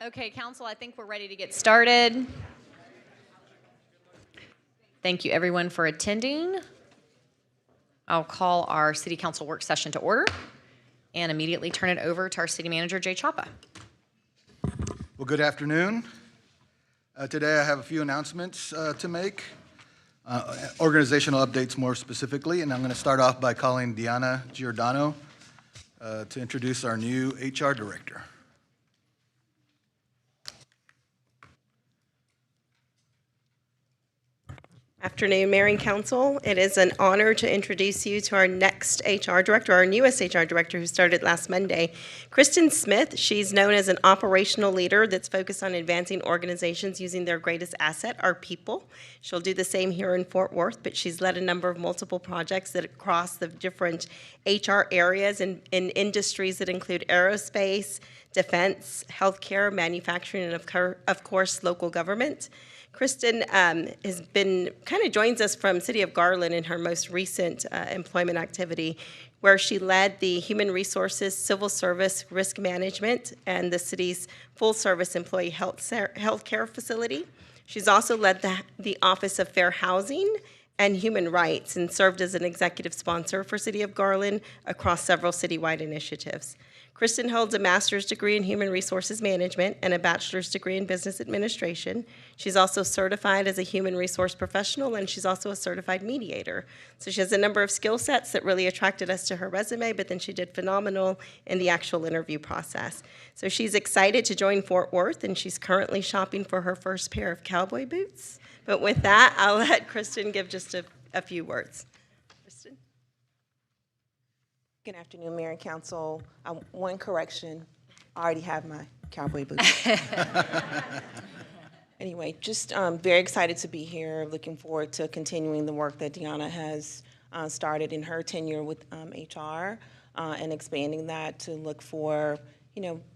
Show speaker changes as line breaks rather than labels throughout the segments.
Okay, council, I think we're ready to get started. Thank you, everyone, for attending. I'll call our city council work session to order and immediately turn it over to our city manager, Jay Chapa.
Well, good afternoon. Today I have a few announcements to make, organizational updates more specifically, and I'm going to start off by calling Deanna Giordano to introduce our new HR director.
Afternoon, Mayor and Council. It is an honor to introduce you to our next HR director, our newest HR director who started last Monday, Kristen Smith. She's known as an operational leader that's focused on advancing organizations using their greatest asset, our people. She'll do the same here in Fort Worth, but she's led a number of multiple projects that across the different HR areas and in industries that include aerospace, defense, healthcare, manufacturing, and of course, local government. Kristen joins us from City of Garland in her most recent employment activity, where she led the Human Resources, Civil Service, Risk Management, and the city's full-service employee health care facility. She's also led the Office of Fair Housing and Human Rights and served as an executive sponsor for City of Garland across several citywide initiatives. Kristen holds a master's degree in human resources management and a bachelor's degree in business administration. She's also certified as a human resource professional, and she's also a certified mediator. So she has a number of skill sets that really attracted us to her resume, but then she did phenomenal in the actual interview process. So she's excited to join Fort Worth, and she's currently shopping for her first pair of cowboy boots. But with that, I'll let Kristen give just a few words. Kristen?
Good afternoon, Mayor and Council. One correction, I already have my cowboy boots. Anyway, just very excited to be here. Looking forward to continuing the work that Deanna has started in her tenure with HR and expanding that to look for,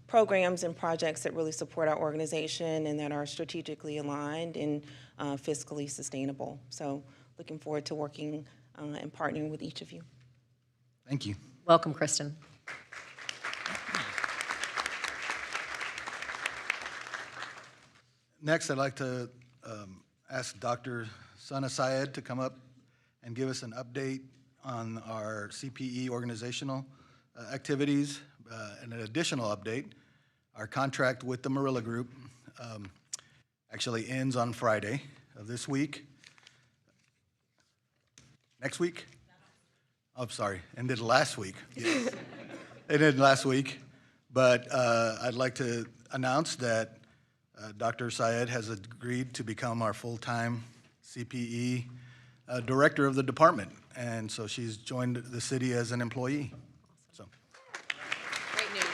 programs and projects that really support our organization and that are strategically aligned and fiscally sustainable. So looking forward to working and partnering with each of you.
Thank you.
Welcome, Kristen.
Next, I'd like to ask Dr. Sana Syed to come up and give us an update on our CPE organizational activities. And an additional update, our contract with the Marilla Group actually ends on Friday of this week. Next week? I'm sorry, ended last week. Yes. It ended last week, but I'd like to announce that Dr. Syed has agreed to become our full-time CPE director of the department, and so she's joined the city as an employee. So.
Great news.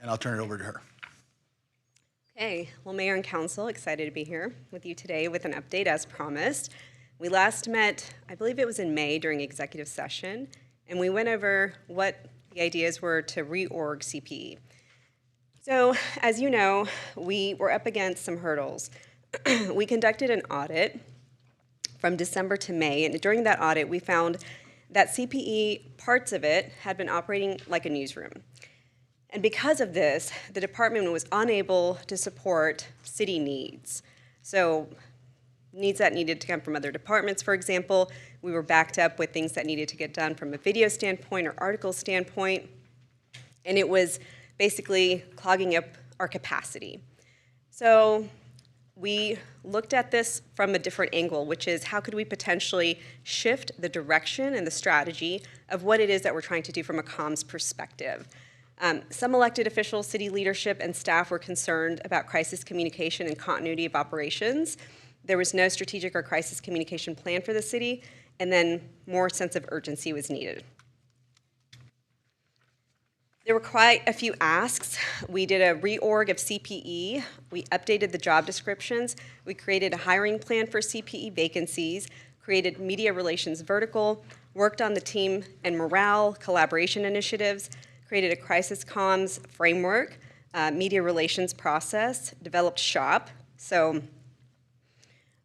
And I'll turn it over to her.
Okay, well, Mayor and Council, excited to be here with you today with an update as promised. We last met, I believe it was in May during executive session, and we went over what the ideas were to reorg CPE. So, as you know, we were up against some hurdles. We conducted an audit from December to May, and during that audit, we found that CPE, parts of it, had been operating like a newsroom. And because of this, the department was unable to support city needs. So needs that needed to come from other departments, for example, we were backed up with things that needed to get done from a video standpoint or article standpoint, and it was basically clogging up our capacity. So we looked at this from a different angle, which is how could we potentially shift the direction and the strategy of what it is that we're trying to do from a comms perspective. Some elected officials, city leadership, and staff were concerned about crisis communication and continuity of operations. There was no strategic or crisis communication plan for the city, and then more sense of urgency was needed. There were quite a few asks. We did a reorg of CPE. We updated the job descriptions. We created a hiring plan for CPE vacancies, created media relations vertical, worked on the team and morale, collaboration initiatives, created a crisis comms framework, media relations process, developed SHOP. So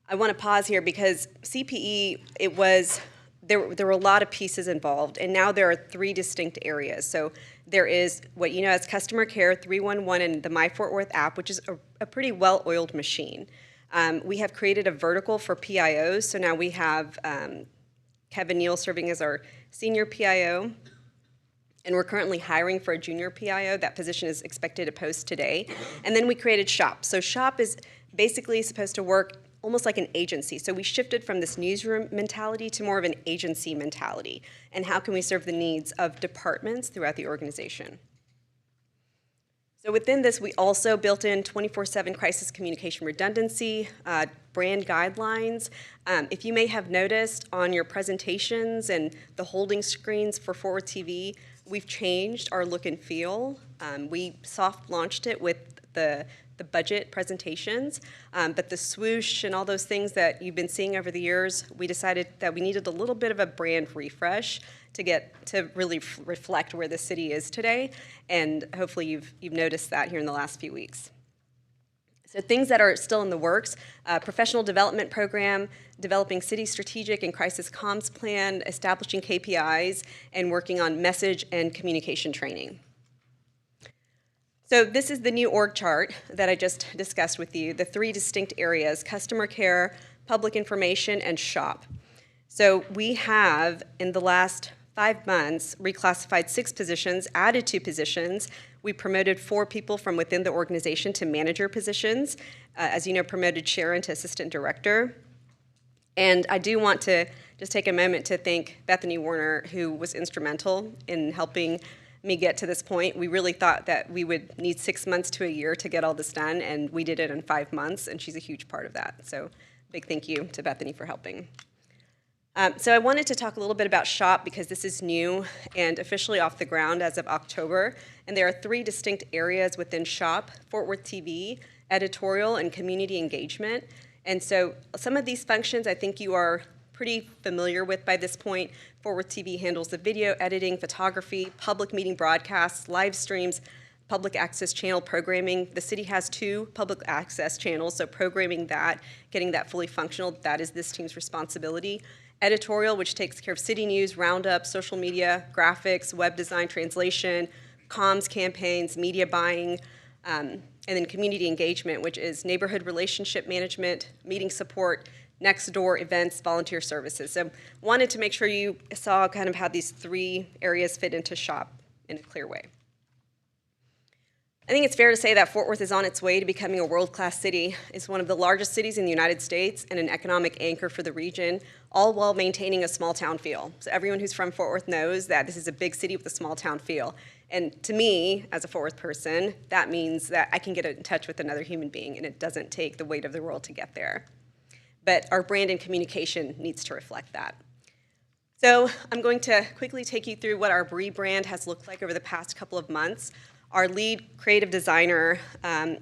I want to pause here because CPE, it was there were a lot of pieces involved, and now there are 3 distinct areas. So there is what you know as Customer Care 311 and the My Fort Worth app, which is a pretty well-oiled machine. We have created a vertical for PIOs, so now we have Kevin Neal serving as our senior PIO, and we're currently hiring for a junior PIO. That position is expected to post today. And then we created SHOP. So SHOP is basically supposed to work almost like an agency. So we shifted from this newsroom mentality to more of an agency mentality. And how can we serve the needs of departments throughout the organization? So within this, we also built in 24/7 crisis communication redundancy, brand guidelines. If you may have noticed on your presentations and the holding screens for Fort Worth TV, we've changed our look and feel. We soft launched it with the budget presentations, but the swoosh and all those things that you've been seeing over the years, we decided that we needed a little bit of a brand refresh to really reflect where the city is today, and hopefully you've noticed that here in the last few weeks. So things that are still in the works, professional development program, developing city strategic and crisis comms plan, establishing KPIs, and working on message and communication training. So this is the new org chart that I just discussed with you, the 3 distinct areas: customer care, public information, and SHOP. So we have, in the last 5 months, reclassified 6 positions, added 2 positions. We promoted 4 people from within the organization to manager positions. As you know, promoted Sharon to assistant director. And I do want to just take a moment to thank Bethany Warner, who was instrumental in helping me get to this point. We really thought that we would need 6 months to a year to get all this done, and we did it in 5 months, and she's a huge part of that. So big thank you to Bethany for helping. So I wanted to talk a little bit about SHOP because this is new and officially off the ground as of October. And there are 3 distinct areas within SHOP: Fort Worth TV, editorial, and community engagement. And so some of these functions I think you are pretty familiar with by this point. Fort Worth TV handles the video editing, photography, public meeting broadcasts, live streams, public access channel programming. The city has 2 public access channels, so programming that, getting that fully functional, that is this team's responsibility. Editorial, which takes care of city news, roundup, social media, graphics, web design, translation, comms campaigns, media buying, and then community engagement, which is neighborhood relationship management, meeting support, next door events, volunteer services. So wanted to make sure you saw kind of how these 3 areas fit into SHOP in a clear way. I think it's fair to say that Fort Worth is on its way to becoming a world-class city. It's one of the largest cities in the United States and an economic anchor for the region, all while maintaining a small town feel. So everyone who's from Fort Worth knows that this is a big city with a small town feel. And to me, as a Fort Worth person, that means that I can get in touch with another human being, and it doesn't take the weight of the world to get there. But our brand and communication needs to reflect that. So I'm going to quickly take you through what our rebrand has looked like over the past couple of months. Our lead creative designer,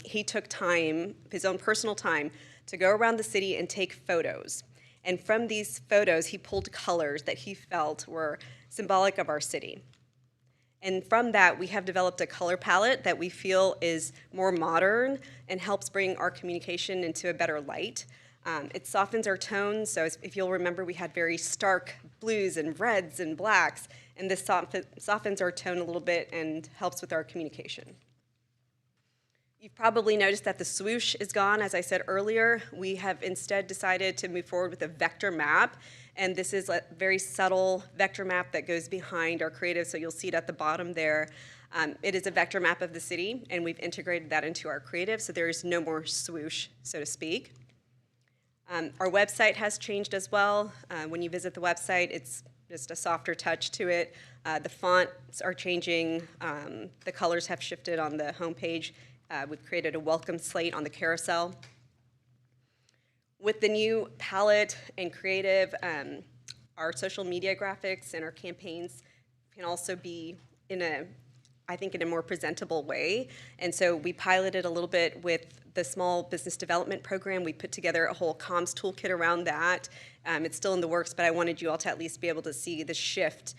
he took time, his own personal time, to go around the city and take photos. And from these photos, he pulled colors that he felt were symbolic of our city. And from that, we have developed a color palette that we feel is more modern and helps bring our communication into a better light. It softens our tones, so if you'll remember, we had very stark blues and reds and blacks, and this softens our tone a little bit and helps with our communication. You've probably noticed that the swoosh is gone. As I said earlier, we have instead decided to move forward with a vector map, and this is a very subtle vector map that goes behind our creative, so you'll see it at the bottom there. It is a vector map of the city, and we've integrated that into our creative, so there is no more swoosh, so to speak. Our website has changed as well. When you visit the website, it's just a softer touch to it. The fonts are changing. The colors have shifted on the homepage. We've created a welcome slate on the carousel. With the new palette and creative, our social media graphics and our campaigns can also be in a more presentable way. And so we piloted a little bit with the small business development program. We put together a whole comms toolkit around that. It's still in the works, but I wanted you all to at least be able to see the shift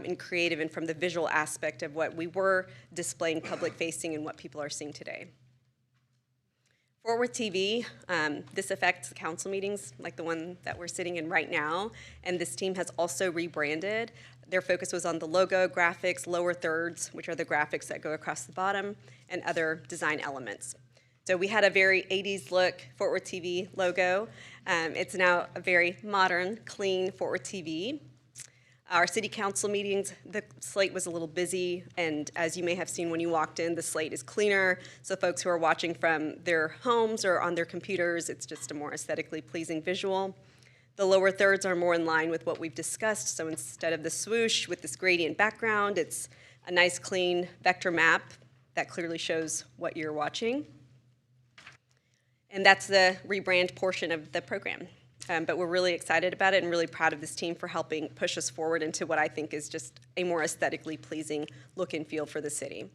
in creative and from the visual aspect of what we were displaying public facing and what people are seeing today. Fort Worth TV, this affects council meetings like the one that we're sitting in right now, and this team has also rebranded. Their focus was on the logo, graphics, lower thirds, which are the graphics that go across the bottom, and other design elements. So we had a very 80s look Fort Worth TV logo. It's now a very modern, clean Fort Worth TV. Our city council meetings, the slate was a little busy, and as you may have seen when you walked in, the slate is cleaner. So folks who are watching from their homes or on their computers, it's just a more aesthetically pleasing visual. The lower thirds are more in line with what we've discussed. So instead of the swoosh with this gradient background, it's a nice clean vector map that clearly shows what you're watching. And that's the rebrand portion of the program. But we're really excited about it and really proud of this team for helping push us forward into what I think is just a more aesthetically pleasing look and feel for the city.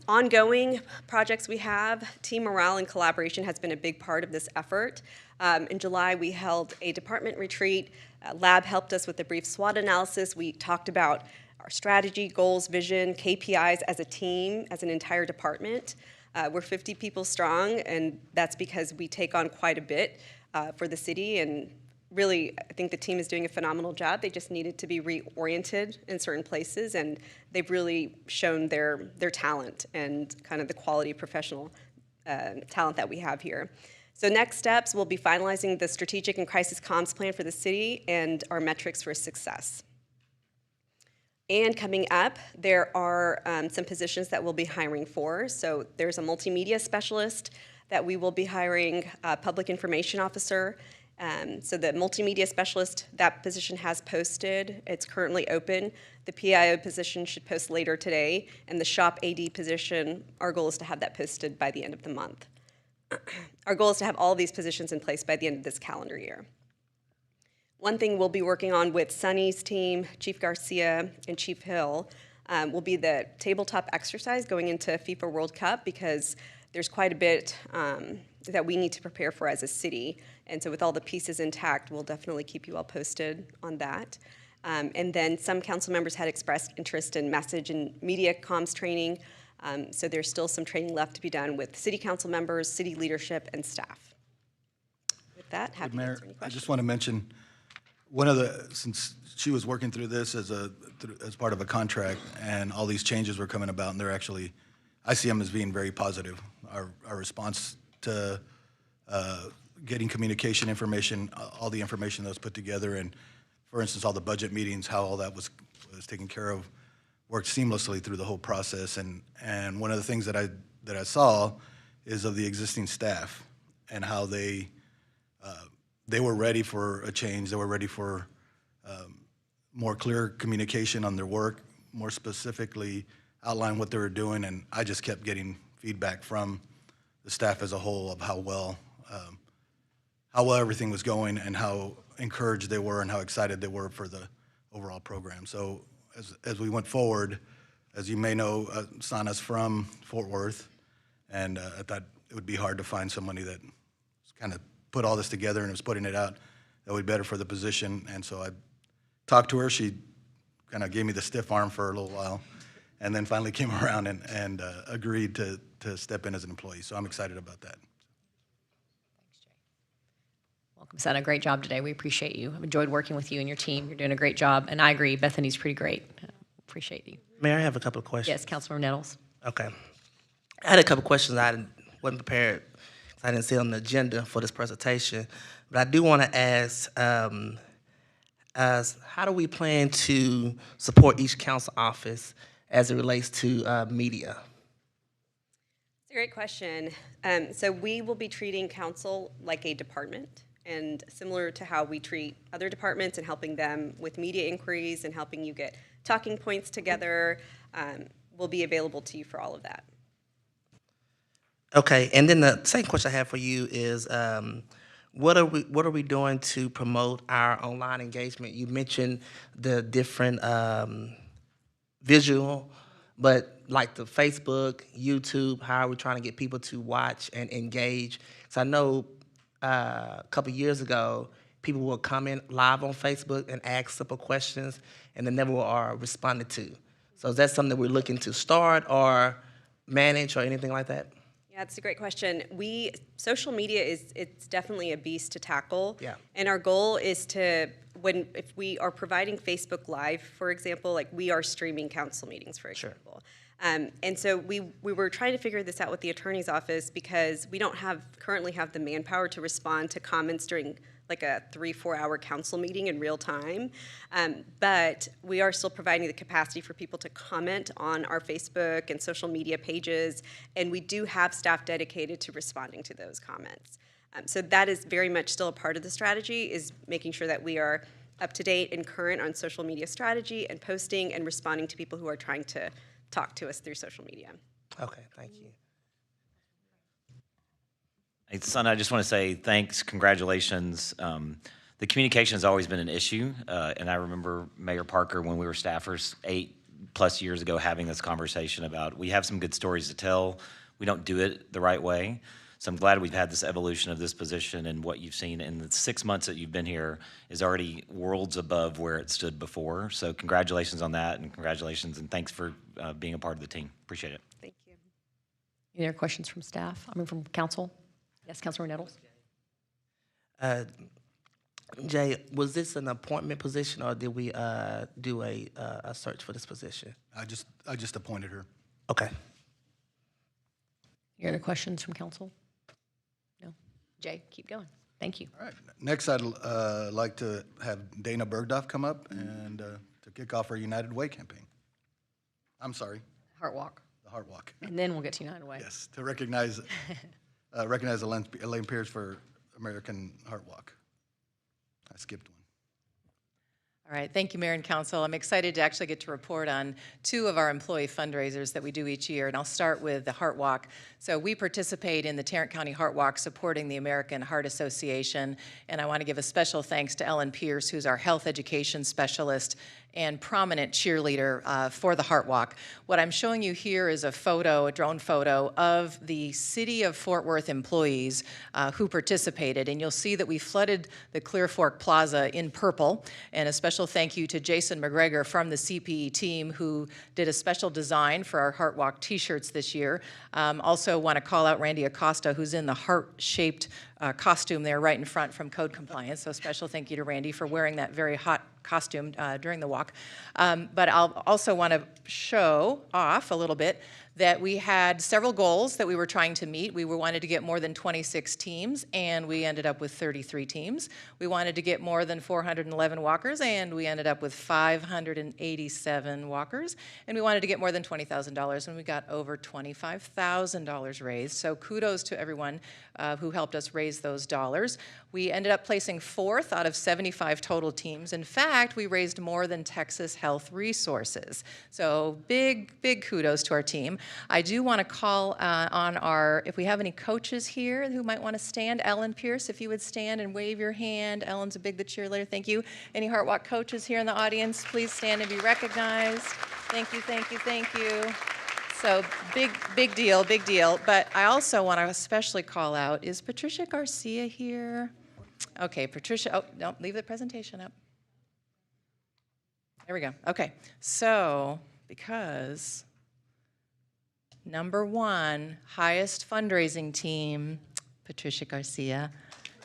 Ongoing projects we have, team morale and collaboration has been a big part of this effort. In July, we held a department retreat. Lab helped us with a brief SWOT analysis. We talked about our strategy, goals, vision, KPIs as a team, as an entire department. We're 50 people strong, and that's because we take on quite a bit for the city, and really, I think the team is doing a phenomenal job. They just needed to be reoriented in certain places, and they've really shown their talent and kind of the quality of professional talent that we have here. So next steps, we'll be finalizing the strategic and crisis comms plan for the city and our metrics for success. And coming up, there are some positions that we'll be hiring for. So there's a multimedia specialist that we will be hiring, a public information officer. So the multimedia specialist, that position has posted. It's currently open. The PIO position should post later today. And the shop AD position, our goal is to have that posted by the end of the month. Our goal is to have all these positions in place by the end of this calendar year. One thing we'll be working on with Sunny's team, Chief Garcia and Chief Hill, will be the tabletop exercise going into FIFA World Cup, because there's quite a bit that we need to prepare for as a city. And so with all the pieces intact, we'll definitely keep you all posted on that. And then some council members had expressed interest in message and media comms training. So there's still some training left to be done with city council members, city leadership, and staff. With that, happy to
Mayor,
answer any
I
questions.
just want to mention, since she was working through this as part of a contract, and all these changes were coming about, and they're actually, I see them as being very positive. Our response to getting communication information, all the information that was put together, and for instance, all the budget meetings, how all that was taken care of, worked seamlessly through the whole process. And one of the things that I saw is of the existing staff and how they were ready for a change. They were ready for more clear communication on their work, more specifically outline what they were doing, and I just kept getting feedback from the staff as a whole of how well everything was going and how encouraged they were and how excited they were for the overall program. So as we went forward, as you may know, Sana's from Fort Worth, and I thought it would be hard to find somebody that kind of put all this together and was putting it out that would be better for the position. And so I talked to her. She kind of gave me the stiff arm for a little while, and then finally came around and agreed to step in as an employee. So I'm excited about that.
Welcome, Sana. Great job today. We appreciate you. I've enjoyed working with you and your team. You're doing a great job. And I agree, Bethany's pretty great. Appreciate you.
Mayor, I have a couple of questions.
Yes, Councilmember Nettles.
Okay. I had a couple of questions. I wasn't prepared. I didn't see it on the agenda for this presentation. But I do want to ask, how do we plan to support each council office as it relates to media?
It's a great question. So we will be treating council like a department, and similar to how we treat other departments and helping them with media inquiries and helping you get talking points together, we'll be available to you for all of that.
Okay, and then the second question I have for you is, what are we doing to promote our online engagement? You mentioned the different visual, but like the Facebook, YouTube, how are we trying to get people to watch and engage? So I know a couple years ago, people would comment live on Facebook and ask simple questions, and they never are responded to. So is that something that we're looking to start or manage or anything like that?
Yeah, it's a great question. Social media it's definitely a beast to tackle.
Yeah.
And our goal is to, if we are providing Facebook Live, for example, like we are streaming council meetings, for example. And so we were trying to figure this out with the attorney's office because we don't currently have the manpower to respond to comments during like a 3-4 hour council meeting in real time. But we are still providing the capacity for people to comment on our Facebook and social media pages, and we do have staff dedicated to responding to those comments. So that is very much still a part of the strategy, is making sure that we are up to date and current on social media strategy and posting and responding to people who are trying to talk to us through social media.
Okay, thank you.
Hey, Son, I just want to say thanks, congratulations. The communication has always been an issue, and I remember Mayor Parker, when we were staffers 8+ years ago, having this conversation about we have some good stories to tell. We don't do it the right way. So I'm glad we've had this evolution of this position, and what you've seen in the 6 months that you've been here is already worlds above where it stood before. So congratulations on that, and congratulations, and thanks for being a part of the team. Appreciate it.
Thank you.
Any other questions from staff? From council? Yes, Councilor Nettles?
Jay, was this an appointment position, or did we do a search for this position?
I just appointed her.
Okay.
Any other questions from council? No? Jay, keep going. Thank you.
All right. Next, I'd like to have Dana Bergdorf come up and to kick off our United Way campaign. I'm sorry,
Heart Walk.
the Heart Walk.
And then we'll get to United Way.
Yes, to recognize Elaine Pierce for American Heart Walk. I skipped one.
All right, thank you, Mayor and Council. I'm excited to actually get to report on 2 of our employee fundraisers that we do each year, and I'll start with the Heart Walk. So we participate in the Tarrant County Heart Walk supporting the American Heart Association, and I want to give a special thanks to Ellen Pierce, who's our health education specialist and prominent cheerleader for the Heart Walk. What I'm showing you here is a photo, a drone photo, of the City of Fort Worth employees who participated. And you'll see that we flooded the Clear Fork Plaza in purple. And a special thank you to Jason McGregor from the CPE team, who did a special design for our Heart Walk t-shirts this year. Also want to call out Randy Acosta, who's in the heart-shaped costume there right in front from Code Compliance. So special thank you to Randy for wearing that very hot costume during the walk. But I'll also want to show off a little bit that we had several goals that we were trying to meet. We wanted to get more than 26 teams, and we ended up with 33 teams. We wanted to get more than 411 walkers, and we ended up with 587 walkers. And we wanted to get more than $20,000, and we got over $25,000 raised. So kudos to everyone who helped us raise those dollars. We ended up placing 4th out of 75 total teams. In fact, we raised more than Texas Health Resources. So big, big kudos to our team. I do want to call on if we have any coaches here who might want to stand. Ellen Pierce, if you would stand and wave your hand. Ellen's the cheerleader, thank you. Any Heart Walk coaches here in the audience, please stand and be recognized. Thank you, thank you, thank you. So big deal, big deal. But I also want to especially call out, is Patricia Garcia here? Okay, Patricia, oh, don't leave the presentation up. There we go, okay. So, because number 1, highest fundraising team, Patricia Garcia.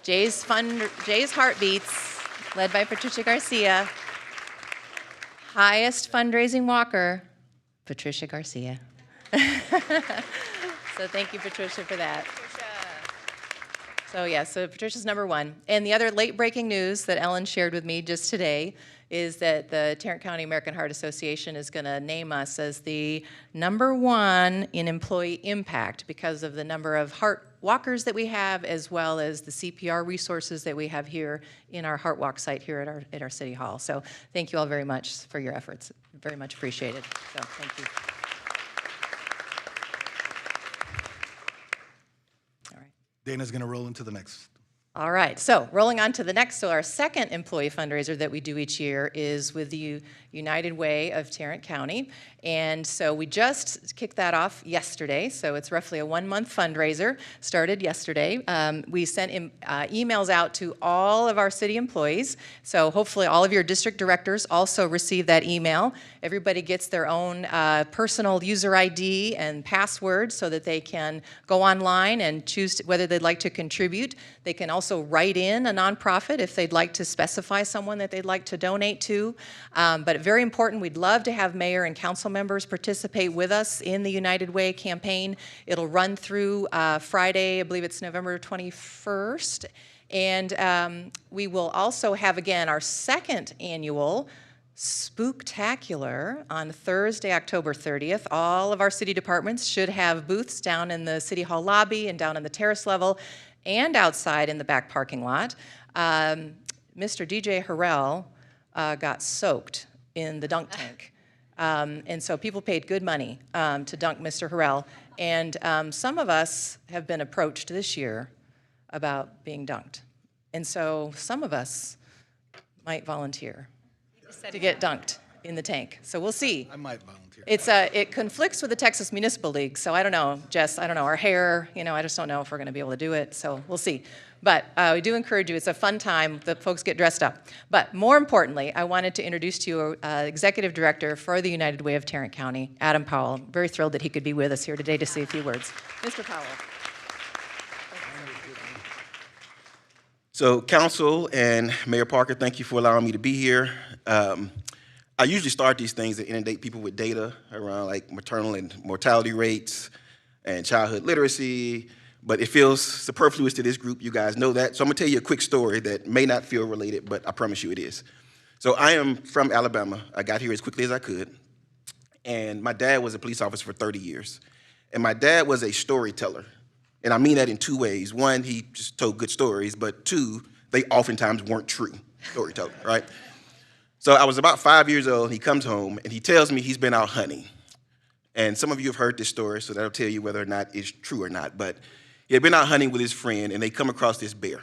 Jay's Heartbeats, led by Patricia Garcia. Highest fundraising walker, Patricia Garcia. So thank you, Patricia, for that. So yeah, so Patricia's number 1. And the other late-breaking news that Ellen shared with me just today is that the Tarrant County American Heart Association is going to name us as the number 1 in employee impact because of the number of heart walkers that we have, as well as the CPR resources that we have here in our Heart Walk site here at our City Hall. So thank you all very much for your efforts. Very much appreciated. So thank you. All right.
Dana's going to roll into the next.
All right, so rolling on to the next. So our second employee fundraiser that we do each year is with the United Way of Tarrant County. And so we just kicked that off yesterday. So it's roughly a 1-month fundraiser, started yesterday. We sent emails out to all of our city employees. So hopefully all of your district directors also receive that email. Everybody gets their own personal user ID and password so that they can go online and choose whether they'd like to contribute. They can also write in a nonprofit if they'd like to specify someone that they'd like to donate to. But very important, we'd love to have mayor and council members participate with us in the United Way campaign. It'll run through Friday, I believe it's November 21st. And we will also have, again, our second annual Spooktacular on Thursday, October 30th. All of our city departments should have booths down in the City Hall lobby and down on the terrace level and outside in the back parking lot. Mr. DJ Harrell got soaked in the dunk tank. And so people paid good money to dunk Mr. Harrell. And some of us have been approached this year about being dunked. And so some of us might volunteer to get dunked in the tank. So we'll see.
I might volunteer.
It conflicts with the Texas Municipal League, so I don't know, Jess, I don't know, our hair, I just don't know if we're gonna be able to do it, so we'll see. But we do encourage you, it's a fun time, the folks get dressed up. But more importantly, I wanted to introduce to you Executive Director for the United Way of Tarrant County, Adam Powell. Very thrilled that he could be with us here today to say a few words. Mr. Powell.
So Council and Mayor Parker, thank you for allowing me to be here. I usually start these things to inundate people with data around like maternal and mortality rates and childhood literacy, but it feels superfluous to this group, you guys know that. So I'm gonna tell you a quick story that may not feel related, but I promise you it is. So I am from Alabama. I got here as quickly as I could, and my dad was a police officer for 30 years. And my dad was a storyteller. And I mean that in two ways. One, he just told good stories, but two, they oftentimes weren't true storytelling, right? So I was about 5 years old, and he comes home, and he tells me he's been out hunting. And some of you have heard this story, so that'll tell you whether or not it's true or not. But he had been out hunting with his friend, and they come across this bear.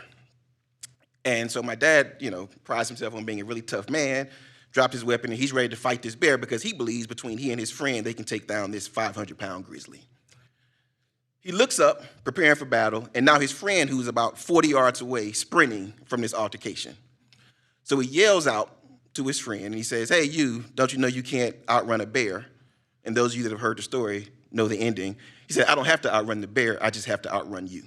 And so my dad, prides himself on being a really tough man, dropped his weapon, and he's ready to fight this bear because he believes between he and his friend, they can take down this 500-pound grizzly. He looks up, preparing for battle, and now his friend, who's about 40 yards away, sprinting from this altercation. So he yells out to his friend, and he says, "Hey, don't you know you can't outrun a bear?" And those of you that have heard the story know the ending. He said, "I don't have to outrun the bear, I just have to outrun you."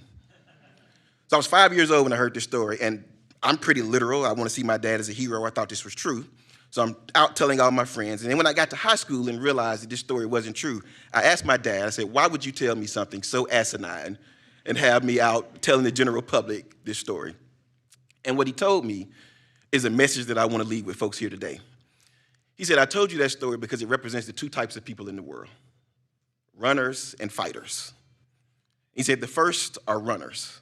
So I was 5 years old when I heard this story, and I'm pretty literal. I want to see my dad as a hero. I thought this was true. So I'm out telling all my friends. And then when I got to high school and realized that this story wasn't true, I asked my dad, I said, "Why would you tell me something so asinine and have me out telling the general public this story?" And what he told me is a message that I want to leave with folks here today. He said, "I told you that story because it represents the two types of people in the world, runners and fighters." He said the first are runners.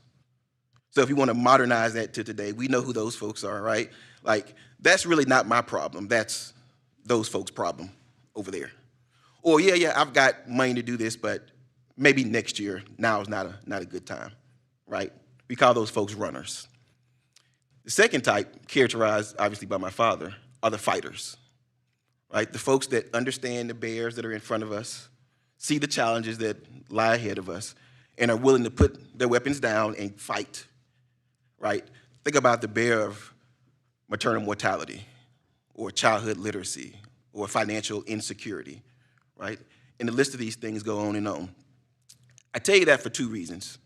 So if you want to modernize that to today, we know who those folks are, right? Like, that's really not my problem. That's those folks' problem over there. Or, yeah, I've got money to do this, but maybe next year, now is not a good time, right? We call those folks runners. The second type, characterized obviously by my father, are the fighters, right? The folks that understand the bears that are in front of us, see the challenges that lie ahead of us, and are willing to put their weapons down and fight, right? Think about the bear of maternal mortality, or childhood literacy, or financial insecurity, right? And the list of these things go on and on. I tell you that for two reasons.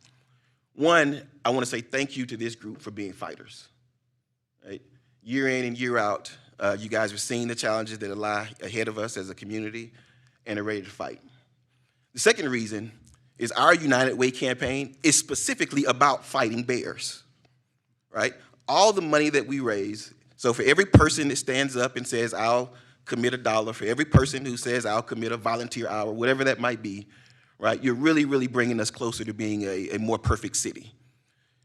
One, I want to say thank you to this group for being fighters, right? Year in and year out, you guys are seeing the challenges that lie ahead of us as a community and are ready to fight. The second reason is our United Way campaign is specifically about fighting bears, right? All the money that we raise, so for every person that stands up and says, "I'll commit $1," for every person who says, "I'll commit a volunteer hour," whatever that might be, right? You're really, really bringing us closer to being a more perfect city.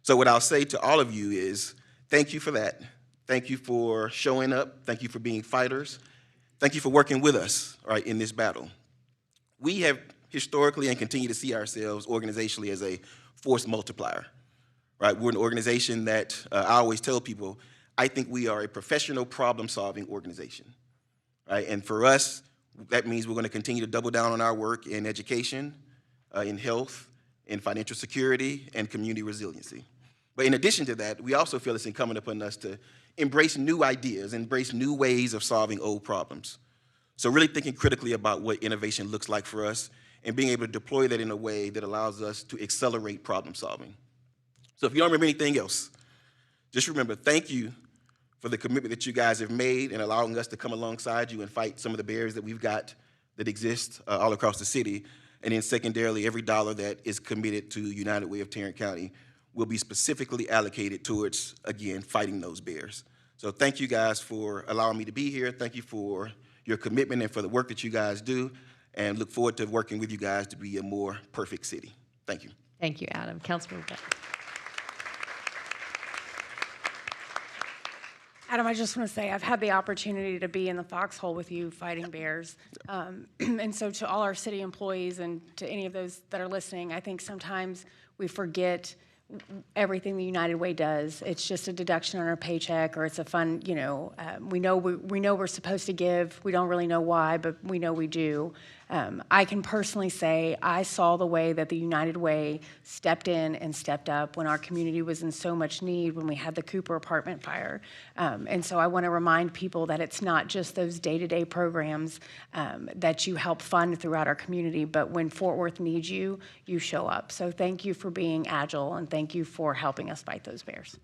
So what I'll say to all of you is, thank you for that. Thank you for showing up. Thank you for being fighters. Thank you for working with us, right, in this battle. We have historically and continue to see ourselves organizationally as a force multiplier, right? We're an organization that I always tell people, I think we are a professional problem-solving organization, right? And for us, that means we're going to continue to double down on our work in education, in health, in financial security, and community resiliency. But in addition to that, we also feel it's incumbent upon us to embrace new ideas, embrace new ways of solving old problems. So really thinking critically about what innovation looks like for us and being able to deploy that in a way that allows us to accelerate problem solving. So if you don't remember anything else, just remember, thank you for the commitment that you guys have made and allowing us to come alongside you and fight some of the barriers that we've got that exist all across the city. And then secondarily, every dollar that is committed to United Way of Tarrant County will be specifically allocated towards, again, fighting those bears. So thank you guys for allowing me to be here. Thank you for your commitment and for the work that you guys do, and look forward to working with you guys to be a more perfect city. Thank you.
Thank you, Adam. Councilmember Beck.
Adam, I just want to say I've had the opportunity to be in the foxhole with you fighting bears. And so to all our city employees and to any of those that are listening, I think sometimes we forget everything the United Way does. It's just a deduction on our paycheck, or it's a fun, we know we're supposed to give. We don't really know why, but we know we do. I can personally say I saw the way that the United Way stepped in and stepped up when our community was in so much need when we had the Cooper apartment fire. And so I want to remind people that it's not just those day-to-day programs that you help fund throughout our community, but when Fort Worth needs you, you show up. So thank you for being agile, and thank you for helping us fight those bears.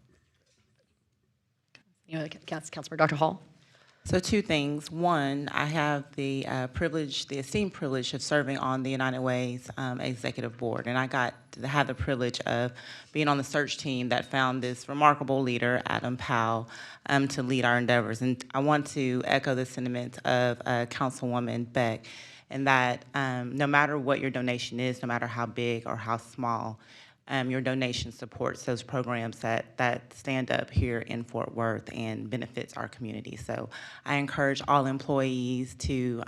Councilmember Dr. Hall.
So two things. One, I have the esteemed privilege of serving on the United Way's executive board, and I got to have the privilege of being on the search team that found this remarkable leader, Adam Powell, to lead our endeavors. And I want to echo the sentiment of Councilwoman Beck, in that no matter what your donation is, no matter how big or how small, your donation supports those programs that stand up here in Fort Worth and benefits our community. So I encourage all employees to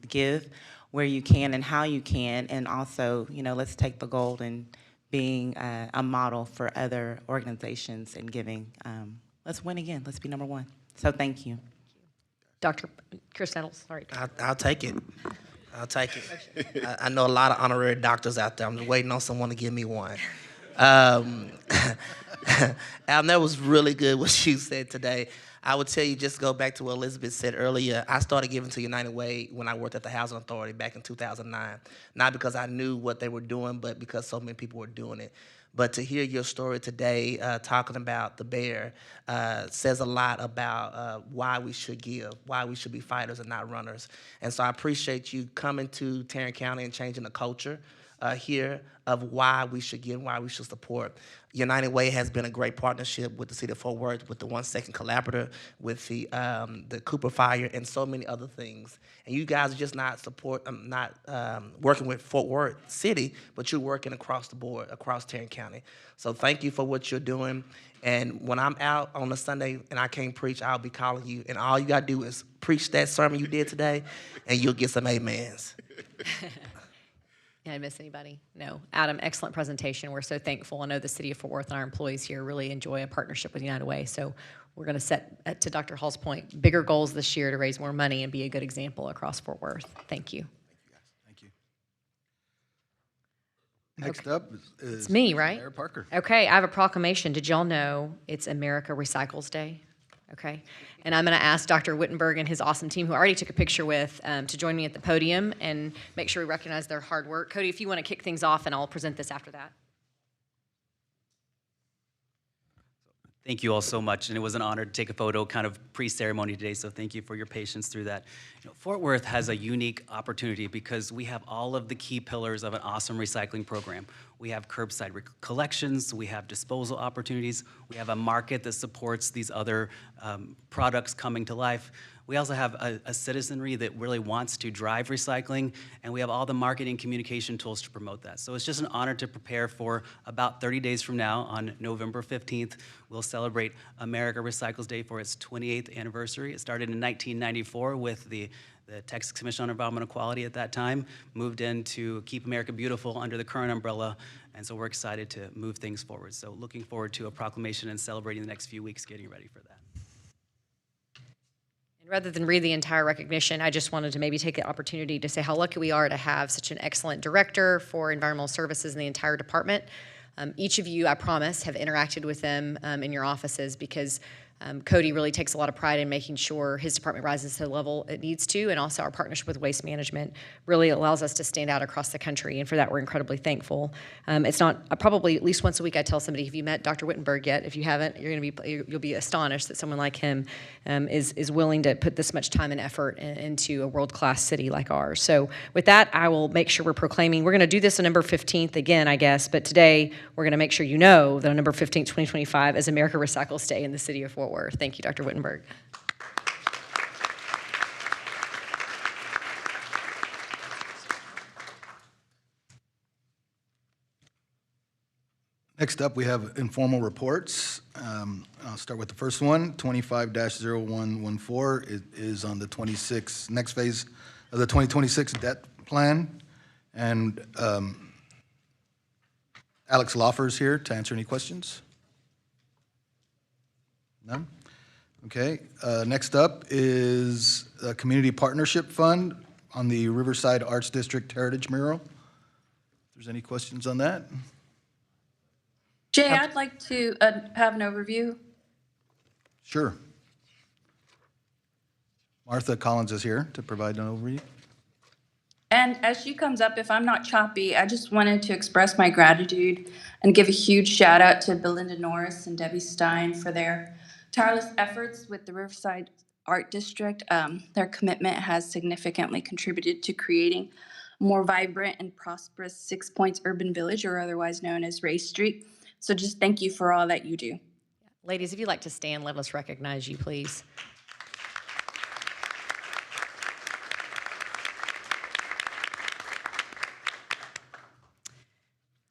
give where you can and how you can, and also, let's take the gold and being a model for other organizations and giving. Let's win again. Let's be number one. So thank you.
Dr. Chris Nettles, sorry.
I'll take it. I'll take it. I know a lot of honorary doctors out there. I'm just waiting on someone to give me one. Adam, that was really good what you said today. I would tell you, just go back to what Elizabeth said earlier. I started giving to United Way when I worked at the Housing Authority back in 2009. Not because I knew what they were doing, but because so many people were doing it. But to hear your story today, talking about the bear, says a lot about why we should give, why we should be fighters and not runners. And so I appreciate you coming to Tarrant County and changing the culture here of why we should give, why we should support. United Way has been a great partnership with the City of Fort Worth, with the 1 Second Collaborative, with the Cooper Fire, and so many other things. And you guys are just not working with Fort Worth City, but you're working across the board, across Tarrant County. So thank you for what you're doing. And when I'm out on a Sunday and I can't preach, I'll be calling you. And all you got to do is preach that sermon you did today, and you'll get some amens.
Did I miss anybody? No. Adam, excellent presentation. We're so thankful. I know the City of Fort Worth and our employees here really enjoy a partnership with United Way. So we're going to set, to Dr. Hall's point, bigger goals this year to raise more money and be a good example across Fort Worth. Thank you.
Thank you. Next up is
It's me, right?
Mayor Parker.
Okay, I have a proclamation. Did y'all know it's America Recycles Day? Okay, and I'm going to ask Dr. Wittenberg and his awesome team, who I already took a picture with, to join me at the podium and make sure we recognize their hard work. Cody, if you want to kick things off, and I'll present this after that.
Thank you all so much, and it was an honor to take a photo kind of pre-ceremony today, so thank you for your patience through that. Fort Worth has a unique opportunity because we have all of the key pillars of an awesome recycling program. We have curbside collections, we have disposal opportunities, we have a market that supports these other products coming to life. We also have a citizenry that really wants to drive recycling, and we have all the marketing communication tools to promote that. So it's just an honor to prepare for about 30 days from now on November 15th. We'll celebrate America Recycles Day for its 28th anniversary. It started in 1994 with the the Texas Commission on Environmental Quality at that time, moved into Keep America Beautiful under the current umbrella, and so we're excited to move things forward. So looking forward to a proclamation and celebrating the next few weeks, getting ready for that.
And rather than read the entire recognition, I just wanted to maybe take the opportunity to say how lucky we are to have such an excellent director for environmental services in the entire department. Each of you, I promise, have interacted with them in your offices because Cody really takes a lot of pride in making sure his department rises to the level it needs to, and also our partnership with Waste Management really allows us to stand out across the country, and for that we're incredibly thankful. It's not probably at least once a week I tell somebody, have you met Dr. Wittenberg yet? If you haven't, you'll be astonished that someone like him is willing to put this much time and effort into a world-class city like ours. So with that, I will make sure we're proclaiming. We're going to do this on November 15th again, I guess, but today we're going to make sure you know that on November 15th, 2025 is America Recycles Day in the city of Fort Worth. Thank you, Dr. Wittenberg.
Next up, we have informal reports. I'll start with the first one, 25-0114. It is on the next phase of the 2026 debt plan. And Alex Loffer is here to answer any questions. None? Okay. Next up is a community partnership fund on the Riverside Arts District Heritage Mural. If there's any questions on that?
Jay, I'd like to have an overview.
Sure. Martha Collins is here to provide an overview.
And as she comes up, if I'm not choppy, I just wanted to express my gratitude and give a huge shout out to Belinda Norris and Debbie Stein for their tireless efforts with the Riverside Art District. Their commitment has significantly contributed to creating a more vibrant and prosperous Six Points Urban Village, or otherwise known as Ray Street. So just thank you for all that you do.
Ladies, if you'd like to stand, let us recognize you, please.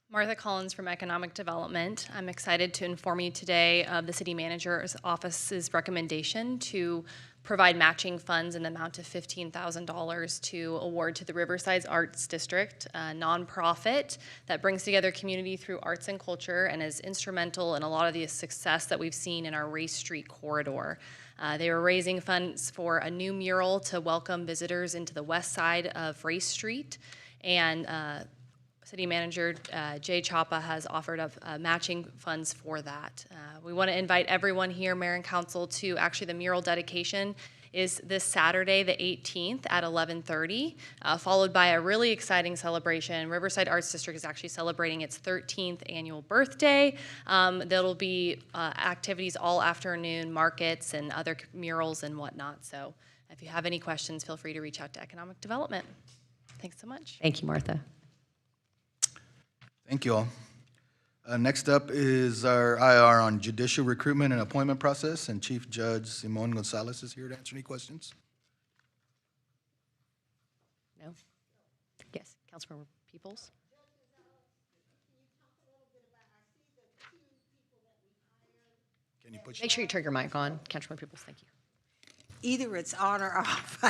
Martha Collins from Economic Development. I'm excited to inform you today of the City Manager's Office's recommendation to provide matching funds in the amount of $15,000 to award to the Riverside Arts District, a nonprofit that brings together community through arts and culture and is instrumental in a lot of the success that we've seen in our Ray Street corridor. They were raising funds for a new mural to welcome visitors into the west side of Ray Street, and City Manager Jay Chapa has offered up matching funds for that. We want to invite everyone here, Mayor and Council, to actually the mural dedication is this Saturday, the 18th at 11:30, followed by a really exciting celebration. Riverside Arts District is actually celebrating its 13th annual birthday. There'll be activities all afternoon, markets and other murals and whatnot. So if you have any questions, feel free to reach out to Economic Development. Thanks so much.
Thank you, Martha.
Thank you all. Next up is our IR on judicial recruitment and appointment process, and Chief Judge Simon Gonzalez is here to answer any questions.
No? Yes, Councilmember Peoples?
Can you push?
Make sure you turn your mic on, Councilmember Peoples, thank you.
Either it's on or off.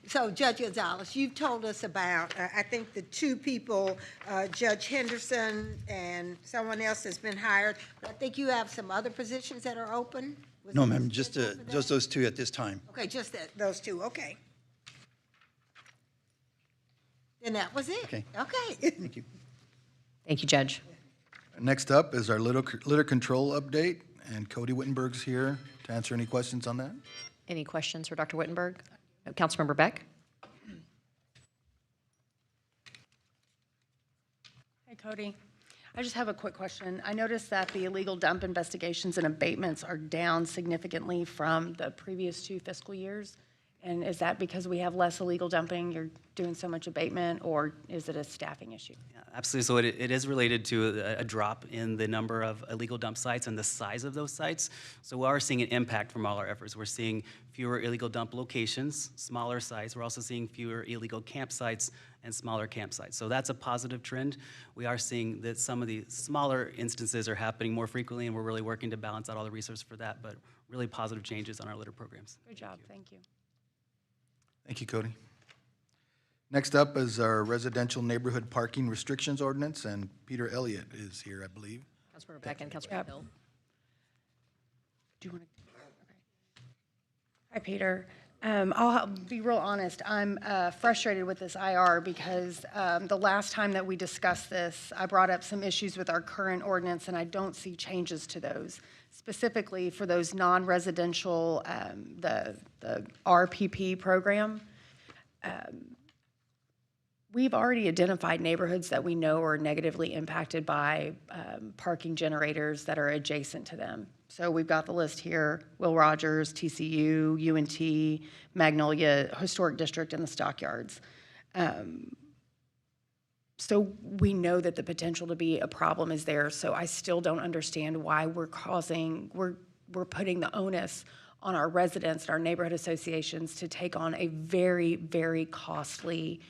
So Judge Gonzalez, you've told us about, I think the two people, Judge Henderson and someone else has been hired. But I think you have some other positions that are open? Was
No,
it
ma'am, just
scheduled for that?
those two at this time.
Okay, just those two, okay. Then that was it?
Okay.
Okay.
Thank you.
Thank you, Judge.
Next up is our litter control update, and Cody Wittenberg's here to answer any questions on that.
Any questions for Dr. Wittenberg? Councilmember Beck?
Hey, Cody. I just have a quick question. I noticed that the illegal dump investigations and abatements are down significantly from the previous 2 fiscal years. And is that because we have less illegal dumping, you're doing so much abatement, or is it a staffing issue?
Yeah, absolutely. So it is related to a drop in the number of illegal dump sites and the size of those sites. So we are seeing an impact from all our efforts. We're seeing fewer illegal dump locations, smaller sites. We're also seeing fewer illegal campsites and smaller campsites. So that's a positive trend. We are seeing that some of the smaller instances are happening more frequently, and we're really working to balance out all the resources for that, but really positive changes on our litter programs.
Good job, thank you.
Thank you, Cody. Next up is our residential neighborhood parking restrictions ordinance, and Peter Elliott is here, I believe.
Councilmember Beck and Councilmember Hill.
Do you want to? Hi, Peter. I'll be real honest. I'm frustrated with this IR because the last time that we discussed this, I brought up some issues with our current ordinance, and I don't see changes to those. Specifically for those non-residential, the RPP program. We've already identified neighborhoods that we know are negatively impacted by parking generators that are adjacent to them. So we've got the list here: Will Rogers, TCU, UNT, Magnolia Historic District, and the Stockyards. So we know that the potential to be a problem is there. So I still don't understand why we're putting the onus on our residents and our neighborhood associations to take on a very, very costly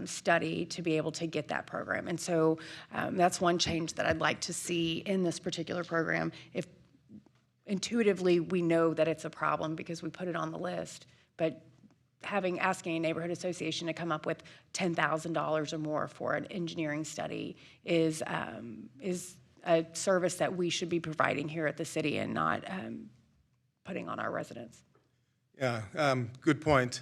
study to be able to get that program. And so that's one change that I'd like to see in this particular program. If intuitively we know that it's a problem because we put it on the list, but asking a neighborhood association to come up with $10,000 or more for an engineering study is a service that we should be providing here at the city and not putting on our residents.
Yeah, good point.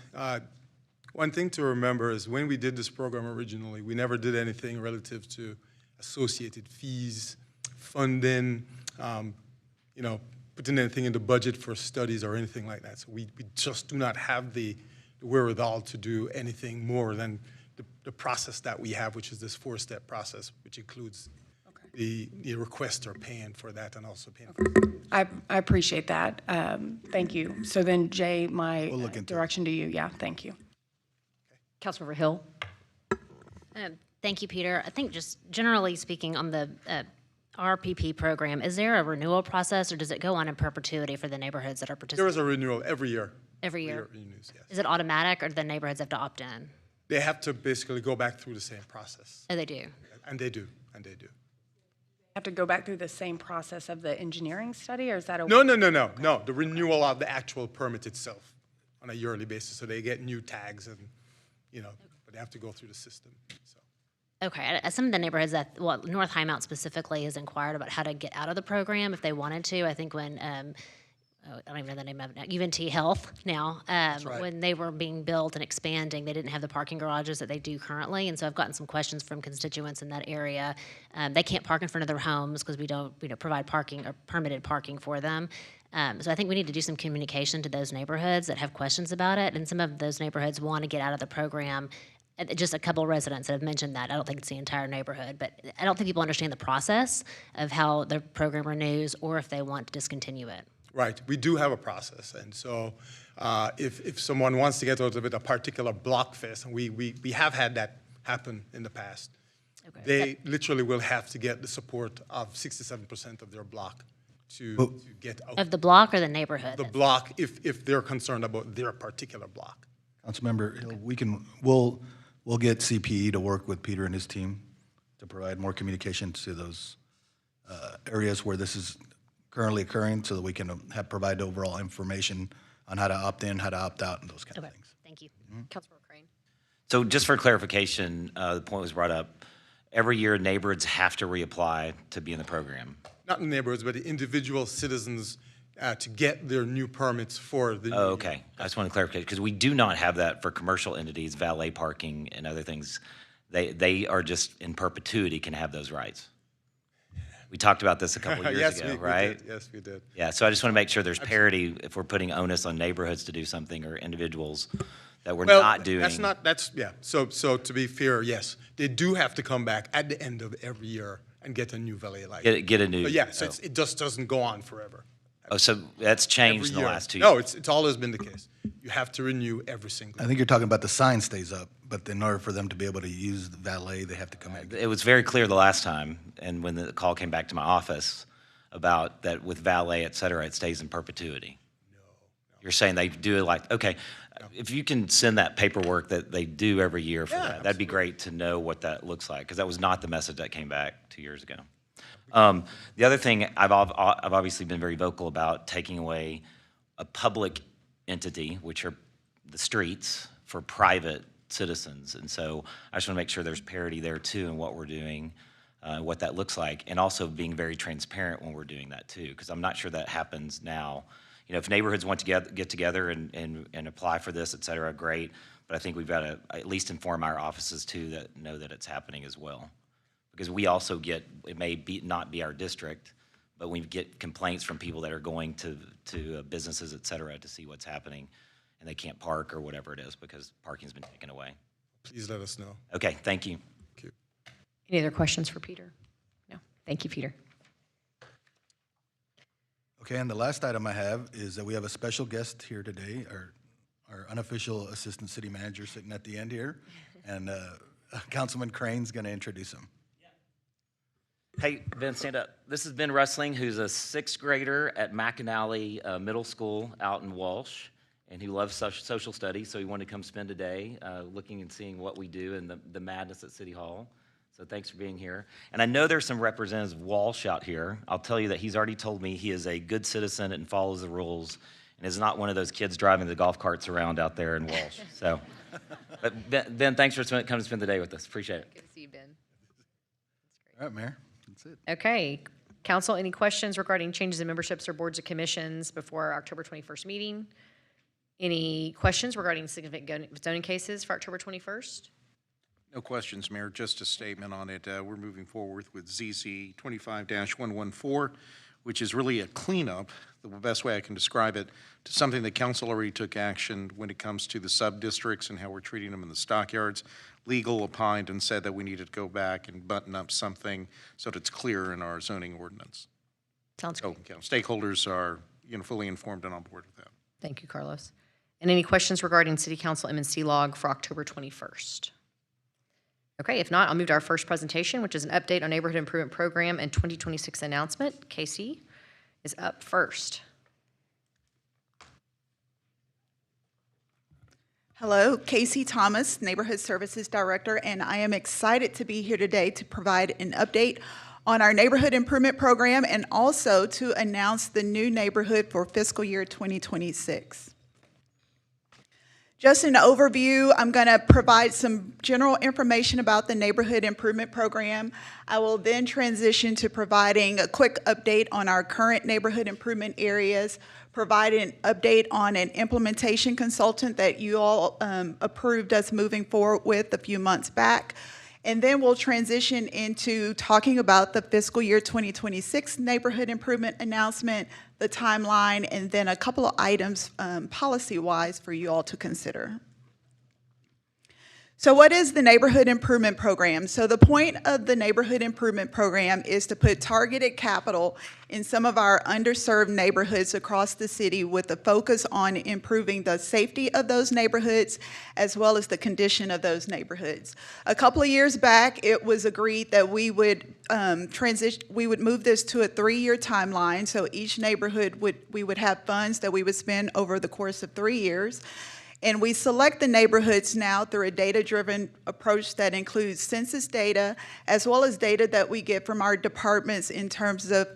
One thing to remember is when we did this program originally, we never did anything relative to associated fees, funding, putting anything in the budget for studies or anything like that. So we just do not have the wherewithal to do anything more than the process that we have, which is this 4-step process, which includes the requester paying for that and also paying for it.
I appreciate that. Thank you. So then, Jay, my direction to you. Yeah, thank you.
Councilmember Hill.
Thank you, Peter. I think just generally speaking on the RPP program, is there a renewal process or does it go on in perpetuity for the neighborhoods that are participating?
There is a renewal every year.
Every year?
Renews, yes.
Is it automatic or do the neighborhoods have to opt in?
They have to basically go back through the same process.
Oh, they do?
And they do, and they do.
Have to go back through the same process of the engineering study, or is that a...
No. The renewal of the actual permit itself on a yearly basis. So they get new tags and, but they have to go through the system. So.
Okay. Some of the neighborhoods North Highmount specifically has inquired about how to get out of the program if they wanted to. I think when, I don't even know the name of it now, UNT Health now,
right.
When they were being built and expanding, they didn't have the parking garages that they do currently. And so I've gotten some questions from constituents in that area. They can't park in front of their homes because we don't provide parking or permitted parking for them. So I think we need to do some communication to those neighborhoods that have questions about it. And some of those neighborhoods want to get out of the program. Just a couple of residents that have mentioned that. I don't think it's the entire neighborhood, but I don't think people understand the process of how the program renews or if they want to discontinue it.
Right, we do have a process, and so if someone wants to get out of it, a particular block fest, and we have had that happen in the past, they literally will have to get the support of 67% of their block to get out.
Of the block or the neighborhood?
The block, if they're concerned about their particular block.
Councilmember Hill, we'll get CPE to work with Peter and his team to provide more communication to those areas where this is currently occurring so that we can provide overall information on how to opt in, how to opt out, and those kind of things.
Thank you.
Councilmember Crane.
So just for clarification, the point was brought up, every year neighborhoods have to reapply to be in the program.
Not the neighborhoods, but the individual citizens to get their new permits for the.
Oh, okay. I just want to clarify, because we do not have that for commercial entities, valet parking and other things. They are just in perpetuity can have those rights. We talked about this a couple of years ago, right?
We did. Yes, we did.
Yeah, so I just want to make sure there's parity if we're putting onus on neighborhoods to do something or individuals that we're not doing.
So to be fair, yes, they do have to come back at the end of every year and get a new valet license.
Get a new.
So it just doesn't go on forever.
Oh, so that's changed in the
year.
last 2 years?
No, it's always been the case. You have to renew every single
I think you're talking about the sign stays up, but in order for them to be able to use the valet, they have to come in.
It was very clear the last time, and when the call came back to my office about that with valet, et cetera, it stays in perpetuity. No. You're saying they do it like, okay, if you can send that paperwork that they do every year for that, that'd be great to know what that looks like, because that was not the message that came back 2 years ago. The other thing, I've obviously been very vocal about taking away a public entity, which are the streets, for private citizens. And so I just want to make sure there's parity there too in what we're doing, what that looks like, and also being very transparent when we're doing that too, because I'm not sure that happens now. You know, if neighborhoods want to get together and apply for this, et cetera, great. But I think we've got to at least inform our offices too that know that it's happening as well. Because we also get, it may be not be our district, but we get complaints from people that are going to businesses, et cetera, to see what's happening, and they can't park or whatever it is because parking's been taken away.
Please let us know.
Okay, thank you.
Thank you.
Any other questions for Peter? No. Thank you, Peter.
Okay, and the last item I have is that we have a special guest here today, our unofficial assistant city manager sitting at the end here, and Councilman Crane's going to introduce him.
Hey, Ben, stand up. This is Ben Rustling, who's a 6th grader at McAnally Middle School out in Walsh, and who loves social studies, so he wanted to come spend a day looking and seeing what we do and the madness at City Hall. So thanks for being here. And I know there's some representatives of Walsh out here. I'll tell you that he's already told me he is a good citizen and follows the rules and is not one of those kids driving the golf carts around out there in Walsh. So, but Ben, thanks for coming to spend the day with us. Appreciate it.
Good to see you, Ben.
All right, Mayor, that's it.
Okay. Council, any questions regarding changes in memberships or boards of commissions before our October 21st meeting? Any questions regarding significant zoning cases for October 21st?
No questions, Mayor. Just a statement on it. We're moving forward with ZC 25-114, which is really a cleanup, the best way I can describe it, to something that council already took action when it comes to the sub-districts and how we're treating them in the stockyards. Legal opined and said that we needed to go back and button up something so that it's clear in our zoning ordinance.
Sounds good.
So, stakeholders are fully informed and on board with that.
Thank you, Carlos. And any questions regarding City Council M&C log for October 21st? Okay, if not, I'll move to our first presentation, which is an update on Neighborhood Improvement Program and 2026 announcement. Casey is up first.
Hello, Casey Thomas, Neighborhood Services Director, and I am excited to be here today to provide an update on our Neighborhood Improvement Program and also to announce the new neighborhood for fiscal year 2026. Just an overview, I'm going to provide some general information about the Neighborhood Improvement Program. I will then transition to providing a quick update on our current neighborhood improvement areas, provide an update on an implementation consultant that you all approved us moving forward with a few months back. And then we'll transition into talking about the fiscal year 2026 neighborhood improvement announcement, the timeline, and then a couple of items policy-wise for you all to consider. So what is the Neighborhood Improvement Program? So the point of the Neighborhood Improvement Program is to put targeted capital in some of our underserved neighborhoods across the city with a focus on improving the safety of those neighborhoods as well as the condition of those neighborhoods. A couple of years back, it was agreed that we would move this to a 3-year timeline. So each neighborhood we would have funds that we would spend over the course of 3 years. And we select the neighborhoods now through a data-driven approach that includes census data, as well as data that we get from our departments in terms of,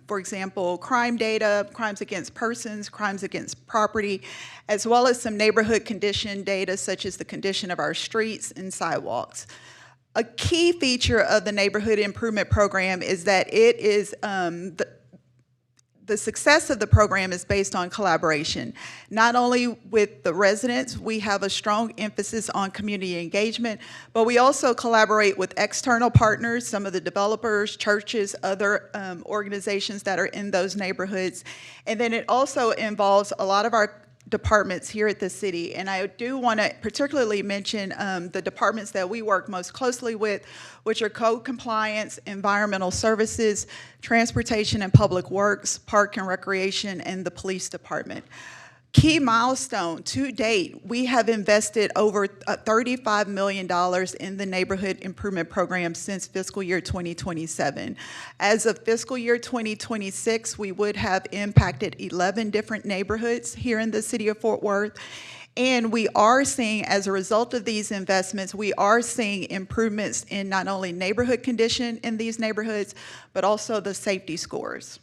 for example, crime data, crimes against persons, crimes against property, as well as some neighborhood condition data, such as the condition of our streets and sidewalks. A key feature of the Neighborhood Improvement Program is that it is the success of the program is based on collaboration. Not only with the residents, we have a strong emphasis on community engagement, but we also collaborate with external partners, some of the developers, churches, other organizations that are in those neighborhoods. And then it also involves a lot of our departments here at the city. And I do want to particularly mention the departments that we work most closely with, which are code compliance, environmental services, transportation and public works, park and recreation, and the police department. Key milestone to date, we have invested over $35 million in the Neighborhood Improvement Program since fiscal year 2027. As of fiscal year 2026, we would have impacted 11 different neighborhoods here in the city of Fort Worth. And we are seeing, as a result of these investments, we are seeing improvements in not only neighborhood condition in these neighborhoods, but also the safety scores.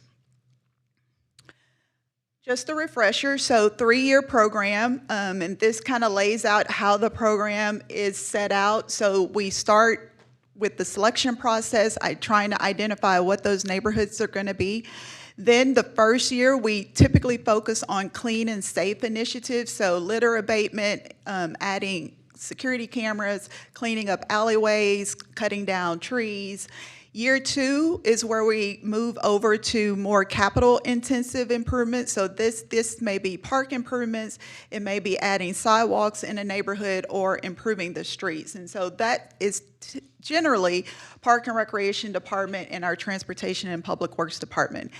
Just a refresher, so 3-year program, and this kind of lays out how the program is set out. So we start with the selection process, trying to identify what those neighborhoods are going to be. Then the first year, we typically focus on clean and safe initiatives, so litter abatement, adding security cameras, cleaning up alleyways, cutting down trees. Year 2 is where we move over to more capital-intensive improvements. So this may be park improvements, it may be adding sidewalks in a neighborhood or improving the streets. And so that is generally Park and Recreation Department and our Transportation and Public Works Department.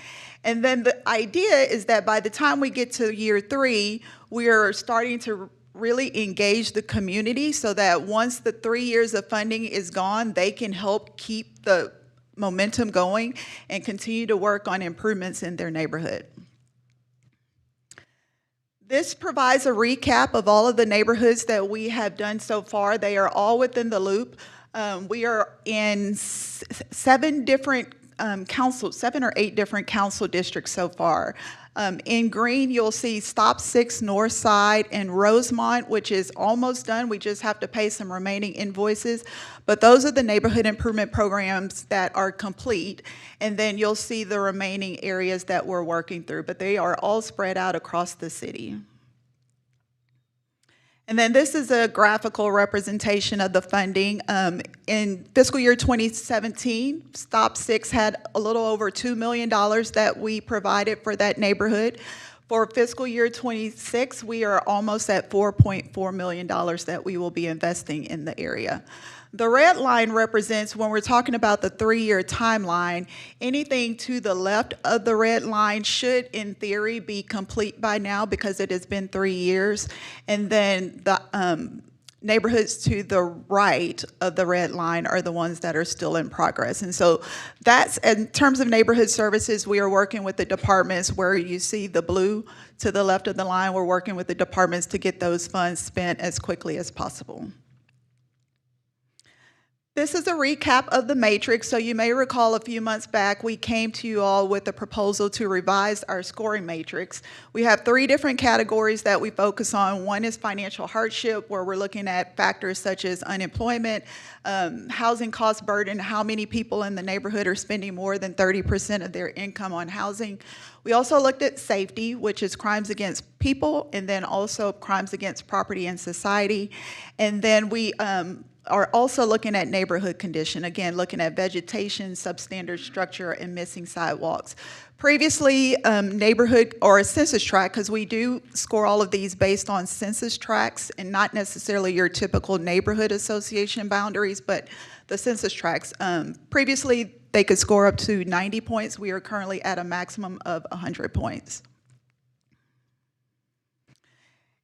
And then the idea is that by the time we get to year 3, we are starting to really engage the community so that once the 3 years of funding is gone, they can help keep the momentum going and continue to work on improvements in their neighborhood. This provides a recap of all of the neighborhoods that we have done so far. They are all within the loop. We are in 7 or 8 different council districts so far. In green, you'll see Stop 6 North Side and Rosemont, which is almost done. We just have to pay some remaining invoices. But those are the neighborhood improvement programs that are complete. And then you'll see the remaining areas that we're working through. But they are all spread out across the city. And then this is a graphical representation of the funding. In fiscal year 2017, Stop 6 had a little over $2 million that we provided for that neighborhood. For fiscal year 26, we are almost at $4.4 million that we will be investing in the area. The red line represents, when we're talking about the 3-year timeline, anything to the left of the red line should, in theory, be complete by now because it has been 3 years. And then the neighborhoods to the right of the red line are the ones that are still in progress. And so that's, in terms of neighborhood services, we are working with the departments where you see the blue to the left of the line. We're working with the departments to get those funds spent as quickly as possible. This is a recap of the matrix. So you may recall a few months back, we came to you all with a proposal to revise our scoring matrix. We have 3 different categories that we focus on. One is financial hardship, where we're looking at factors such as unemployment, housing cost burden, how many people in the neighborhood are spending more than 30% of their income on housing. We also looked at safety, which is crimes against people, and then also crimes against property and society. And then we are also looking at neighborhood condition, again, looking at vegetation, substandard structure, and missing sidewalks. Previously, neighborhood or a census tract, because we do score all of these based on census tracts and not necessarily your typical neighborhood association boundaries, but the census tracts. Previously, they could score up to 90 points. We are currently at a maximum of 100 points.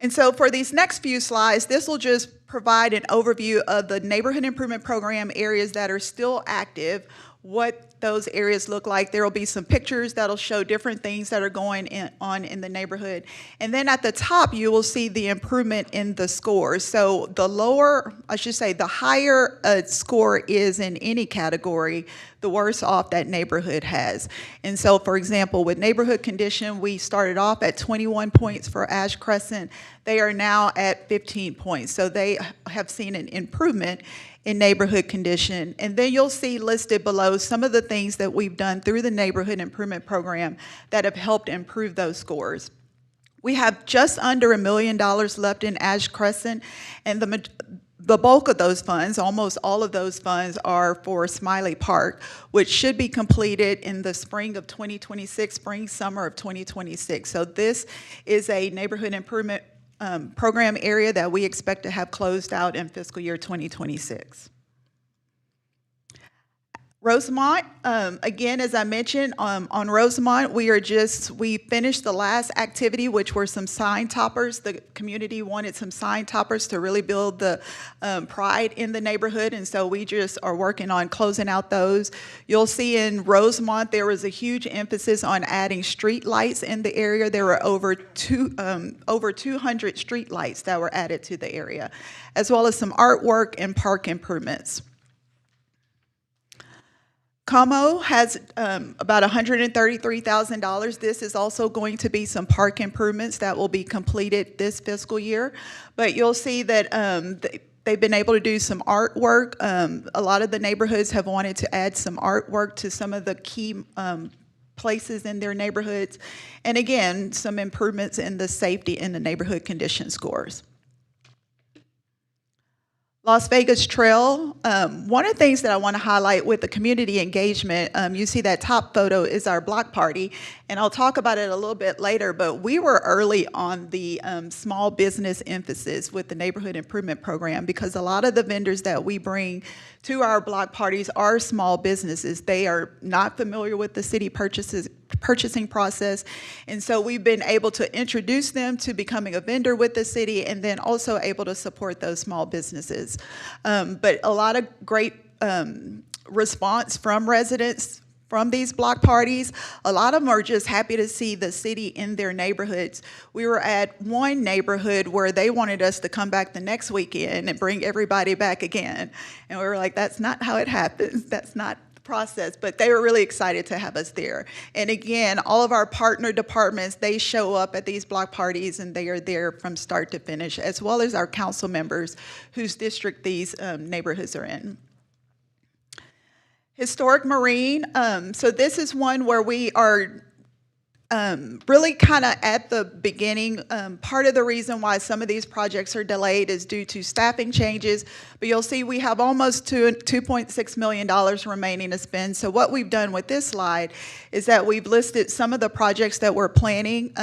And so for these next few slides, this will just provide an overview of the neighborhood improvement program areas that are still active, what those areas look like. There will be some pictures that'll show different things that are going on in the neighborhood. And then at the top, you will see the improvement in the scores. So the lower, I should say, the higher a score is in any category, the worse off that neighborhood has. And so, for example, with neighborhood condition, we started off at 21 points for Ash Crescent. They are now at 15 points. So they have seen an improvement in neighborhood condition. And then you'll see listed below some of the things that we've done through the neighborhood improvement program that have helped improve those scores. We have just under $1 million left in Ash Crescent, and the bulk of those funds, almost all of those funds, are for Smiley Park, which should be completed in the spring of 2026, summer of 2026. So this is a neighborhood improvement program area that we expect to have closed out in fiscal year 2026. Rosemont, again, as I mentioned, on Rosemont, we finished the last activity, which were some sign toppers. The community wanted some sign toppers to really build the pride in the neighborhood, and so we just are working on closing out those. You'll see in Rosemont, there was a huge emphasis on adding street lights in the area. There were over 200 street lights that were added to the area, as well as some artwork and park improvements. Como has about $133,000. This is also going to be some park improvements that will be completed this fiscal year. But you'll see that they've been able to do some artwork. A lot of the neighborhoods have wanted to add some artwork to some of the key places in their neighborhoods. And again, some improvements in the safety and the neighborhood condition scores. Las Vegas Trail, one of the things that I want to highlight with the community engagement, you see that top photo is our block party, and I'll talk about it a little bit later, but we were early on the small business emphasis with the Neighborhood Improvement Program, because a lot of the vendors that we bring to our block parties are small businesses. They are not familiar with the city purchasing process, and so we've been able to introduce them to becoming a vendor with the city, and then also able to support those small businesses. But a lot of great response from residents from these block parties. A lot of them are just happy to see the city in their neighborhoods. We were at one neighborhood where they wanted us to come back the next weekend and bring everybody back again. And we were like, that's not how it happens. That's not process, but they were really excited to have us there. And again, all of our partner departments, they show up at these block parties and they are there from start to finish, as well as our council members whose district these neighborhoods are in. Historic Marine, so this is one where we are really kind of at the beginning. Part of the reason why some of these projects are delayed is due to staffing changes, but you'll see we have almost $2.6 million remaining to spend. So what we've done with this slide is that we've listed some of the projects that we're planning,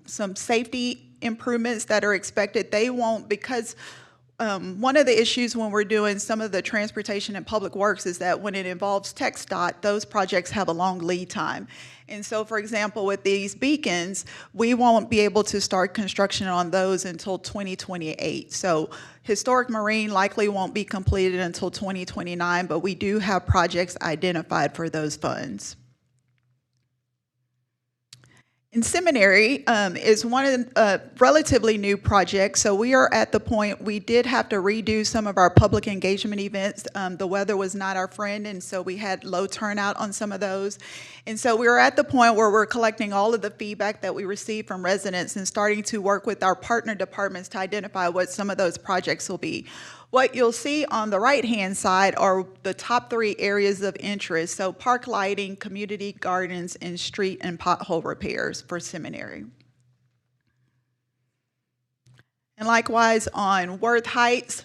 some safety improvements that are expected. They won't, because one of the issues when we're doing some of the transportation and public works is that when it involves TxDOT, those projects have a long lead time. And so, for example, with these beacons, we won't be able to start construction on those until 2028. So Historic Marine likely won't be completed until 2029, but we do have projects identified for those funds. And Seminary is one of the relatively new projects, so we are at the point we did have to redo some of our public engagement events. The weather was not our friend, and so we had low turnout on some of those. And so we are at the point where we're collecting all of the feedback that we received from residents and starting to work with our partner departments to identify what some of those projects will be. What you'll see on the right-hand side are the top 3 areas of interest, so park lighting, community gardens, and street and pothole repairs for Seminary. And likewise on Worth Heights,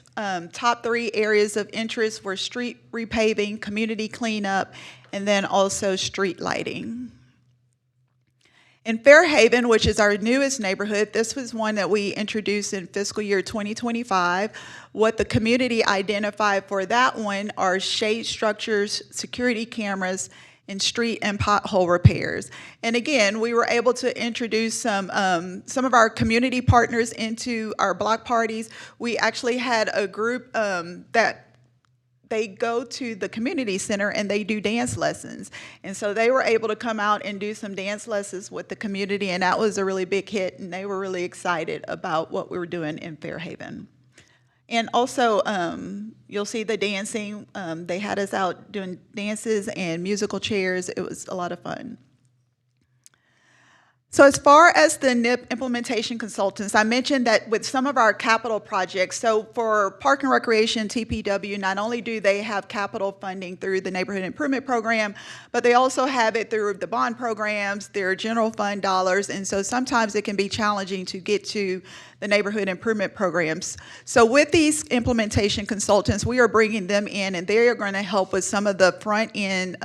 top 3 areas of interest were street repaving, community cleanup, and then also street lighting. In Fairhaven, which is our newest neighborhood, this was one that we introduced in fiscal year 2025. What the community identified for that one are shade structures, security cameras, and street and pothole repairs. And again, we were able to introduce some of our community partners into our block parties. We actually had a group that they go to the community center and they do dance lessons. And so they were able to come out and do some dance lessons with the community, and that was a really big hit, and they were really excited about what we were doing in Fairhaven. And also, you'll see the dancing. They had us out doing dances and musical chairs. It was a lot of fun. So as far as the NIP implementation consultants, I mentioned that with some of our capital projects, so for Park and Recreation, TPW, not only do they have capital funding through the Neighborhood Improvement Program, but they also have it through the bond programs, their general fund dollars, and so sometimes it can be challenging to get to the neighborhood improvement programs. So with these implementation consultants, we are bringing them in, and they are going to help with some of the front end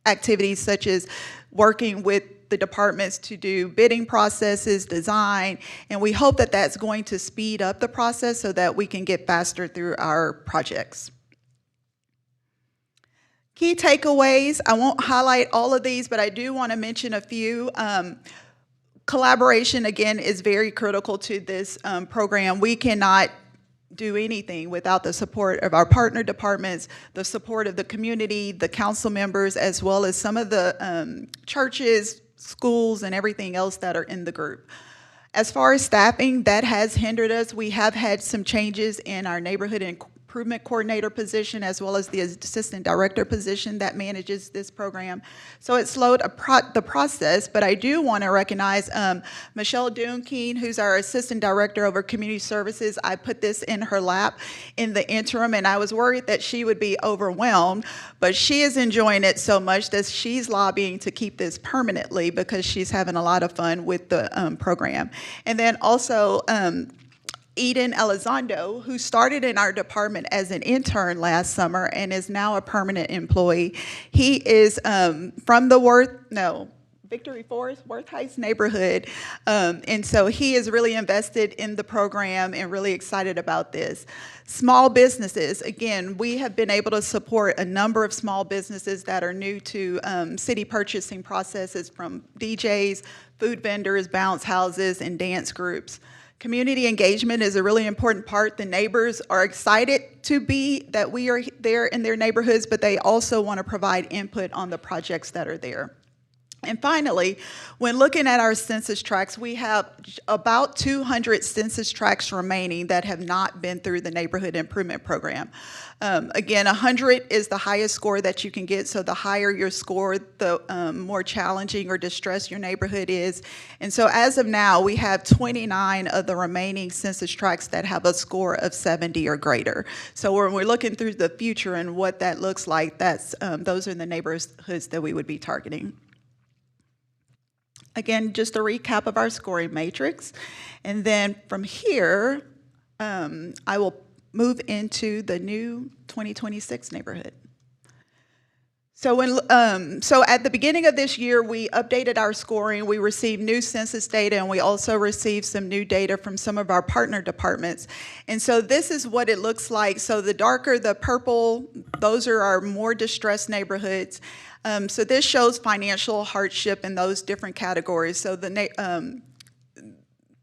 activities, such as working with the departments to do bidding processes, design, and we hope that that's going to speed up the process so that we can get faster through our projects. Key takeaways, I won't highlight all of these, but I do want to mention a few. Collaboration, again, is very critical to this program. We cannot do anything without the support of our partner departments, the support of the community, the council members, as well as some of the churches, schools, and everything else that are in the group. As far as staffing, that has hindered us. We have had some changes in our neighborhood Improvement Coordinator position, as well as the Assistant Director position that manages this program. So it slowed the process, but I do want to recognize Michelle Dunekeen, who's our Assistant Director over Community Services. I put this in her lap in the interim, and I was worried that she would be overwhelmed, but she is enjoying it so much that she's lobbying to keep this permanently because she's having a lot of fun with the program. And then also, Eden Elizondo, who started in our department as an intern last summer and is now a permanent employee. He is from the Victory Forest, Worth Heights neighborhood. And so he is really invested in the program and really excited about this. Small businesses, again, we have been able to support a number of small businesses that are new to city purchasing processes, from DJs, food vendors, bounce houses, and dance groups. Community engagement is a really important part. The neighbors are excited that we are there in their neighborhoods, but they also want to provide input on the projects that are there. And finally, when looking at our census tracts, we have about 200 census tracts remaining that have not been through the Neighborhood Improvement Program. Again, 100 is the highest score that you can get, so the higher your score, the more challenging or distressed your neighborhood is. And so as of now, we have 29 of the remaining census tracts that have a score of 70 or greater. So when we're looking through the future and what that looks like, those are the neighborhoods that we would be targeting. Again, just a recap of our scoring matrix. And then from here, I will move into the new 2026 neighborhood. So at the beginning of this year, we updated our scoring. We received new census data, and we also received some new data from some of our partner departments. And so this is what it looks like. So the darker the purple, those are our more distressed neighborhoods. So this shows financial hardship in those different categories. So the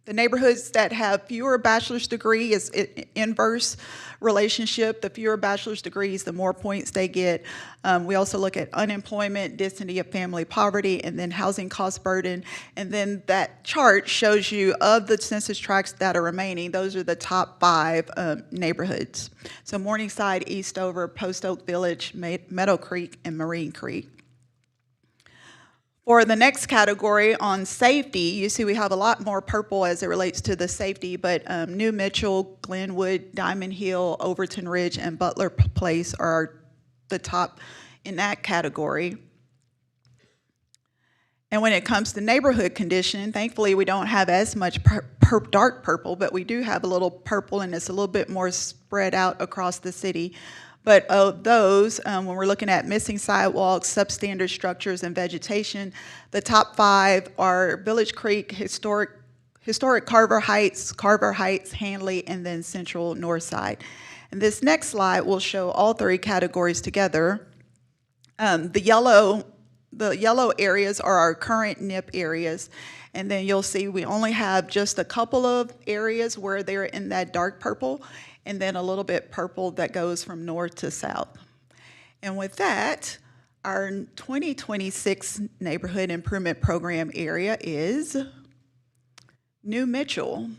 neighborhoods that have fewer bachelor's degree is inverse relationship. The fewer bachelor's degrees, the more points they get. We also look at unemployment, density of family poverty, and then housing cost burden. And then that chart shows you of the census tracts that are remaining, those are the top 5 neighborhoods. So Morningside, Eastover, Post Oak Village, Meadow Creek, and Marine Creek. For the next category on safety, you see we have a lot more purple as it relates to the safety, but New Mitchell, Glenwood, Diamond Hill, Overton Ridge, and Butler Place are the top in that category. And when it comes to neighborhood condition, thankfully we don't have as much dark purple, but we do have a little purple, and it's a little bit more spread out across the city. But of those, when we're looking at missing sidewalks, substandard structures, and vegetation, the top 5 are Village Creek, Historic Carver Heights, Hanley, and then Central Northside. And this next slide will show all 3 categories together. The yellow areas are our current NIP areas. And then you'll see we only have just a couple of areas where they're in that dark purple, and then a little bit purple that goes from north to south. And with that, our 2026 Neighborhood Improvement Program area is New Mitchell.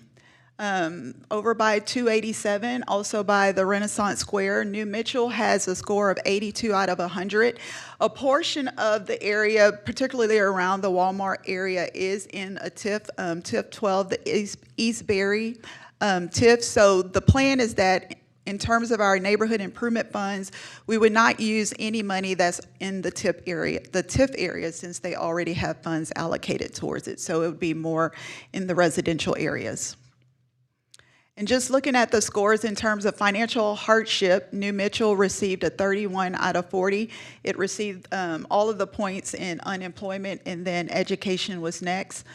Over by 287, also by the Renaissance Square. New Mitchell has a score of 82 out of 100. A portion of the area, particularly around the Walmart area, is in a TIF, TIF 12, the East Berry TIF. So the plan is that in terms of our neighborhood improvement funds, we would not use any money that's in the TIF area, since they already have funds allocated towards it. So it would be more in the residential areas. And just looking at the scores in terms of financial hardship, New Mitchell received a 31 out of 40. It received all of the points in unemployment, and then education was next.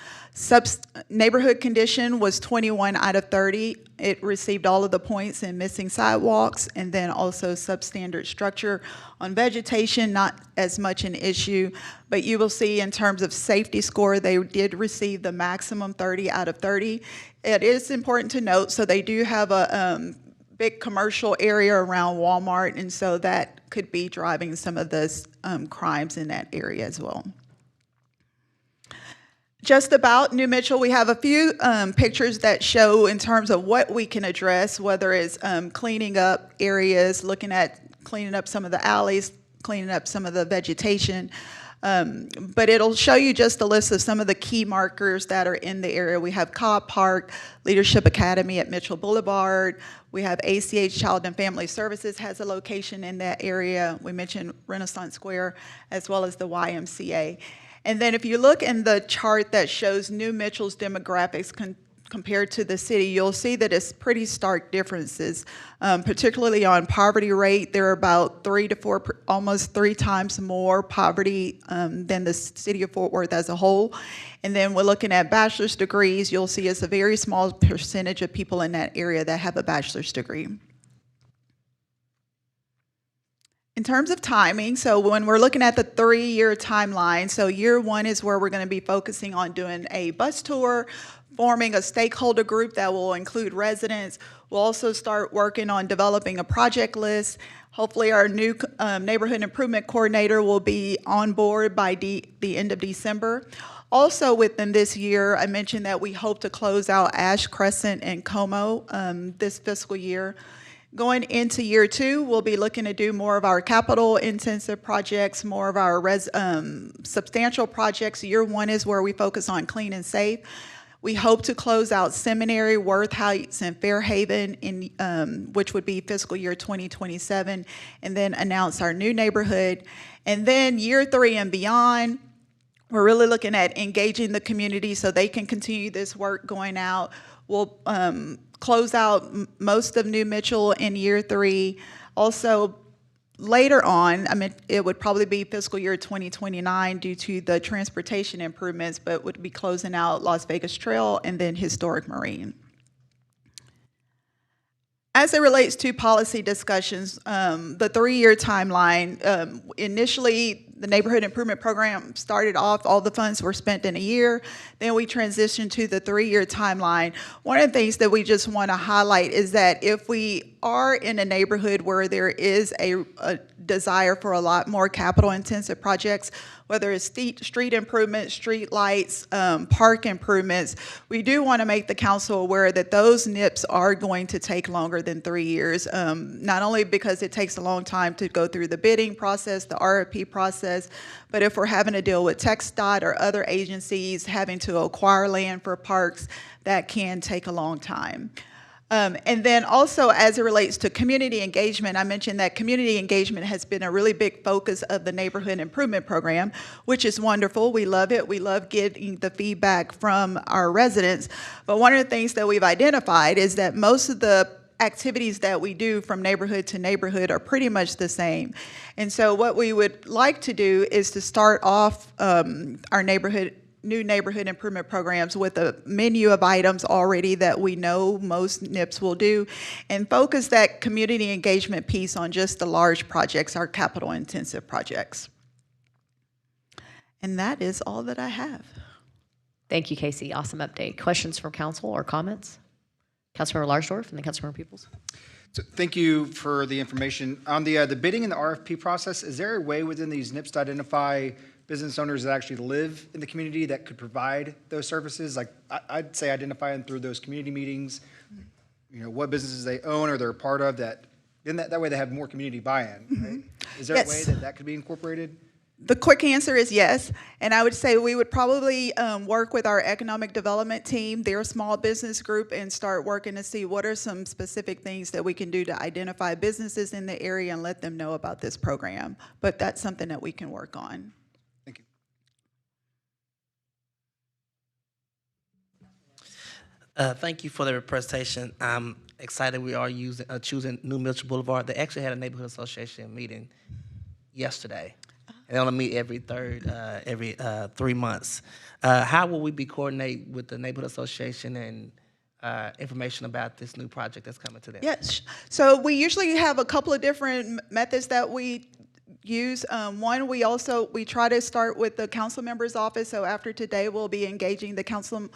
Neighborhood condition was 21 out of 30. It received all of the points in missing sidewalks, and then also substandard structure. On vegetation, not as much an issue, but you will see in terms of safety score, they did receive the maximum 30 out of 30. It is important to note, so they do have a big commercial area around Walmart, and so that could be driving some of the crimes in that area as well. just about New Mitchell, we have a few pictures that show in terms of what we can address, whether it's cleaning up areas, looking at cleaning up some of the alleys, cleaning up some of the vegetation. But it'll show you just a list of some of the key markers that are in the area. We have Cobb Park, Leadership Academy at Mitchell Boulevard. We have ACH Child and Family Services has a location in that area. We mentioned Renaissance Square, as well as the YMCA. And then if you look in the chart that shows New Mitchell's demographics compared to the city, you'll see that it's pretty stark differences, particularly on poverty rate. There are about 3 to 4, almost 3 times more poverty than the city of Fort Worth as a whole. And then we're looking at bachelor's degrees. You'll see it's a very small percentage of people in that area that have a bachelor's degree. In terms of timing, so when we're looking at the 3-year timeline, so year 1 is where we're going to be focusing on doing a bus tour, forming a stakeholder group that will include residents. We'll also start working on developing a project list. Hopefully our new neighborhood improvement coordinator will be on board by the end of December. Also within this year, I mentioned that we hope to close out Ash Crescent and Como this fiscal year. Going into year 2, we'll be looking to do more of our capital-intensive projects, more of our substantial projects. Year 1 is where we focus on clean and safe. We hope to close out Seminary, Worth Heights, and Fairhaven, which would be fiscal year 2027, and then announce our new neighborhood. And then year 3 and beyond, we're really looking at engaging the community so they can continue this work going out. We'll close out most of New Mitchell in year 3. Also, later on, I mean, it would probably be fiscal year 2029 due to the transportation improvements, but would be closing out Las Vegas Trail and then Historic Marine. As it relates to policy discussions, the 3-year timeline, initially the neighborhood improvement program started off, all the funds were spent in a year. Then we transitioned to the 3-year timeline. One of the things that we just want to highlight is that if we are in a neighborhood where there is a desire for a lot more capital intensive projects, whether it's street improvements, street lights, park improvements, we do want to make the council aware that those NIPs are going to take longer than 3 years, not only because it takes a long time to go through the bidding process, the RFP process, but if we're having to deal with TxDOT or other agencies having to acquire land for parks, that can take a long time. And then also as it relates to community engagement, I mentioned that community engagement has been a really big focus of the neighborhood improvement program, which is wonderful. We love it. We love getting the feedback from our residents. But one of the things that we've identified is that most of the activities that we do from neighborhood to neighborhood are pretty much the same. And so what we would like to do is to start off our new neighborhood improvement programs with a menu of items already that we know most NIPs will do, and focus that community engagement piece on just the large projects, our capital intensive projects. And that is all that I have.
Thank you, Casey. Awesome update. Questions from council or comments? Councilmember Larsdorf and then Councilmember Peoples.
So thank you for the information. On the bidding and the RFP process, is there a way within these NIPs to identify business owners that actually live in the community that could provide those services? Like I'd say identify them through those community meetings, you know, what businesses they own or they're a part of, that way they have more community buy-in, right? Is there a way that that could be incorporated?
The quick answer is yes, and I would say we would probably work with our economic development team, their small business group, and start working to see what are some specific things that we can do to identify businesses in the area and let them know about this program. But that's something that we can work on.
Thank you.
Thank you for the presentation. I'm excited we are choosing New Mitchell Boulevard. They actually had a neighborhood association meeting yesterday. They only meet every 3 months. How will we be coordinating with the neighborhood association and information about this new project that's coming to them?
Yes. So we usually have a couple of different methods that we use. One, we try to start with the council member's office. So after today, we'll be engaging the council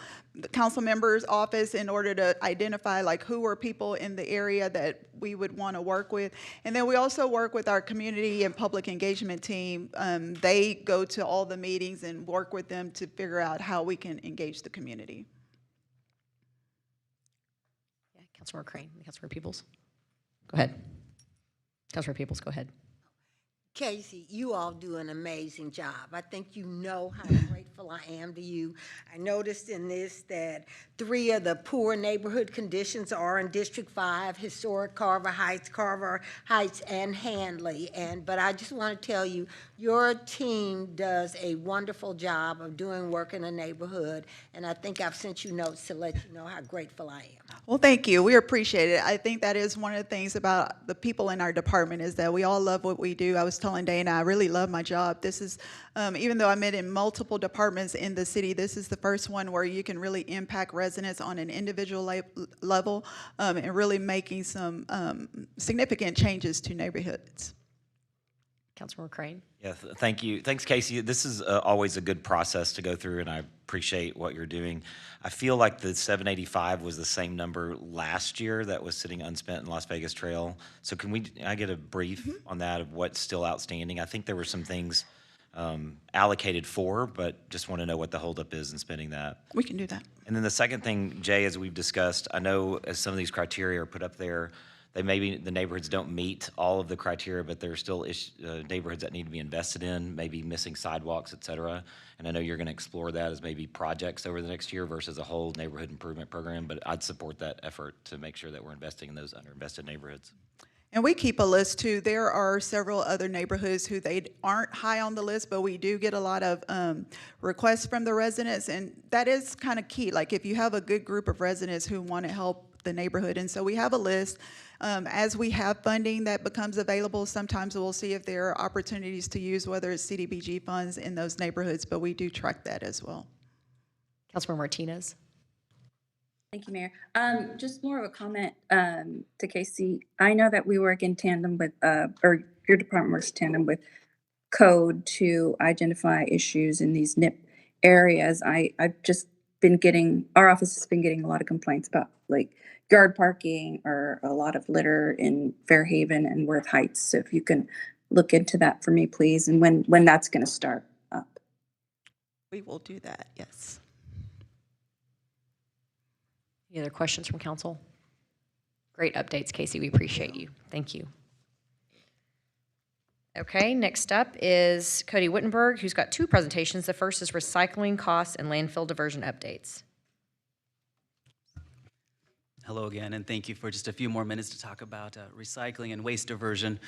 member's office in order to identify like who are people in the area that we would want to work with. And then we also work with our community and public engagement team. They go to all the meetings and work with them to figure out how we can engage the community.
Yeah, Councilmember Crane, Councilmember Peoples. Go ahead. Councilmember Peoples, go ahead.
Casey, you all do an amazing job. I think you know how grateful I am to you. I noticed in this that 3 of the poor neighborhood conditions are in District 5, Historic Carver Heights, and Handley. But I just want to tell you, your team does a wonderful job of doing work in the neighborhood, and I think I've sent you notes to let you know how grateful I am.
Well, thank you. We appreciate it. I think that is one of the things about the people in our department is that we all love what we do. I was telling Dana, I really love my job. This is, even though I'm in multiple departments in the city, this is the first one where you can really impact residents on an individual level and really making some significant changes to neighborhoods.
Councilmember Crane.
Yeah, thank you. Thanks, Casey. This is always a good process to go through, and I appreciate what you're doing. I feel like the 785 was the same number last year that was sitting unspent in Las Vegas Trail. So can I get a brief on that of what's still outstanding? I think there were some things allocated for, but just want to know what the holdup is in spending that.
We can do that.
And then the second thing, Jay, as we've discussed, I know as some of these criteria are put up there, maybe the neighborhoods don't meet all of the criteria, but there are still neighborhoods that need to be invested in, maybe missing sidewalks, et cetera. And I know you're going to explore that as maybe projects over the next year versus a whole neighborhood improvement program, but I'd support that effort to make sure that we're investing in those underinvested neighborhoods.
And we keep a list too. There are several other neighborhoods who they aren't high on the list, but we do get a lot of requests from the residents, and that is kind of key. Like if you have a good group of residents who want to help the neighborhood, and so we have a list. As we have funding that becomes available, sometimes we'll see if there are opportunities to use whether it's CDBG funds in those neighborhoods, but we do track that as well.
Councilmember Martinez.
Thank you, Mayor. Just more of a comment to Casey. I know that we work in tandem with, or your department works in tandem with code to identify issues in these NIP areas. I've just been getting, our office has been getting a lot of complaints about like yard parking or a lot of litter in Fairhaven and Worth Heights. So if you can look into that for me, please, and when that's going to start up.
We will do that, yes.
Any other questions from council? Great updates, Casey. We appreciate you. Thank you. Okay, next up is Cody Wittenberg, who's got 2 presentations. The first is recycling costs and landfill diversion updates.
Hello again, and thank you for just a few more minutes to talk about recycling and waste diversion.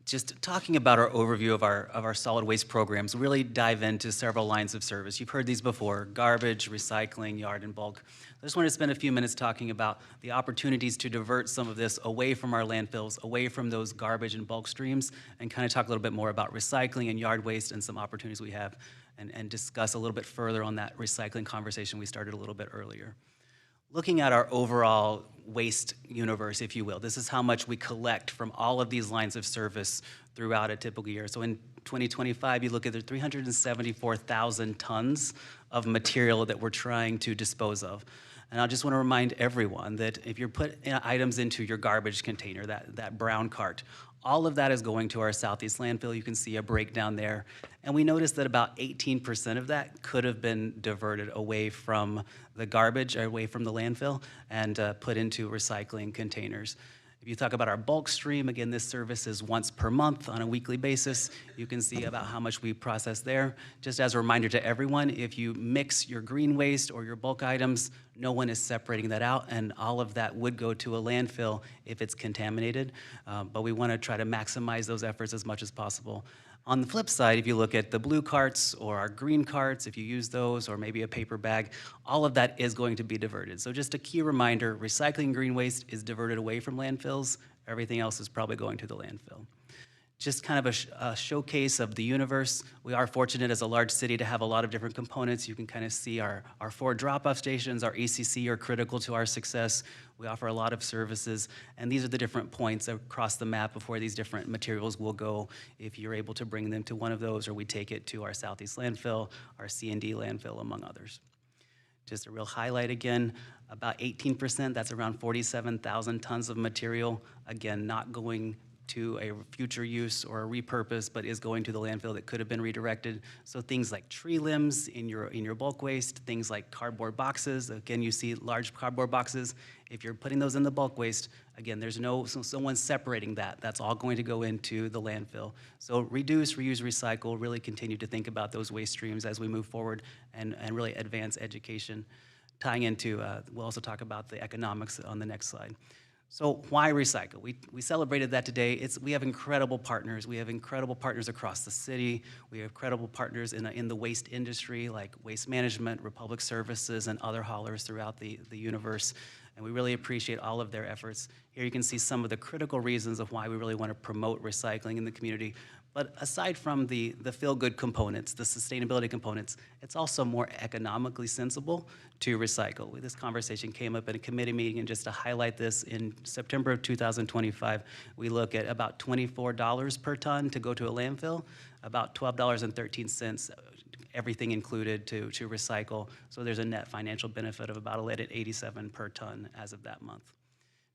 Just talking about our overview of our solid waste programs, really dive into several lines of service. You've heard these before: garbage, recycling, yard, and bulk. I just want to spend a few minutes talking about the opportunities to divert some of this away from our landfills, away from those garbage and bulk streams, and kind of talk a little bit more about recycling and yard waste and some opportunities we have, and discuss a little bit further on that recycling conversation we started a little bit earlier. Looking at our overall waste universe, if you will, this is how much we collect from all of these lines of service throughout a typical year. So in 2025, you look at the 374,000 tons of material that we're trying to dispose of. And I just want to remind everyone that if you're putting items into your garbage container, that brown cart, all of that is going to our Southeast landfill. You can see a breakdown there. And we noticed that about 18% of that could have been diverted away from the garbage, or away from the landfill, and put into recycling containers. If you talk about our bulk stream, again, this service is once per month on a weekly basis. You can see about how much we process there. Just as a reminder to everyone, if you mix your green waste or your bulk items, no one is separating that out, and all of that would go to a landfill if it's contaminated. But we want to try to maximize those efforts as much as possible. On the flip side, if you look at the blue carts or our green carts, if you use those, or maybe a paper bag, all of that is going to be diverted. So just a key reminder, recycling green waste is diverted away from landfills. Everything else is probably going to the landfill. just kind of a showcase of the universe. We are fortunate as a large city to have a lot of different components. You can kind of see our 4 drop-off stations, our ECC are critical to our success. We offer a lot of services, and these are the different points across the map of where these different materials will go if you're able to bring them to one of those, or we take it to our Southeast landfill, our C&D landfill, among others. Just a real highlight again, about 18%, that's around 47,000 tons of material, again, not going to a future use or a repurpose, but is going to the landfill that could have been redirected. So things like tree limbs in your bulk waste, things like cardboard boxes. Again, you see large cardboard boxes. If you're putting those in the bulk waste, again, there's someone separating that. That's all going to go into the landfill. So reduce, reuse, recycle, really continue to think about those waste streams as we move forward and really advance education. Tying into, we'll also talk about the economics on the next slide. So why recycle? We celebrated that today. We have incredible partners. We have incredible partners across the city. We have credible partners in the waste industry like Waste Management, Republic Services, and other haulers throughout the universe. And we really appreciate all of their efforts. Here you can see some of the critical reasons of why we really want to promote recycling in the community. But aside from the feel-good components, the sustainability components, it's also more economically sensible to recycle. This conversation came up at a committee meeting, and just to highlight this, in September of 2025, we look at about $24 per ton to go to a landfill, about $12.13, everything included to recycle. So there's a net financial benefit of about $11.87 per ton as of that month.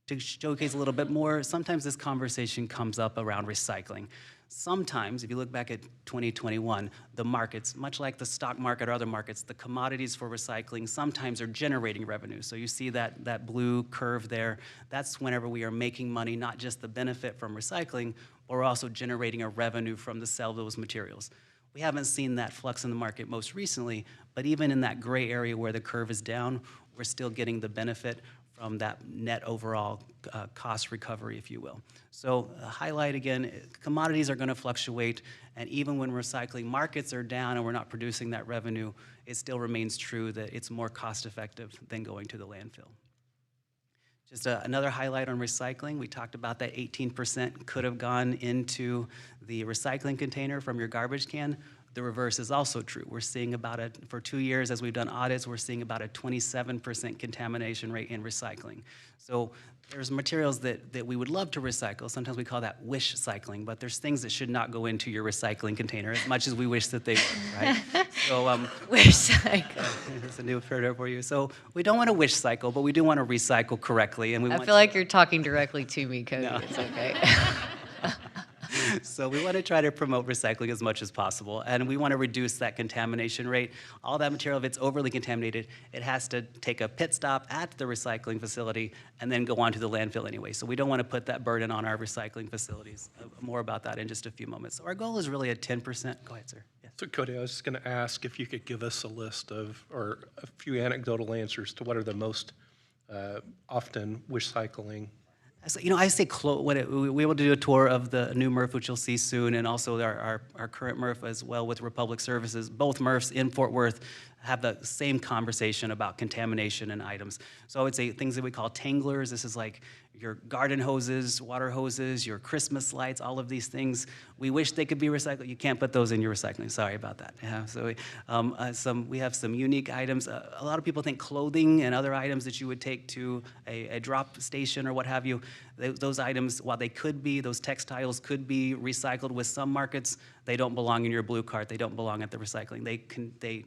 To showcase a little bit more, sometimes this conversation comes up around recycling. Sometimes, if you look back at 2021, the markets, much like the stock market or other markets, the commodities for recycling sometimes are generating revenue. So you see that blue curve there. That's whenever we are making money, not just the benefit from recycling, but we're also generating a revenue from the sale of those materials. We haven't seen that flux in the market most recently, but even in that gray area where the curve is down, we're still getting the benefit from that net overall cost recovery, if you will. So highlight again, commodities are going to fluctuate, and even when recycling markets are down and we're not producing that revenue, it still remains true that it's more cost effective than going to the landfill. Just another highlight on recycling, we talked about that 18% could have gone into the recycling container from your garbage can. The reverse is also true. We're seeing for 2 years as we've done audits, we're seeing about a 27% contamination rate in recycling. So there's materials that we would love to recycle. Sometimes we call that wish cycling, but there's things that should not go into your recycling container as much as we wish that they would, right? So
Wish cycle.
That's a new word for you. So we don't want to wish cycle, but we do want to recycle correctly. And
I feel like you're talking directly to me, Cody.
No.
It's okay.
So we want to try to promote recycling as much as possible, and we want to reduce that contamination rate. All that material, if it's overly contaminated, it has to take a pit stop at the recycling facility and then go on to the landfill anyway. So we don't want to put that burden on our recycling facilities. More about that in just a few moments. So our goal is really a 10%. Go ahead, sir. Yes.
So Cody, I was just going to ask if you could give us a list of, or a few anecdotal answers to what are the most often wish cycling.
So, I say we will do a tour of the new MRF, which you'll see soon, and also our current MRF as well with Republic Services. Both MRFs in Fort Worth have the same conversation about contamination and items. So I would say things that we call tanglers. This is like your garden hoses, water hoses, your Christmas lights, all of these things. We wish they could be recycled. You can't put those in your recycling. Sorry about that. Yeah, so we have some unique items. A lot of people think clothing and other items that you would take to a drop station or what have you. Those items, while those textiles could be recycled with some markets, they don't belong in your blue cart. They don't belong at the recycling. They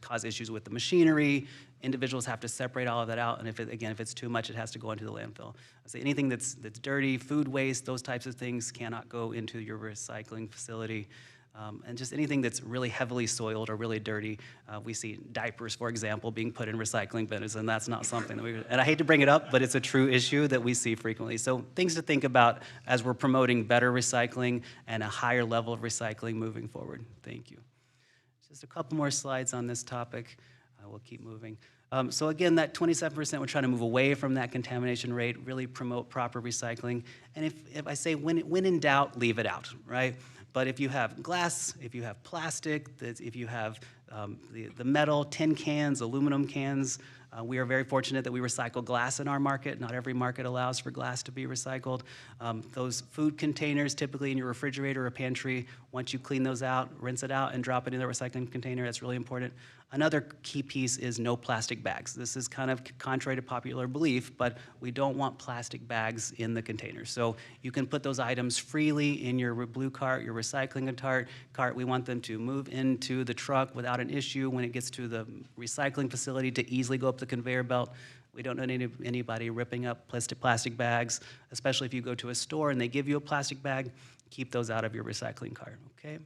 cause issues with the machinery. Individuals have to separate all of that out, and if it's too much, it has to go into the landfill. So anything that's dirty, food waste, those types of things cannot go into your recycling facility. And just anything that's really heavily soiled or really dirty. We see diapers, for example, being put in recycling bins, and that's not something that and I hate to bring it up, but it's a true issue that we see frequently. So things to think about as we're promoting better recycling and a higher level of recycling moving forward. Thank you. Just a couple more slides on this topic. We'll keep moving. So again, that 27%, we're trying to move away from that contamination rate, really promote proper recycling. And if I say when in doubt, leave it out, right? But if you have glass, if you have plastic, if you have the metal, tin cans, aluminum cans, We are very fortunate that we recycle glass in our market. Not every market allows for glass to be recycled. Those food containers, typically in your refrigerator or pantry, once you clean those out, rinse it out and drop it in the recycling container. That's really important. Another key piece is no plastic bags. This is kind of contrary to popular belief, but we don't want plastic bags in the container. So you can put those items freely in your blue cart, your recycling cart. We want them to move into the truck without an issue when it gets to the recycling facility to easily go up the conveyor belt. We don't know anybody ripping up plastic bags, especially if you go to a store and they give you a plastic bag, keep those out of your recycling cart, okay?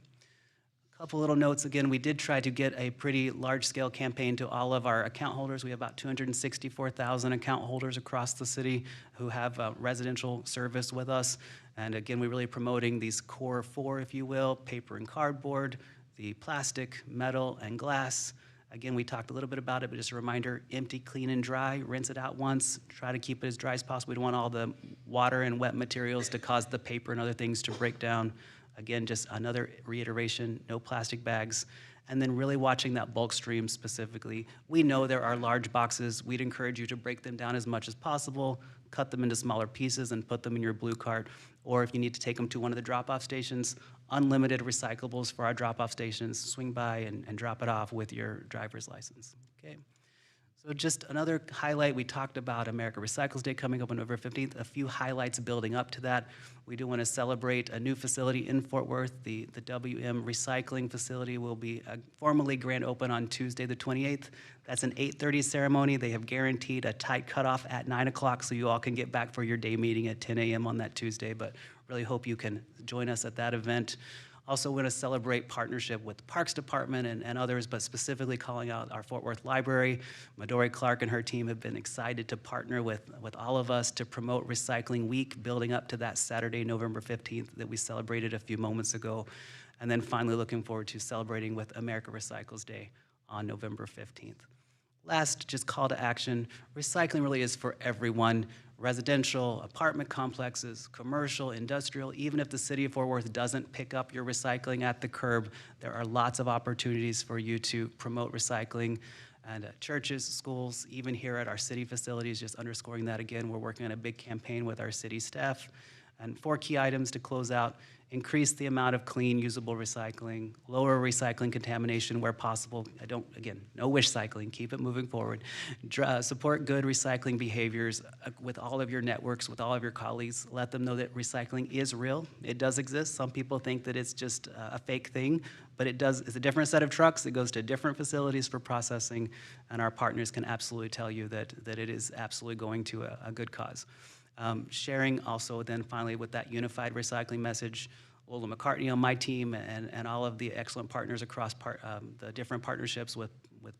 Couple little notes. Again, we did try to get a pretty large-scale campaign to all of our account holders. We have about 264,000 account holders across the city who have residential service with us. And again, we're really promoting these core four, if you will: paper and cardboard, the plastic, metal, and glass. Again, we talked a little bit about it, but just a reminder: empty, clean, and dry. Rinse it out once. Try to keep it as dry as possible. We don't want all the water and wet materials to cause the paper and other things to break down. Again, just another reiteration, no plastic bags. And then really watching that bulk stream specifically. We know there are large boxes. We'd encourage you to break them down as much as possible, cut them into smaller pieces and put them in your blue cart. Or if you need to take them to one of the drop-off stations, unlimited recyclables for our drop-off stations. Swing by and drop it off with your driver's license, okay? So just another highlight, we talked about America Recycles Day coming up on November 15th. A few highlights building up to that. We do want to celebrate a new facility in Fort Worth. The WM Recycling Facility will be formally grand open on Tuesday the 28th. That's an 8:30 ceremony. They have guaranteed a tight cutoff at 9 o'clock so you all can get back for your day meeting at 10 a.m. on that Tuesday, but really hope you can join us at that event. Also want to celebrate partnership with the Parks Department and others, but specifically calling out our Fort Worth Library. Midori Clark and her team have been excited to partner with all of us to promote Recycling Week, building up to that Saturday, November 15th that we celebrated a few moments ago. And then finally looking forward to celebrating with America Recycles Day on November 15th. Last, just call to action. Recycling really is for everyone. Residential, apartment complexes, commercial, industrial. Even if the city of Fort Worth doesn't pick up your recycling at the curb, there are lots of opportunities for you to promote recycling. And churches, schools, even here at our city facilities, just underscoring that again, we're working on a big campaign with our city staff. And 4 key items to close out: increase the amount of clean, usable recycling, lower recycling contamination where possible. Again, no wish cycling, keep it moving forward. Support good recycling behaviors with all of your networks, with all of your colleagues. Let them know that recycling is real. It does exist. Some people think that it's just a fake thing, but it's a different set of trucks. It goes to different facilities for processing, and our partners can absolutely tell you that it is absolutely going to a good cause. Sharing also then finally with that unified recycling message, Lola McCartney on my team and all of the excellent partners across the different partnerships with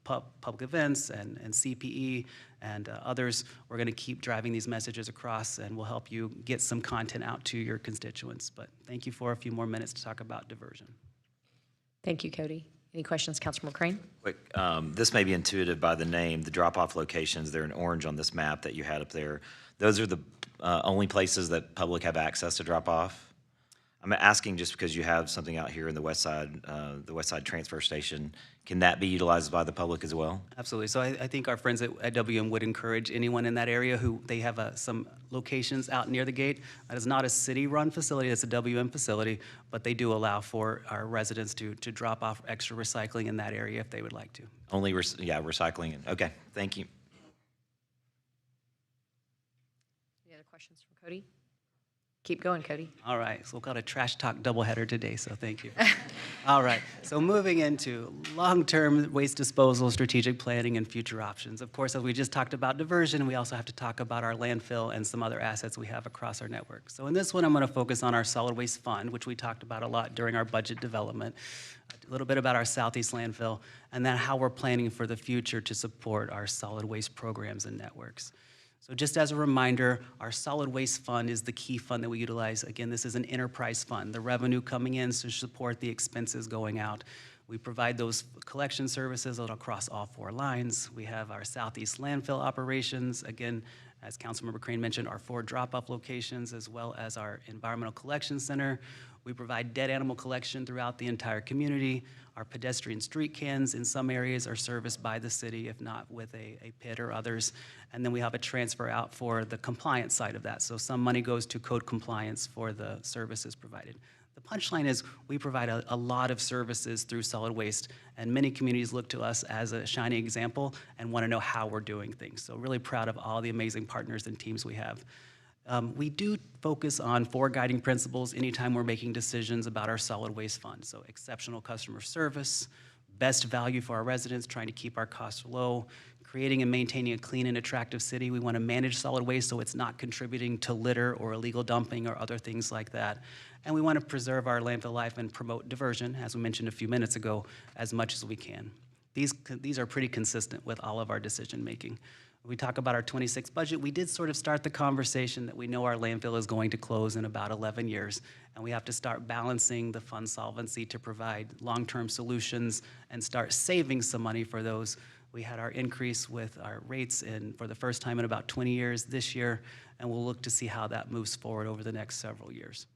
public events and CPE and others, we're going to keep driving these messages across, and we'll help you get some content out to your constituents. But thank you for a few more minutes to talk about diversion.
Thank you, Cody. Any questions, Councilmember Crane?
Quick, this may be intuitive by the name, the drop-off locations, they're in orange on this map that you had up there. Those are the only places that public have access to drop off? I'm asking just because you have something out here in the West Side transfer station. Can that be utilized by the public as well?
Absolutely. So I think our friends at WM would encourage anyone in that area who they have some locations out near the gate. That is not a city-run facility, it's a WM facility, but they do allow for our residents to drop off extra recycling in that area if they would like to.
Only, recycling. Okay, thank you.
Any other questions from Cody? Keep going, Cody.
All right, so we've got a trash talk doubleheader today, so thank you. All right, so moving into long-term waste disposal, strategic planning, and future options. Of course, as we just talked about diversion, we also have to talk about our landfill and some other assets we have across our network. So in this one, I'm going to focus on our solid waste fund, which we talked about a lot during our budget development, a little bit about our Southeast landfill, and then how we're planning for the future to support our solid waste programs and networks. So just as a reminder, our solid waste fund is the key fund that we utilize. Again, this is an enterprise fund, the revenue coming in to support the expenses going out. We provide those collection services across all 4 lines. We have our Southeast landfill operations. Again, as Councilmember Crane mentioned, our 4 drop-off locations, as well as our environmental collection center. We provide dead animal collection throughout the entire community. Our pedestrian street cans in some areas are serviced by the city, if not with a pit or others. And then we have a transfer out for the compliance side of that. So some money goes to code compliance for the services provided. The punchline is we provide a lot of services through solid waste, and many communities look to us as a shining example and want to know how we're doing things. So really proud of all the amazing partners and teams we have. We do focus on 4 guiding principles anytime we're making decisions about our solid waste fund. So exceptional customer service, best value for our residents, trying to keep our costs low, creating and maintaining a clean and attractive city. We want to manage solid waste so it's not contributing to litter or illegal dumping or other things like that. And we want to preserve our landfill life and promote diversion, as we mentioned a few minutes ago, as much as we can. These are pretty consistent with all of our decision making. We talk about our 26 budget. We did sort of start the conversation that we know our landfill is going to close in about 11 years, and we have to start balancing the fund solvency to provide long-term solutions and start saving some money for those. We had our increase with our rates for the first time in about 20 years this year, and we'll look to see how that moves forward over the next several years.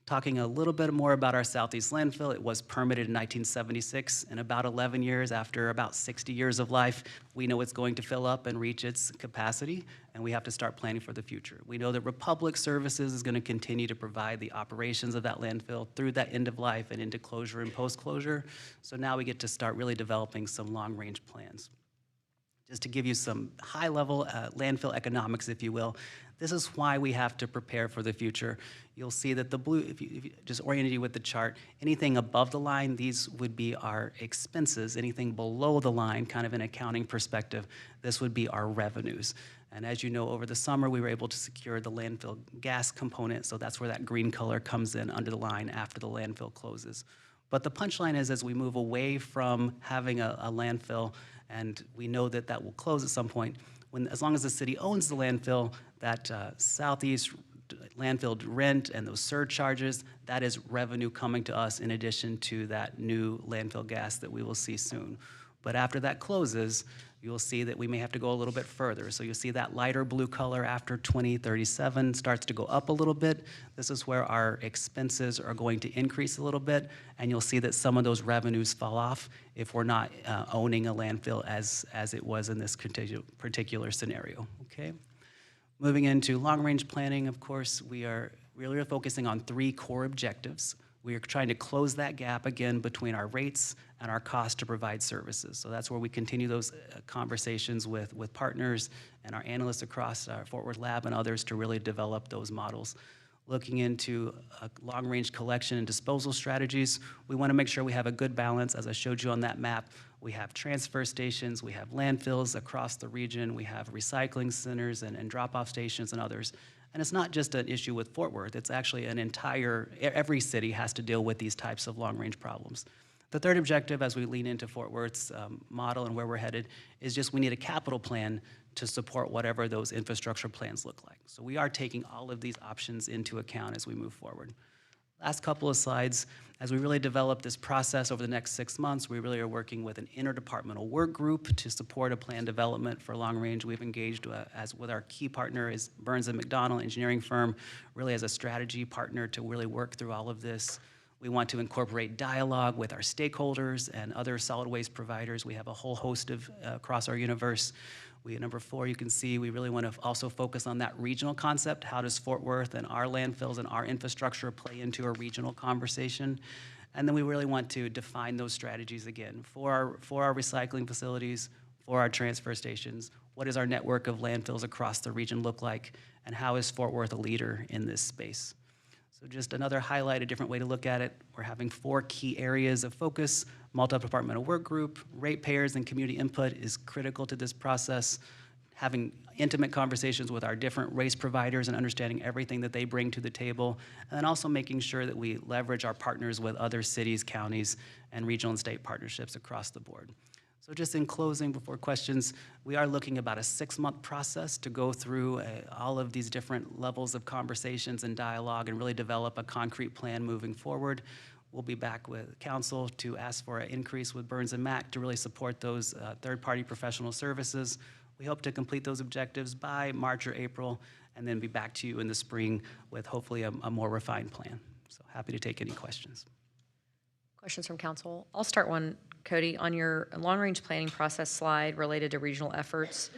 Talking a little bit more about our Southeast landfill, it was permitted in 1976. In about 11 years, after about 60 years of life, we know it's going to fill up and reach its capacity, and we have to start planning for the future. We know that Republic Services is going to continue to provide the operations of that landfill through that end of life and into closure and post-closure. So now we get to start really developing some long-range plans. Just to give you some high-level landfill economics, if you will, this is why we have to prepare for the future. You'll see that the blue, if you just oriented you with the chart, anything above the line, these would be our expenses. Anything below the line, kind of an accounting perspective, this would be our revenues. And as you know, over the summer, we were able to secure the landfill gas component, so that's where that green color comes in under the line after the landfill closes. But the punchline is, as we move away from having a landfill, and we know that that will close at some point, as long as the city owns the landfill, that Southeast landfill rent and those surcharges, that is revenue coming to us in addition to that new landfill gas that we will see soon. But after that closes, you'll see that we may have to go a little bit further. So you'll see that lighter blue color after 2037 starts to go up a little bit. This is where our expenses are going to increase a little bit, and you'll see that some of those revenues fall off if we're not owning a landfill as it was in this particular scenario, okay? Moving into long-range planning, of course, we are really focusing on 3 core objectives. We are trying to close that gap again between our rates and our cost to provide services. So that's where we continue those conversations with partners and our analysts across our Fort Worth lab and others to really develop those models. Looking into long-range collection and disposal strategies, we want to make sure we have a good balance. As I showed you on that map, we have transfer stations, we have landfills across the region, we have recycling centers and drop-off stations and others. And it's not just an issue with Fort Worth, it's actually every city has to deal with these types of long-range problems. The third objective, as we lean into Fort Worth's model and where we're headed, is just we need a capital plan to support whatever those infrastructure plans look like. So we are taking all of these options into account as we move forward. Last couple of slides, as we really develop this process over the next 6 months, we really are working with an interdepartmental work group to support a plan development for long range. We've engaged with our key partner is Burns & McDonnell engineering firm, really as a strategy partner to really work through all of this. We want to incorporate dialogue with our stakeholders and other solid waste providers. We have a whole host of across our universe. Number 4, you can see we really want to also focus on that regional concept. How does Fort Worth and our landfills and our infrastructure play into a regional conversation? And then we really want to define those strategies again for our recycling facilities, for our transfer stations. What does our network of landfills across the region look like? And how is Fort Worth a leader in this space? So just another highlight, a different way to look at it. We're having 4 key areas of focus. Multi-departmental work group, ratepayers and community input is critical to this process. Having intimate conversations with our different race providers and understanding everything that they bring to the table. And then also making sure that we leverage our partners with other cities, counties, and regional and state partnerships across the board. So just in closing, before questions, we are looking about a 6-month process to go through all of these different levels of conversations and dialogue and really develop a concrete plan moving forward. we'll be back with council to ask for an increase with Burns and Mac to really support those third-party professional services. We hope to complete those objectives by March or April, and then be back to you in the spring with hopefully a more refined plan. So happy to take any questions.
Questions from council? I'll start one, Cody, on your long-range planning process slide related to regional efforts,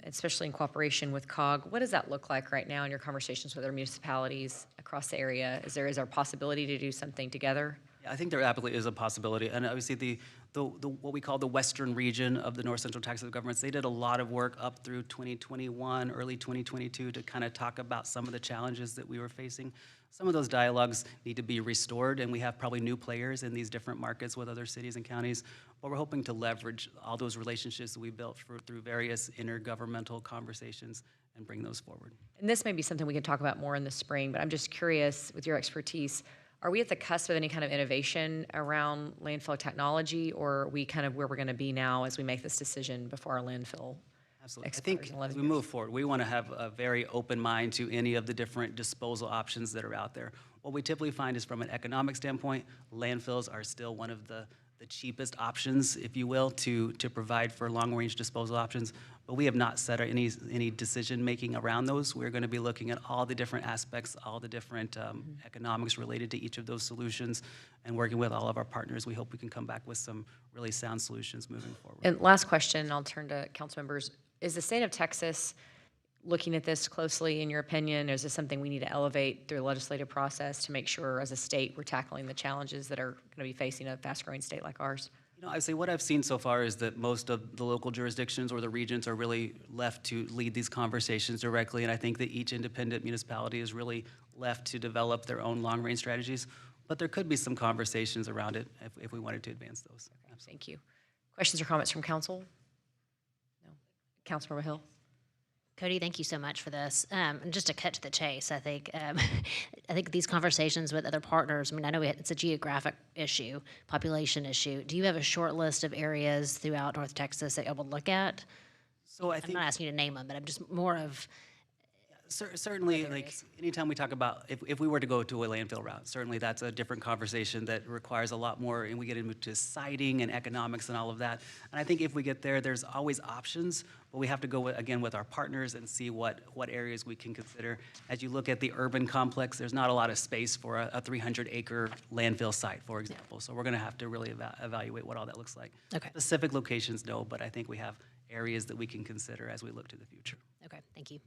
especially in cooperation with COG. What does that look like right now in your conversations with other municipalities across the area? Is there a possibility to do something together?
Yeah, I think there absolutely is a possibility, and obviously the what we call the western region of the North Central Tax Governments, they did a lot of work up through 2021, early 2022 to kind of talk about some of the challenges that we were facing. Some of those dialogues need to be restored, and we have probably new players in these different markets with other cities and counties, but we're hoping to leverage all those relationships that we built through various intergovernmental conversations and bring those forward.
And this may be something we can talk about more in the spring, but I'm just curious, with your expertise, are we at the cusp of any kind of innovation around landfill technology, or are we kind of where we're going to be now as we make this decision before our landfill
Absolutely. I think as we move forward, we want to have a very open mind to any of the different disposal options that are out there. What we typically find is from an economic standpoint, landfills are still one of the cheapest options, if you will, to provide for long-range disposal options. But we have not set any decision-making around those. We're going to be looking at all the different aspects, all the different economics related to each of those solutions, and working with all of our partners. We hope we can come back with some really sound solutions moving forward.
And last question, I'll turn to council members. Is the state of Texas looking at this closely, in your opinion? Is this something we need to elevate through the legislative process to make sure as a state we're tackling the challenges that are going to be facing a fast-growing state like ours?
You know, I'd say what I've seen so far is that most of the local jurisdictions or the regions are really left to lead these conversations directly, and I think that each independent municipality is really left to develop their own long-range strategies. But there could be some conversations around it if we wanted to advance those.
Okay, thank you. Questions or comments from council? No. Councilmember Hill?
Cody, thank you so much for this. And just to cut to the chase, I think these conversations with other partners, I mean, I know it's a geographic issue, population issue. Do you have a short list of areas throughout North Texas that you will look at?
So I think,
I'm not asking you to name them, but I'm just more of...
Certainly, like anytime we talk about, if we were to go to a landfill route, certainly that's a different conversation that requires a lot more, and we get into siting and economics and all of that. And I think if we get there, there's always options, but we have to go again with our partners and see what areas we can consider. As you look at the urban complex, there's not a lot of space for a 300-acre landfill site, for example. So we're going to have to really evaluate what all that looks like.
Okay.
Specific locations, no, but I think we have areas that we can consider as we look to the future.
Okay, thank you.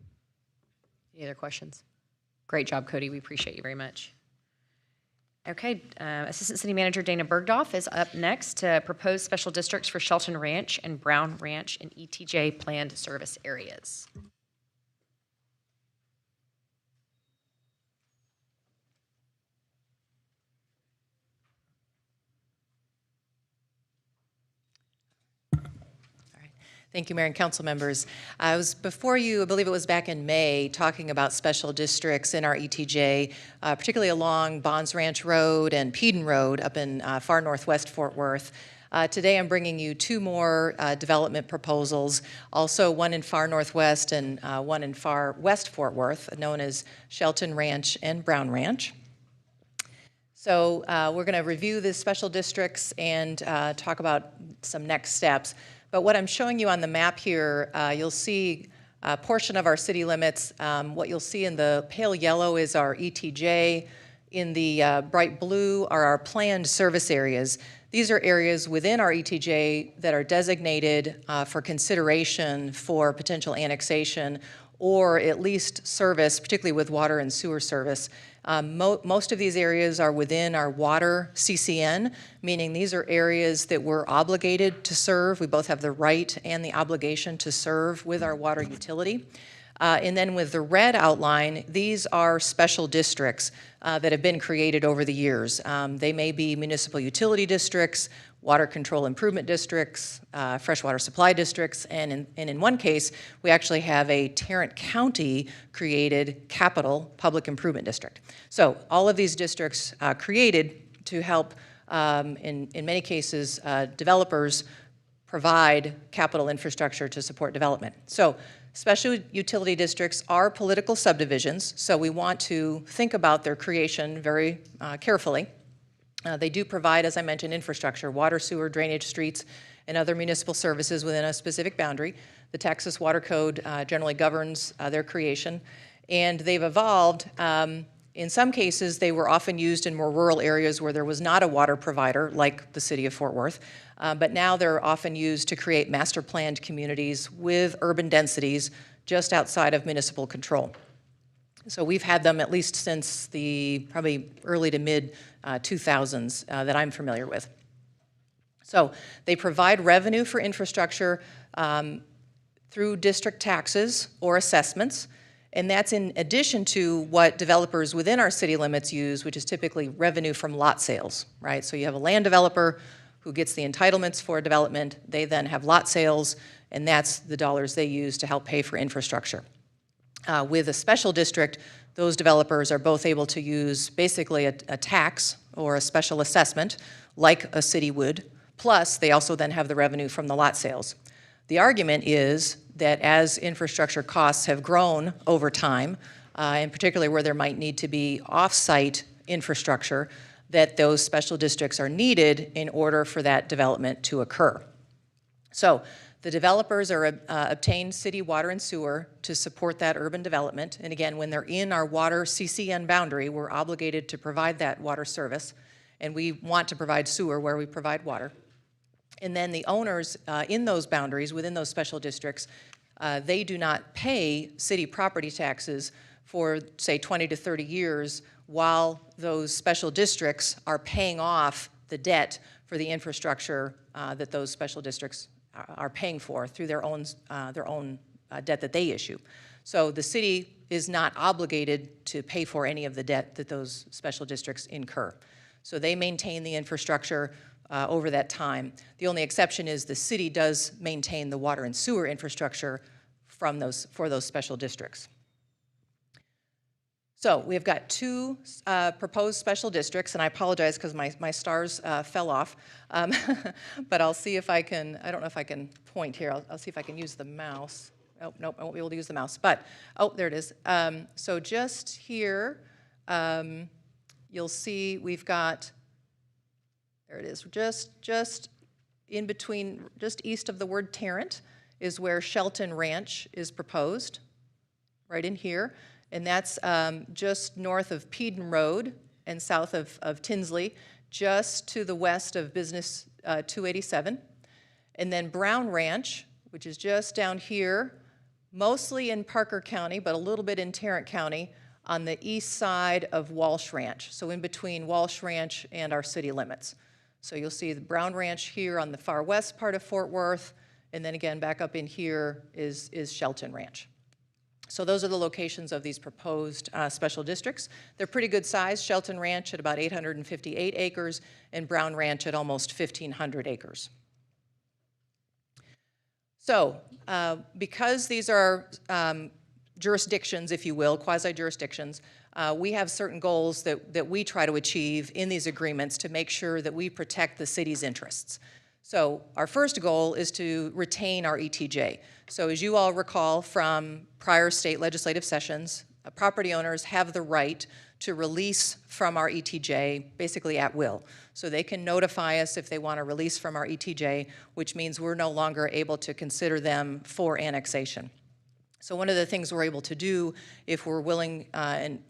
Any other questions? Great job, Cody. We appreciate you very much. Okay, Assistant City Manager Dana Bergdorf is up next to propose special districts for Shelton Ranch and Brown Ranch and ETJ planned service areas.
Thank you, Mayor and council members. I was before you, I believe it was back in May, talking about special districts in our ETJ, particularly along Bonds Ranch Road and Peden Road up in far northwest Fort Worth. Today I'm bringing you two more development proposals, also one in far northwest and one in far west Fort Worth, known as Shelton Ranch and Brown Ranch. So we're going to review the special districts and talk about some next steps. But what I'm showing you on the map here, you'll see a portion of our city limits. What you'll see in the pale yellow is our ETJ. In the bright blue are our planned service areas. These are areas within our ETJ that are designated for consideration for potential annexation or at least service, particularly with water and sewer service. Most of these areas are within our water CCN, meaning these are areas that we're obligated to serve. We both have the right and the obligation to serve with our water utility. And then with the red outline, these are special districts that have been created over the years. They may be municipal utility districts, water control improvement districts, freshwater supply districts, and in one case, we actually have a Tarrant County created capital public improvement district. So all of these districts created to help, in many cases, developers provide capital infrastructure to support development. So special utility districts are political subdivisions, so we want to think about their creation very carefully. They do provide, as I mentioned, infrastructure, water, sewer, drainage, streets, and other municipal services within a specific boundary. The Texas Water Code generally governs their creation, and they've evolved. In some cases, they were often used in more rural areas where there was not a water provider, like the city of Fort Worth, but now they're often used to create master planned communities with urban densities just outside of municipal control. So we've had them at least since the probably early to mid 2000s that I'm familiar with. So they provide revenue for infrastructure through district taxes or assessments, and that's in addition to what developers within our city limits use, which is typically revenue from lot sales, right? So you have a land developer who gets the entitlements for development, they then have lot sales, and that's the dollars they use to help pay for infrastructure. With a special district, those developers are both able to use basically a tax or a special assessment, like a city would, plus they also then have the revenue from the lot sales. The argument is that as infrastructure costs have grown over time, and particularly where there might need to be off-site infrastructure, that those special districts are needed in order for that development to occur. So the developers are obtain city water and sewer to support that urban development. And again, when they're in our water CCN boundary, we're obligated to provide that water service. And we want to provide sewer where we provide water. And then the owners in those boundaries, within those special districts, they do not pay city property taxes for, say, 20 to 30 years while those special districts are paying off the debt for the infrastructure that those special districts are paying for through their own debt that they issue. So the city is not obligated to pay for any of the debt that those special districts incur. So they maintain the infrastructure over that time. The only exception is the city does maintain the water and sewer infrastructure for those special districts. So we've got two proposed special districts, and I apologize because my stars fell off, but I'll see if I can, I don't know if I can point here, I'll see if I can use the mouse. Oh, nope, I won't be able to use the mouse, but, oh, there it is. So just here, you'll see we've got, there it is, just in between, just east of the word Tarrant is where Shelton Ranch is proposed, right in here. And that's just north of Peden Road and south of Tinsley, just to the west of Business 287. And then Brown Ranch, which is just down here, mostly in Parker County, but a little bit in Tarrant County, on the east side of Walsh Ranch, so in between Walsh Ranch and our city limits. So you'll see the Brown Ranch here on the far west part of Fort Worth, and then again back up in here is Shelton Ranch. So those are the locations of these proposed special districts. They're pretty good size. Shelton Ranch at about 858 acres and Brown Ranch at almost 1,500 acres. So because these are jurisdictions, if you will, quasi-jurisdictions, we have certain goals that we try to achieve in these agreements to make sure that we protect the city's interests. So our first goal is to retain our ETJ. So as you all recall from prior state legislative sessions, property owners have the right to release from our ETJ basically at will. So they can notify us if they want to release from our ETJ, which means we're no longer able to consider them for annexation. So one of the things we're able to do if we're willing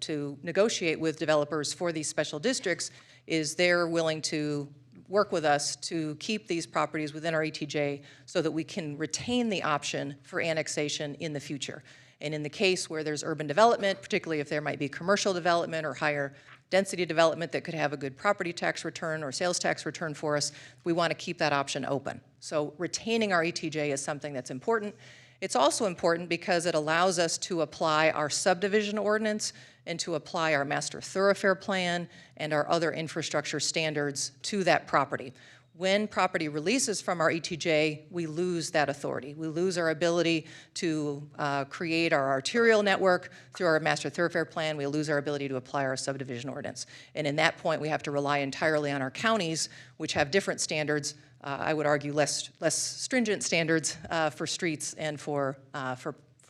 to negotiate with developers for these special districts is they're willing to work with us to keep these properties within our ETJ so that we can retain the option for annexation in the future. And in the case where there's urban development, particularly if there might be commercial development or higher density development that could have a good property tax return or sales tax return for us, we want to keep that option open. So retaining our ETJ is something that's important. It's also important because it allows us to apply our subdivision ordinance and to apply our master thoroughfare plan and our other infrastructure standards to that property. When property releases from our ETJ, we lose that authority. We lose our ability to create our arterial network through our master thoroughfare plan. We lose our ability to apply our subdivision ordinance. And in that point, we have to rely entirely on our counties, which have different standards, I would argue less stringent standards for streets and for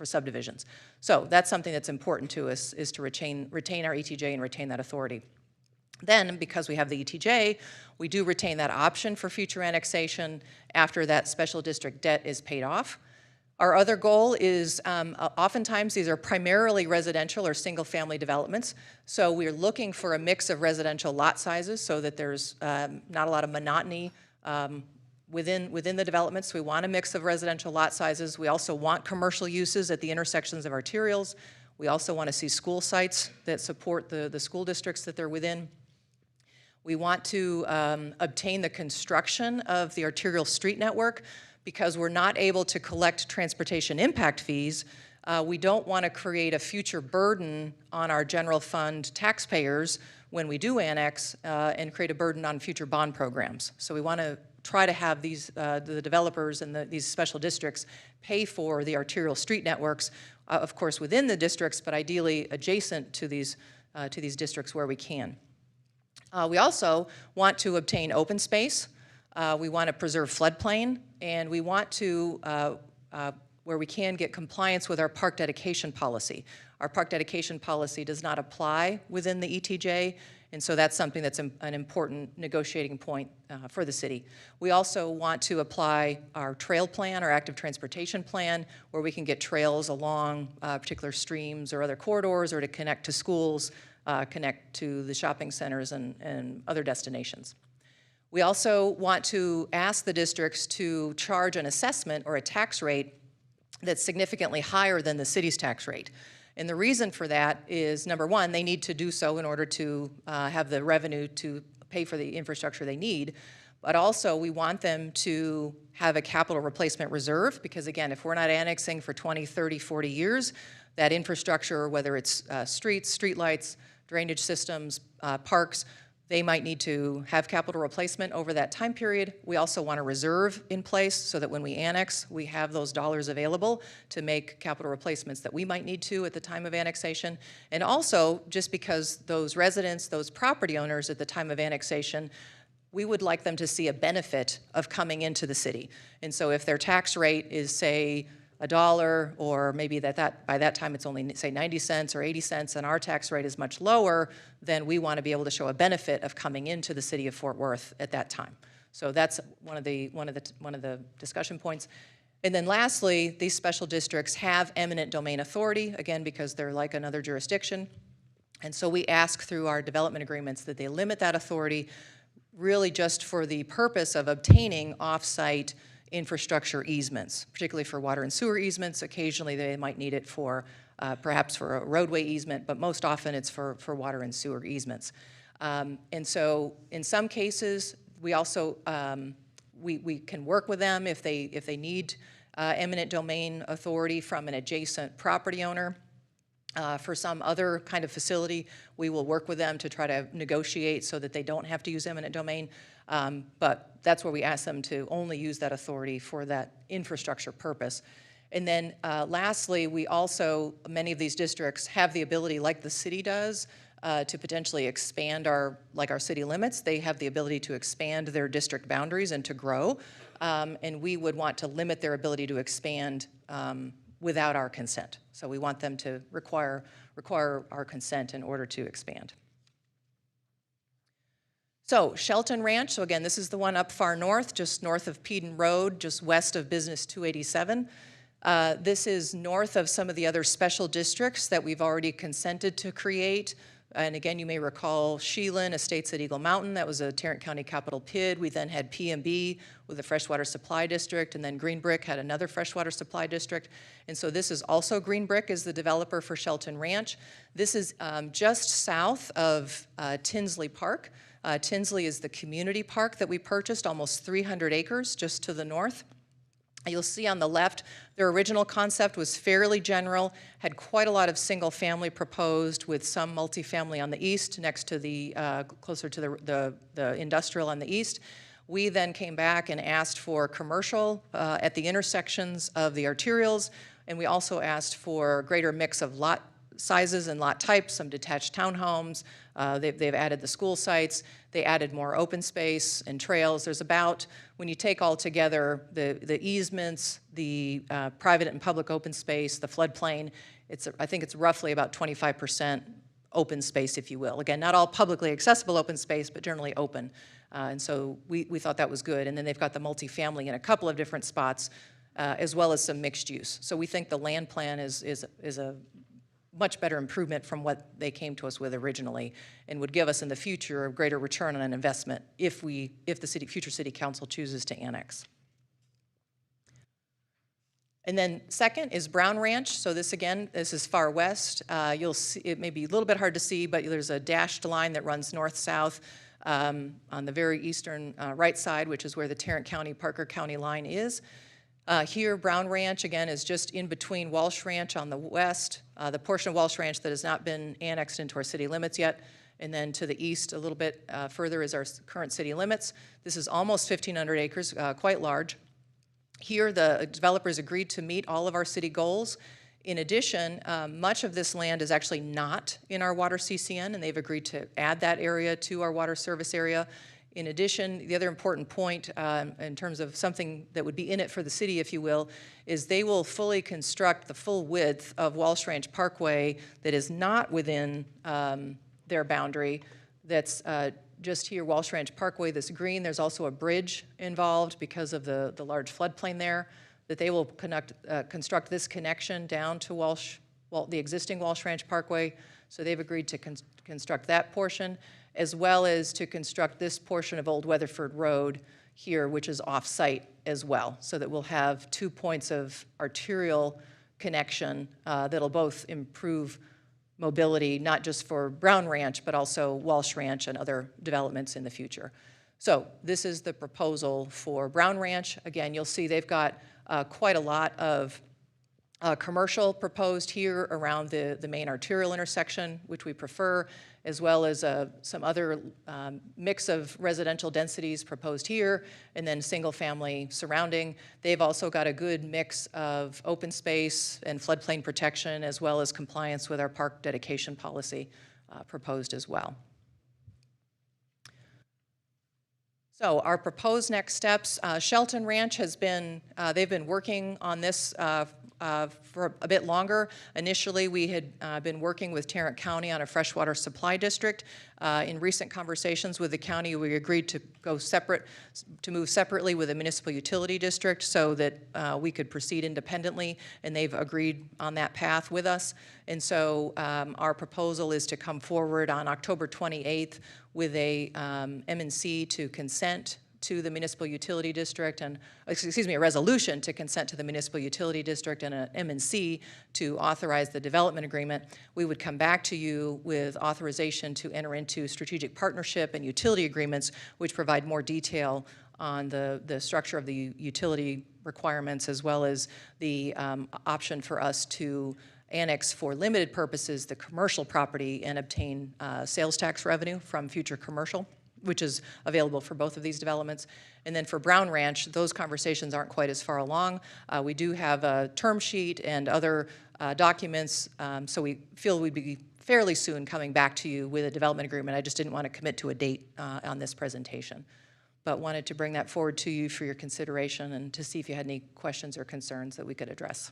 subdivisions. So that's something that's important to us, is to retain our ETJ and retain that authority. Then, because we have the ETJ, we do retain that option for future annexation after that special district debt is paid off. Our other goal is, oftentimes these are primarily residential or single-family developments, so we're looking for a mix of residential lot sizes so that there's not a lot of monotony within the developments. We want a mix of residential lot sizes. We also want commercial uses at the intersections of arterials. We also want to see school sites that support the school districts that they're within. We want to obtain the construction of the arterial street network. Because we're not able to collect transportation impact fees, we don't want to create a future burden on our general fund taxpayers when we do annex and create a burden on future bond programs. So we want to try to have these, the developers and these special districts pay for the arterial street networks, of course within the districts, but ideally adjacent to these districts where we can. We also want to obtain open space. We want to preserve floodplain, and we want to, where we can, get compliance with our park dedication policy. Our park dedication policy does not apply within the ETJ, and so that's something that's an important negotiating point for the city. We also want to apply our trail plan, our active transportation plan, where we can get trails along particular streams or other corridors, or to connect to schools, connect to the shopping centers and other destinations. We also want to ask the districts to charge an assessment or a tax rate that's significantly higher than the city's tax rate. And the reason for that is, number one, they need to do so in order to have the revenue to pay for the infrastructure they need. But also, we want them to have a capital replacement reserve, because again, if we're not annexing for 20, 30, 40 years, that infrastructure, whether it's streets, streetlights, drainage systems, parks, they might need to have capital replacement over that time period. We also want a reserve in place so that when we annex, we have those dollars available to make capital replacements that we might need to at the time of annexation. And also, just because those residents, those property owners at the time of annexation, we would like them to see a benefit of coming into the city. And so if their tax rate is, say, $1, or maybe by that time it's only, say, 90 cents or 80 cents, and our tax rate is much lower, then we want to be able to show a benefit of coming into the city of Fort Worth at that time. So that's one of the discussion points. And then lastly, these special districts have eminent domain authority, again, because they're like another jurisdiction. And so we ask through our development agreements that they limit that authority really just for the purpose of obtaining off-site infrastructure easements, particularly for water and sewer easements. Occasionally they might need it for perhaps for a roadway easement, but most often it's for water and sewer easements. And so in some cases, we also, we can work with them if they need eminent domain authority from an adjacent property owner. For some other kind of facility, we will work with them to try to negotiate so that they don't have to use eminent domain. But that's where we ask them to only use that authority for that infrastructure purpose. And then lastly, we also, many of these districts have the ability, like the city does, to potentially expand our city limits. They have the ability to expand their district boundaries and to grow. And we would want to limit their ability to expand without our consent. So we want them to require our consent in order to expand. So Shelton Ranch, so again, this is the one up far north, just north of Peden Road, just west of Business 287. This is north of some of the other special districts that we've already consented to create. And again, you may recall Sheelan Estates at Eagle Mountain. That was a Tarrant County capital PID. We then had PMB with a freshwater supply district, and then Green Brick had another freshwater supply district. And so this is also Green Brick is the developer for Shelton Ranch. This is just south of Tinsley Park. Tinsley is the community park that we purchased, almost 300 acres just to the north. You'll see on the left, their original concept was fairly general, had quite a lot of single family proposed with some multifamily on the east next to the, closer to the industrial on the east. We then came back and asked for commercial at the intersections of the arterials, and we also asked for a greater mix of lot sizes and lot types, some detached townhomes. They've added the school sites. They added more open space and trails. There's about, when you take all together, the easements, the private and public open space, the floodplain, I think it's roughly about 25% open space, if you will. Again, not all publicly accessible open space, but generally open. And so we thought that was good. And then they've got the multifamily in a couple of different spots, as well as some mixed use. So we think the land plan is a much better improvement from what they came to us with originally, and would give us in the future a greater return on an investment if the future city council chooses to annex. And then second is Brown Ranch. So this is far west. You'll see, it may be a little bit hard to see, but there's a dashed line that runs north-south on the very eastern right side, which is where the Tarrant County-Parker County line is. Here, Brown Ranch, again, is just in between Walsh Ranch on the west, the portion of Walsh Ranch that has not been annexed into our city limits yet, and then to the east a little bit further is our current city limits. This is almost 1,500 acres, quite large. Here, the developers agreed to meet all of our city goals. In addition, much of this land is actually not in our water CCN, and they've agreed to add that area to our water service area. In addition, the other important point in terms of something that would be in it for the city, if you will, is they will fully construct the full width of Walsh Ranch Parkway that is not within their boundary. That's just here, Walsh Ranch Parkway, this green. There's also a bridge involved because of the large floodplain there, that they will construct this connection down to the existing Walsh Ranch Parkway. So they've agreed to construct that portion, as well as to construct this portion of Old Weatherford Road here, which is off-site as well, so that we'll have 2 points of arterial connection that'll both improve mobility, not just for Brown Ranch, but also Walsh Ranch and other developments in the future. So this is the proposal for Brown Ranch. Again, you'll see they've got quite a lot of commercial proposed here around the main arterial intersection, which we prefer, as well as some other mix of residential densities proposed here, and then single family surrounding. They've also got a good mix of open space and floodplain protection, as well as compliance with our park dedication policy proposed as well. So our proposed next steps, Shelton Ranch has been, they've been working on this for a bit longer. Initially, we had been working with Tarrant County on a freshwater supply district. In recent conversations with the county, we agreed to move separately with a municipal utility district so that we could proceed independently, and they've agreed on that path with us. And so our proposal is to come forward on October 28th with a M&C to consent to the municipal utility district, and, excuse me, a resolution to consent to the municipal utility district and an M&C to authorize the development agreement. We would come back to you with authorization to enter into strategic partnership and utility agreements, which provide more detail on the structure of the utility requirements, as well as the option for us to annex for limited purposes the commercial property and obtain sales tax revenue from future commercial, which is available for both of these developments. And then for Brown Ranch, those conversations aren't quite as far along. We do have a term sheet and other documents, so we feel we'd be fairly soon coming back to you with a development agreement. I just didn't want to commit to a date on this presentation, but wanted to bring that forward to you for your consideration and to see if you had any questions or concerns that we could address.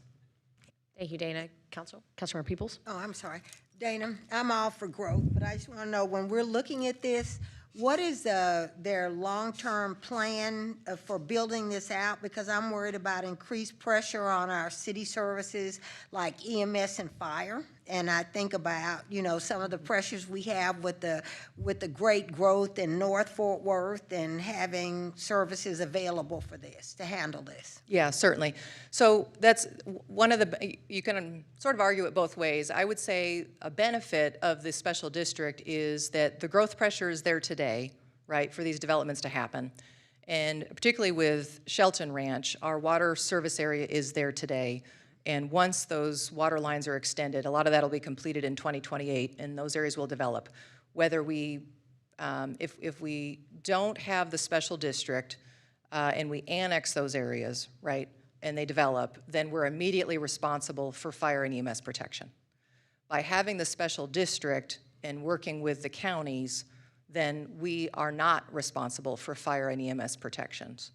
Thank you, Dana. Councilmember Peoples?
Oh, I'm sorry. Dana, I'm all for growth, but I just want to know, when we're looking at this, what is their long-term plan for building this out? Because I'm worried about increased pressure on our city services like EMS and fire. And I think about, some of the pressures we have with the great growth in North Fort Worth and having services available for this, to handle this.
Yeah, certainly. So that's one of you can sort of argue it both ways. I would say a benefit of this special district is that the growth pressure is there today, right, for these developments to happen. And particularly with Shelton Ranch, our water service area is there today. And once those water lines are extended, a lot of that will be completed in 2028, and those areas will develop. Whether we, if we don't have the special district and we annex those areas, right, and they develop, then we're immediately responsible for fire and EMS protection. By having the special district and working with the counties, then we are not responsible for fire and EMS protections.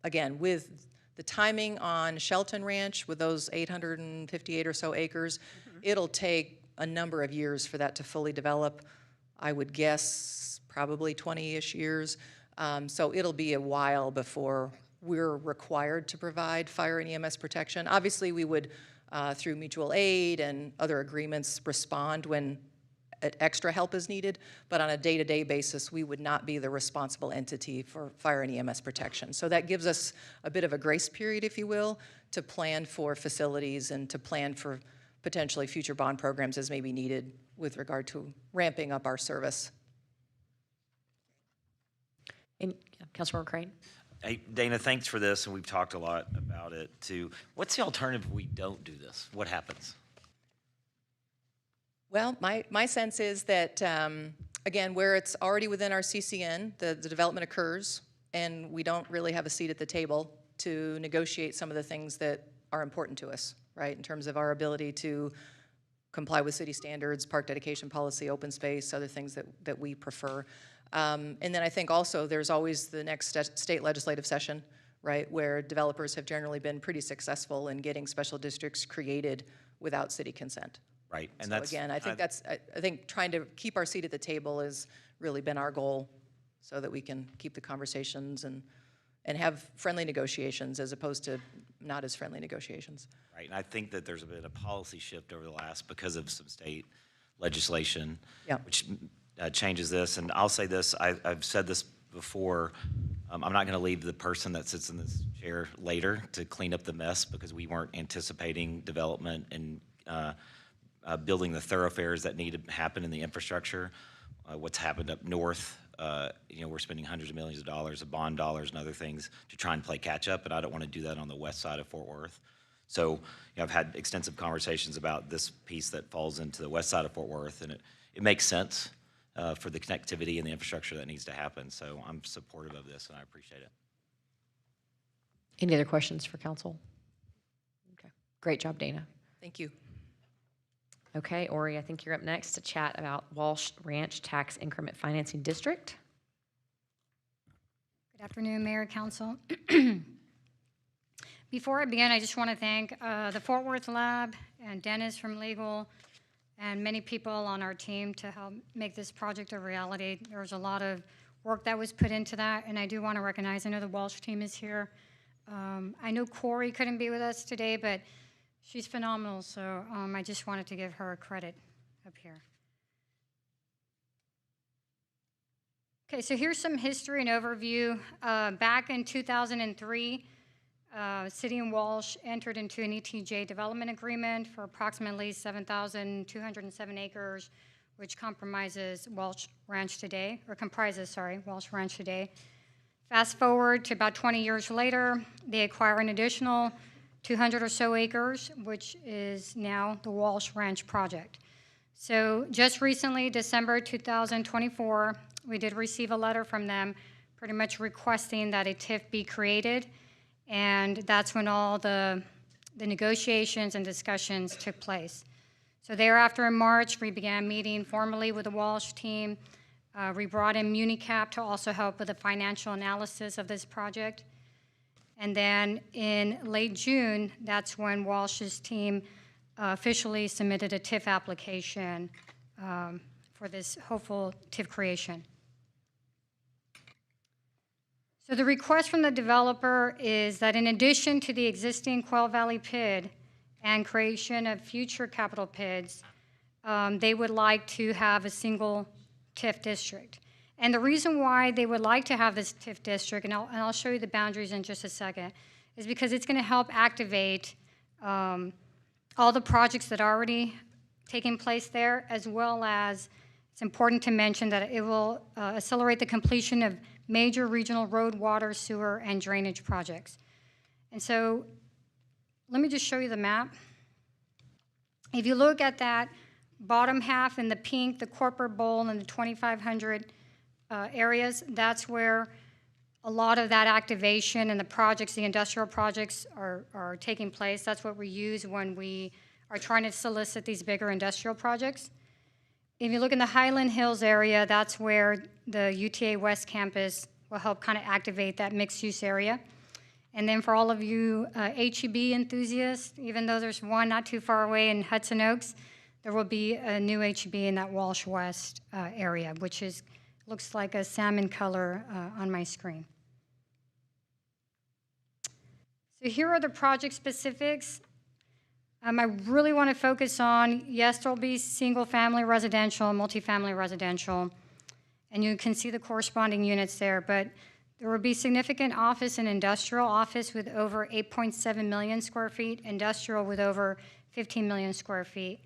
Again, with the timing on Shelton Ranch, with those 858 or so acres, it'll take a number of years for that to fully develop. I would guess probably 20-ish years. So it'll be a while before we're required to provide fire and EMS protection. Obviously, we would, through mutual aid and other agreements, respond when extra help is needed, but on a day-to-day basis, we would not be the responsible entity for fire and EMS protection. So that gives us a bit of a grace period, if you will, to plan for facilities and to plan for potentially future bond programs as may be needed with regard to ramping up our service.
And Councilmember Crane?
Hey, Dana, thanks for this, and we've talked a lot about it too. What's the alternative if we don't do this? What happens?
Well, my sense is that, again, where it's already within our CCN, the development occurs, and we don't really have a seat at the table to negotiate some of the things that are important to us, right, in terms of our ability to comply with city standards, park dedication policy, open space, other things that we prefer. And then I think also there's always the next state legislative session, right, where developers have generally been pretty successful in getting special districts created without city consent.
Right, and
So
that's
again, I think trying to keep our seat at the table has really been our goal, so that we can keep the conversations and have friendly negotiations as opposed to not as friendly negotiations.
Right, and I think that there's been a policy shift over the last because of some state legislation, which changes this. And I'll say this: I've said this before. I'm not going to leave the person that sits in this chair later to clean up the mess because we weren't anticipating development and building the thoroughfares that need to happen in the infrastructure. What's happened up north, we're spending hundreds of millions of dollars of bond dollars and other things to try and play catch up, and I don't want to do that on the west side of Fort Worth. So I've had extensive conversations about this piece that falls into the west side of Fort Worth, and it makes sense for the connectivity and the infrastructure that needs to happen. So I'm supportive of this, and I appreciate it.
Any other questions for council? Okay, great job, Dana.
Thank you.
Okay, Ori, I think you're up next to chat about Walsh Ranch Tax Increment Financing District.
Good afternoon, Mayor, Council. Before I begin, I just want to thank the Fort Worth Lab and Dennis from Legal and many people on our team to help make this project a reality. There was a lot of work that was put into that, and I do want to recognize, I know the Walsh team is here. I know Corey couldn't be with us today, but she's phenomenal, so I just wanted to give her a credit up here. Okay, so here's some history and overview. Back in 2003, City and Walsh entered into an ETJ development agreement for approximately 7,207 acres, which comprises Walsh Ranch today. Fast forward to about 20 years later, they acquire an additional 200 or so acres, which is now the Walsh Ranch project. So just recently, December 2024, we did receive a letter from them pretty much requesting that a TIF be created, and that's when all the negotiations and discussions took place. So thereafter in March, we began meeting formally with the Walsh team. We brought in MuniCap to also help with the financial analysis of this project. And then in late June, that's when Walsh's team officially submitted a TIF application for this hopeful TIF creation. So the request from the developer is that in addition to the existing Quail Valley PID and creation of future capital PIDs, they would like to have a single TIF district. And the reason why they would like to have this TIF district, and I'll show you the boundaries in just a second, is because it's going to help activate all the projects that are already taking place there, as well as it's important to mention that it will accelerate the completion of major regional road, water, sewer, and drainage projects. And so let me just show you the map. If you look at that bottom half in the pink, the corporate bowl and the 2,500 areas, that's where a lot of that activation and the projects, the industrial projects are taking place. That's what we use when we are trying to solicit these bigger industrial projects. If you look in the Highland Hills area, that's where the UTA West campus will help kind of activate that mixed-use area. And then for all of you HEB enthusiasts, even though there's one not too far away in Hudson Oaks, there will be a new HEB in that Walsh West area, which looks like a salmon color on my screen. So here are the project specifics. I really want to focus on, yes, there'll be single-family residential, multifamily residential, and you can see the corresponding units there, but there will be significant office and industrial, office with over 8.7 million square feet, industrial with over 15 million square feet,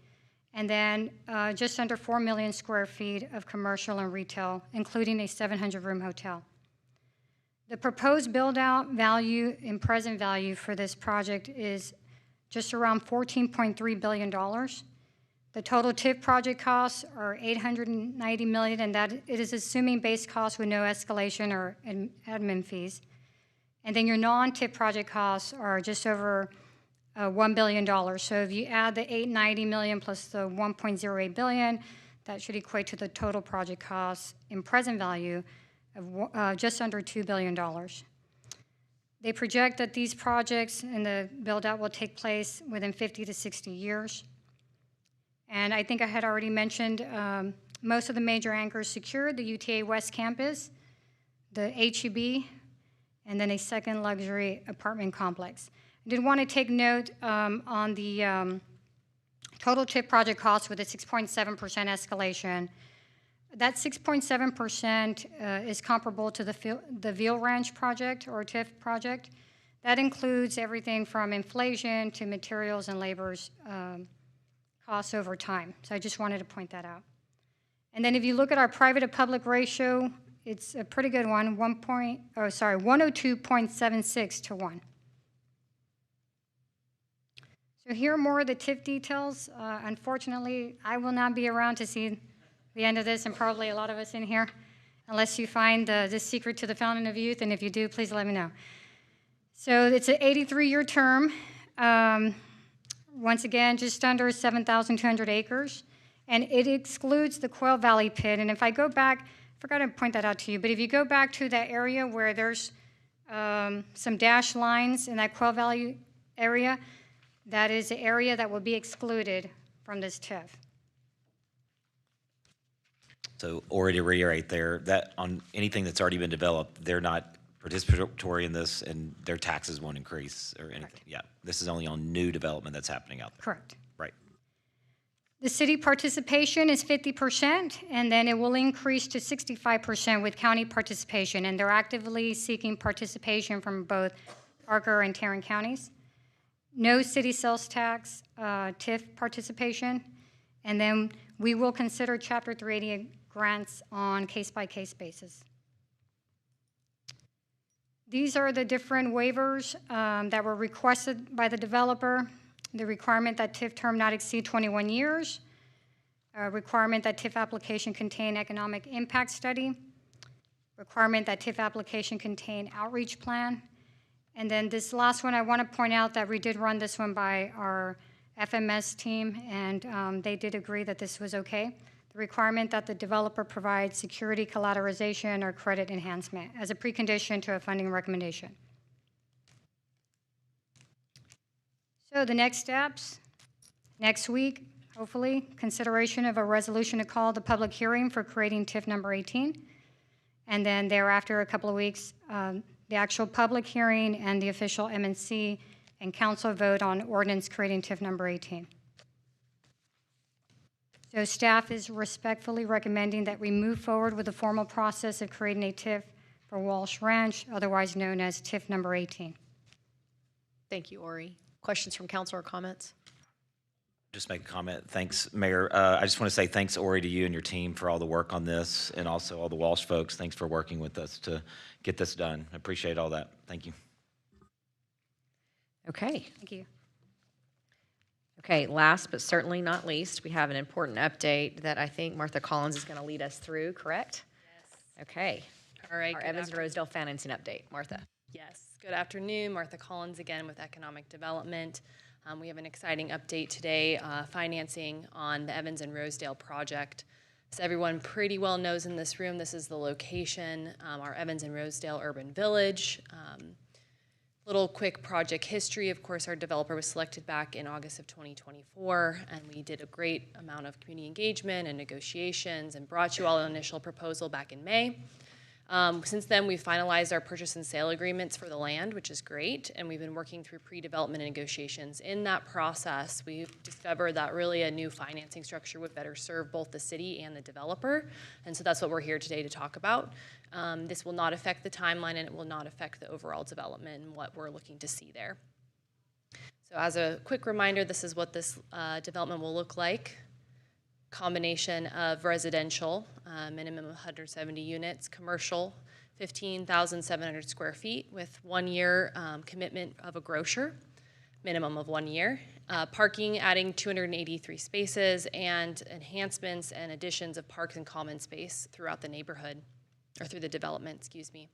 and then just under 4 million square feet of commercial and retail, including a 700-room hotel. The proposed build-out value in present value for this project is just around $14.3 billion. The total TIF project costs are $890 million, and that it is assuming base costs with no escalation or admin fees. And then your non-TIF project costs are just over $1 billion. So if you add the $890 million plus the $1.08 billion, that should equate to the total project costs in present value of just under $2 billion. They project that these projects and the build-out will take place within 50 to 60 years. And I think I had already mentioned most of the major anchors secured, the UTA West Campus, the HEB, and then a second luxury apartment complex. I did want to take note on the total TIF project cost with a 6.7% escalation. That 6.7% is comparable to the Veal Ranch project or TIF project. That includes everything from inflation to materials and labor's costs over time. So I just wanted to point that out. And then if you look at our private to public ratio, it's a pretty good one, 102.76 to 1. So here are more of the TIF details. Unfortunately, I will not be around to see the end of this, and probably a lot of us in here, unless you find the secret to the fountain of youth, and if you do, please let me know. So it's an 83-year term. Once again, just under 7,200 acres, and it excludes the Quail Valley pit. And if I go back, I forgot to point that out to you, but if you go back to that area where there's some dashed lines in that Quail Valley area, that is the area that will be excluded from this TIF.
So, Ori, to reiterate there, that on anything that's already been developed, they're not participatory in this, and their taxes won't increase or anything. Correct. Yeah, this is only on new development that's happening out there.
Correct.
Right.
The city participation is 50%, and then it will increase to 65% with county participation, and they're actively seeking participation from both Parker and Tarrant counties. No city sales tax, TIF participation, and then we will consider Chapter 380 grants on case-by-case basis. These are the different waivers that were requested by the developer. The requirement that TIF term not exceed 21 years, requirement that TIF application contain economic impact study, requirement that TIF application contain outreach plan, and then this last one, I want to point out that we did run this one by our FMS team, and they did agree that this was okay. The requirement that the developer provide security collateralization or credit enhancement as a precondition to a funding recommendation. So the next steps, next week, hopefully, consideration of a resolution to call the public hearing for creating TIF number 18. And then thereafter, a couple of weeks, the actual public hearing and the official MNC and council vote on ordinance creating TIF number 18. So staff is respectfully recommending that we move forward with the formal process of creating a TIF for Walsh Ranch, otherwise known as TIF number 18.
Thank you, Ori. Questions from council or comments?
Just make a comment. Thanks, Mayor. I just want to say thanks, Ori, to you and your team for all the work on this, and also all the Walsh folks. Thanks for working with us to get this done. I appreciate all that. Thank you.
Okay.
Thank you.
Okay, last but certainly not least, we have an important update that I think Martha Collins is going to lead us through, correct? Yes. Okay.
All right.
Our Evans and Rosedale financing update. Martha.
Yes. Good afternoon. Martha Collins again with Economic Development. We have an exciting update today, financing on the Evans and Rosedale project. As everyone pretty well knows in this room, this is the location, our Evans and Rosedale Urban Village. Little quick project history. Of course, our developer was selected back in August of 2024, and we did a great amount of community engagement and negotiations and brought you all an initial proposal back in May. Since then, we've finalized our purchase and sale agreements for the land, which is great, and we've been working through pre-development negotiations. In that process, we've discovered that really a new financing structure would better serve both the city and the developer, and so that's what we're here today to talk about. This will not affect the timeline, and it will not affect the overall development and what we're looking to see there. So as a quick reminder, this is what this development will look like. Combination of residential, minimum of 170 units, commercial, 15,700 square feet with 1 year commitment of a grocer, minimum of 1 year. Parking, adding 283 spaces, and enhancements and additions of parks and common space throughout the neighborhood, or through the development, excuse me.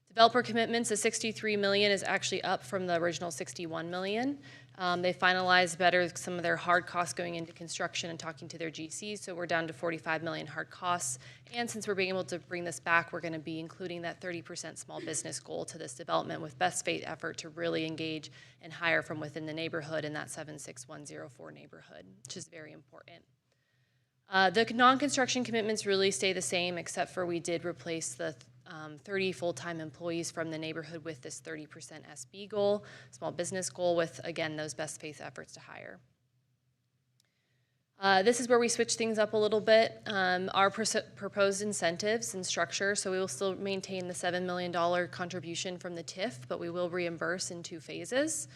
Developer commitments, the $63 million is actually up from the original $61 million. They finalized better some of their hard costs going into construction and talking to their GCs, so we're down to $45 million hard costs. And since we're being able to bring this back, we're gonna be including that 30% small business goal to this development with best faith effort to really engage and hire from within the neighborhood in that 76104 neighborhood, which is very important. The non-construction commitments really stay the same, except for we did replace the 30 full-time employees from the neighborhood with this 30% SB goal, small business goal, with, again, those best faith efforts to hire. This is where we switch things up a little bit. Our proposed incentives and structure, so we will still maintain the $7 million contribution from the TIF, but we will reimburse in 2 phases.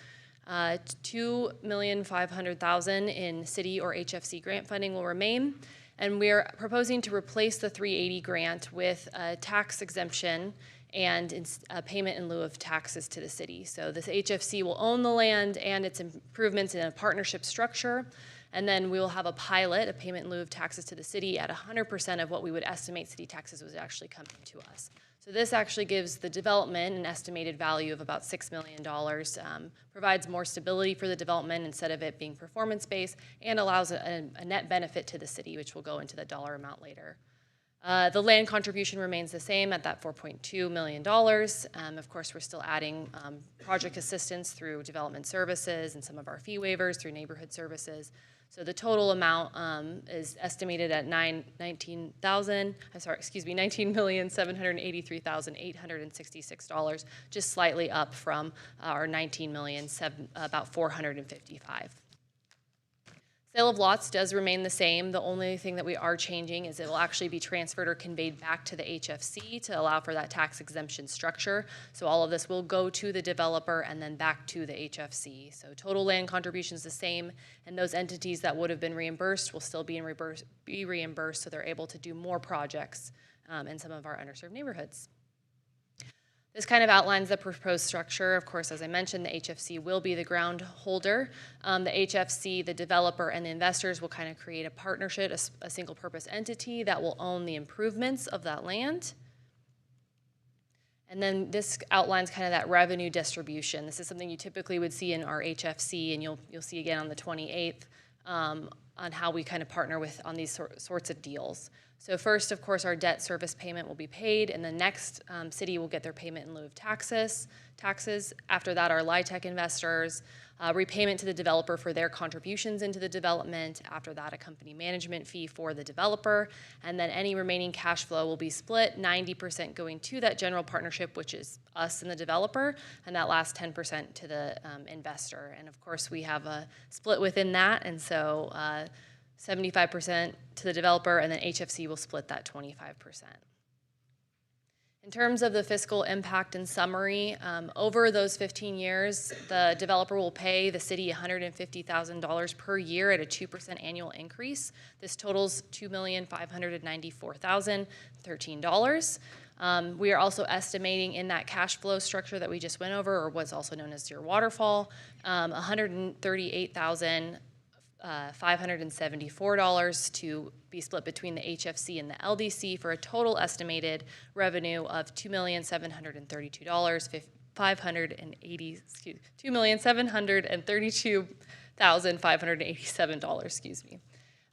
$2,500,000 in city or HFC grant funding will remain. And we're proposing to replace the 380 grant with a tax exemption and a payment in lieu of taxes to the city. So this HFC will own the land and its improvements in a partnership structure. And then we will have a pilot, a payment in lieu of taxes to the city at 100% of what we would estimate city taxes was actually coming to us. So this actually gives the development an estimated value of about $6 million, provides more stability for the development instead of it being performance-based, and allows a net benefit to the city, which we'll go into the dollar amount later. The land contribution remains the same at that $4.2 million. Of course, we're still adding project assistance through development services and some of our fee waivers through neighborhood services. So the total amount is estimated at $19,783,866, just slightly up from our $19 million, about $455,000. Sale of lots does remain the same. The only thing that we are changing is it will actually be transferred or conveyed back to the HFC to allow for that tax exemption structure. So all of this will go to the developer and then back to the HFC. So total land contribution is the same, and those entities that would have been reimbursed will still be reimbursed, so they're able to do more projects in some of our underserved neighborhoods. This kind of outlines the proposed structure. Of course, as I mentioned, the HFC will be the ground holder. The HFC, the developer, and the investors will kind of create a partnership, a single purpose entity that will own the improvements of that land. And then this outlines kind of that revenue distribution. This is something you typically would see in our HFC, and you'll see again on the 28th on how we kind of partner with on these sorts of deals. So first, of course, our debt service payment will be paid, and the next city will get their payment in lieu of taxes. After that, our LIHTC investors, repayment to the developer for their contributions into the development. After that, a company management fee for the developer, and then any remaining cash flow will be split, 90% going to that general partnership, which is us and the developer, and that last 10% to the investor. And of course, we have a split within that, and so 75% to the developer, and then HFC will split that 25%. In terms of the fiscal impact and summary, over those 15 years, the developer will pay the city $150,000 per year at a 2% annual increase. This totals $2,594,013. We are also estimating in that cash flow structure that we just went over, or what's also known as your waterfall, $138,574 to be split between the HFC and the LDC for a total estimated revenue of $2,732,587.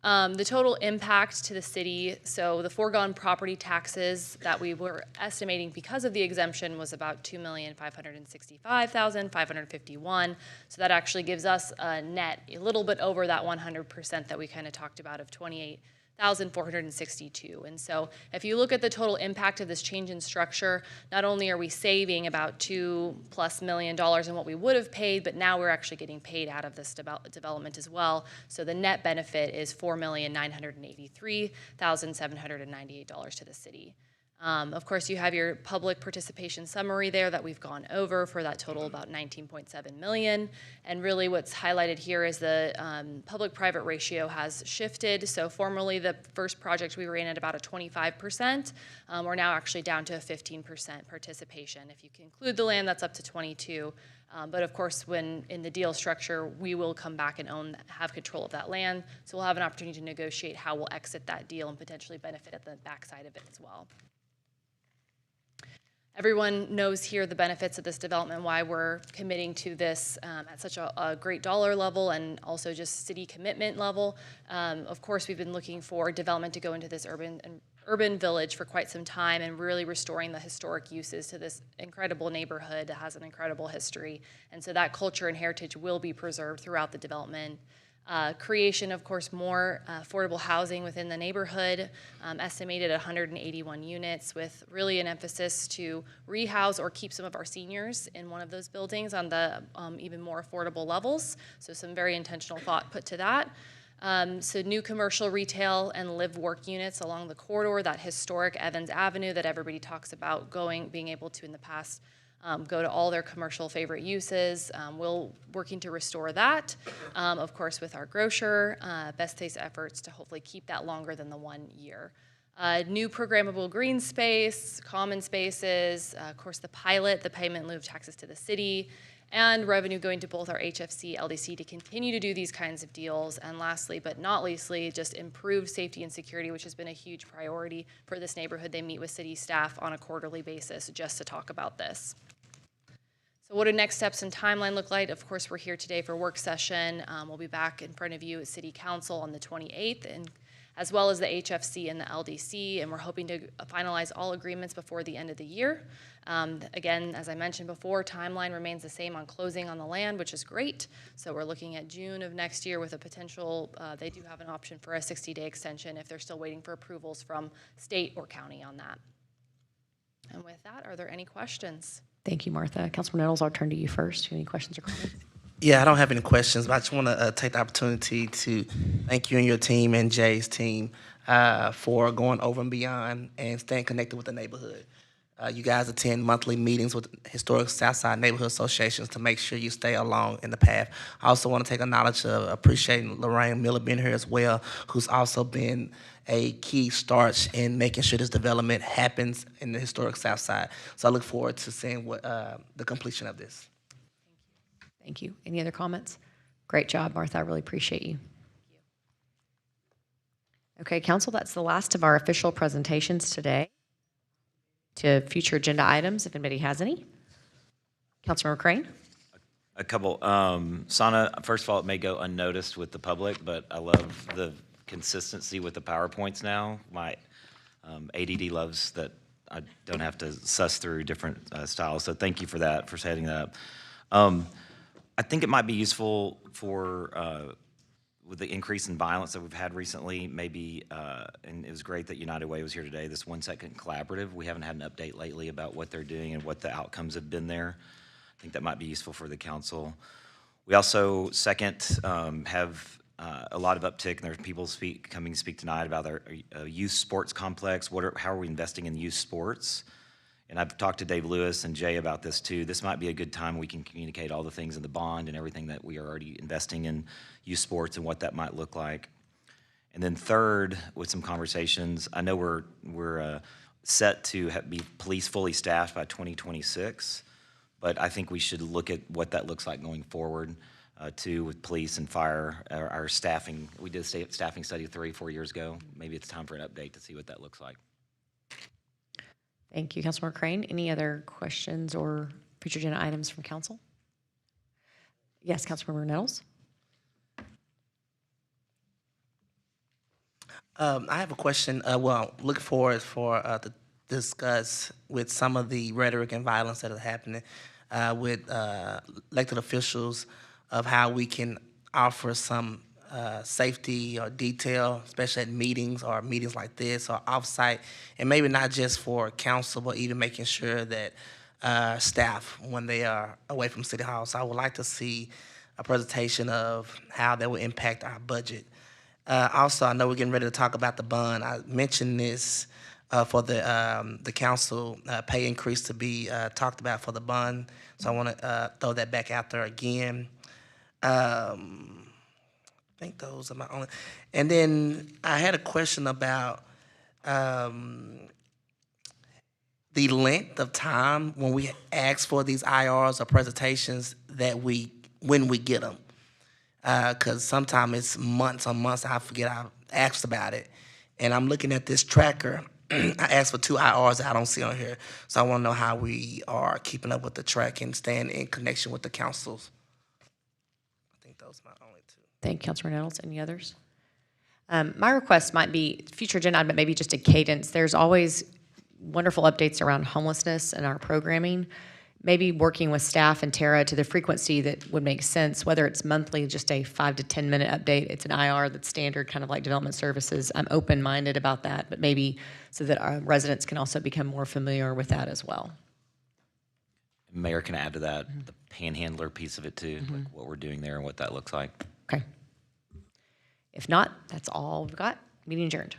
The total impact to the city, so the foregone property taxes that we were estimating because of the exemption was about $2,565,551. So that actually gives us a net a little bit over that 100% that we kind of talked about of 28,462. And so if you look at the total impact of this change in structure, not only are we saving about $2+ million in what we would have paid, but now we're actually getting paid out of this development as well. So the net benefit is $4,983,798 to the city. Of course, you have your public participation summary there that we've gone over for that total about $19.7 million. And really what's highlighted here is the public-private ratio has shifted. So formerly the first project we were in at about a 25%. We're now actually down to a 15% participation. If you can include the land, that's up to 22. But of course, when in the deal structure, we will come back and have control of that land. So we'll have an opportunity to negotiate how we'll exit that deal and potentially benefit at the backside of it as well. Everyone knows here the benefits of this development, why we're committing to this at such a great dollar level and also just city commitment level. Of course, we've been looking for development to go into this urban village for quite some time and really restoring the historic uses to this incredible neighborhood that has an incredible history. And so that culture and heritage will be preserved throughout the development. Creation, of course, more affordable housing within the neighborhood, estimated 181 units with really an emphasis to rehouse or keep some of our seniors in one of those buildings on the even more affordable levels. So some very intentional thought put to that. So new commercial, retail, and live-work units along the corridor, that historic Evans Avenue that everybody talks about being able to in the past go to all their commercial favorite uses. We're working to restore that, of course, with our grocer, best taste efforts to hopefully keep that longer than the 1 year. New programmable green space, common spaces, of course, the pilot, the payment in lieu of taxes to the city, and revenue going to both our HFC, LDC to continue to do these kinds of deals. And lastly, but not leastly, just improve safety and security, which has been a huge priority for this neighborhood. They meet with city staff on a quarterly basis just to talk about this. So what do next steps and timeline look like? Of course, we're here today for work session. We'll be back in front of you at City Council on the 28th, and as well as the HFC and the LDC, and we're hoping to finalize all agreements before the end of the year. Again, as I mentioned before, timeline remains the same on closing on the land, which is great. So we're looking at June of next year with a potential, they do have an option for a 60-day extension if they're still waiting for approvals from state or county on that. And with that, are there any questions?
Thank you, Martha. Councilman Nettles, I'll turn to you first. Any questions or comments?
Yeah, I don't have any questions, but I just want to take the opportunity to thank you and your team and Jay's team for going over and beyond and staying connected with the neighborhood. You guys attend monthly meetings with historic Southside Neighborhood Associations to make sure you stay along in the path. I also want to take a knowledge of appreciating Lorraine Miller being here as well, who's also been a key starch in making sure this development happens in the historic Southside. So I look forward to seeing what the completion of this.
Thank you. Any other comments? Great job, Martha. I really appreciate you. Okay, Council, that's the last of our official presentations today. To future agenda items, if anybody has any. Councilmember Crane?
A couple. Sana, first of all, it may go unnoticed with the public, but I love the consistency with the PowerPoints now. My ADD loves that I don't have to suss through different styles, so thank you for that, for setting that up. I think it might be useful for, with the increase in violence that we've had recently, maybe, and it was great that United Way was here today, this 1 Second Collaborative. We haven't had an update lately about what they're doing and what the outcomes have been there. I think that might be useful for the council. We also, second, have a lot of uptick, and there's people coming to speak tonight about our youth sports complex. How are we investing in youth sports? And I've talked to Dave Lewis and Jay about this too. This might be a good time we can communicate all the things in the bond and everything that we are already investing in youth sports and what that might look like. And then third, with some conversations, I know we're set to be police fully staffed by 2026, but I think we should look at what that looks like going forward too, with police and fire, our staffing. We did a staffing study 3 or 4 years ago. Maybe it's time for an update to see what that looks like.
Thank you, Councilmember Crane. Any other questions or future agenda items from council? Yes, Councilmember Nettles.
I have a question. Look forward to discuss with some of the rhetoric and violence that is happening with elected officials of how we can offer some safety or detail, especially at meetings or meetings like this or offsite, and maybe not just for council, but even making sure that staff, when they are away from City Hall. So I would like to see a presentation of how that will impact our budget. Also, I know we're getting ready to talk about the bond. I mentioned this for the council pay increase to be talked about for the bond. So I want to throw that back out there again. I think those are my only. And then I had a question about the length of time when we ask for these IRs or presentations when we get them. Because sometimes it's months on months. I forget I asked about it. And I'm looking at this tracker. I asked for 2 IRs that I don't see on here. So I want to know how we are keeping up with the track and staying in connection with the councils. I think those are my only 2.
Thank you, Councilor Nettles. Any others? My request might be future agenda item, but maybe just a cadence. There's always wonderful updates around homelessness and our programming. Maybe working with staff and Tara to the frequency that would make sense, whether it's monthly, just a 5 to 10 minute update. It's an IR that's standard, kind of like development services. I'm open-minded about that, but maybe so that our residents can also become more familiar with that as well.
Mayor can add to that the panhandler piece of it too, like what we're doing there and what that looks like.
Okay. If not, that's all we've got. Meeting adjourned.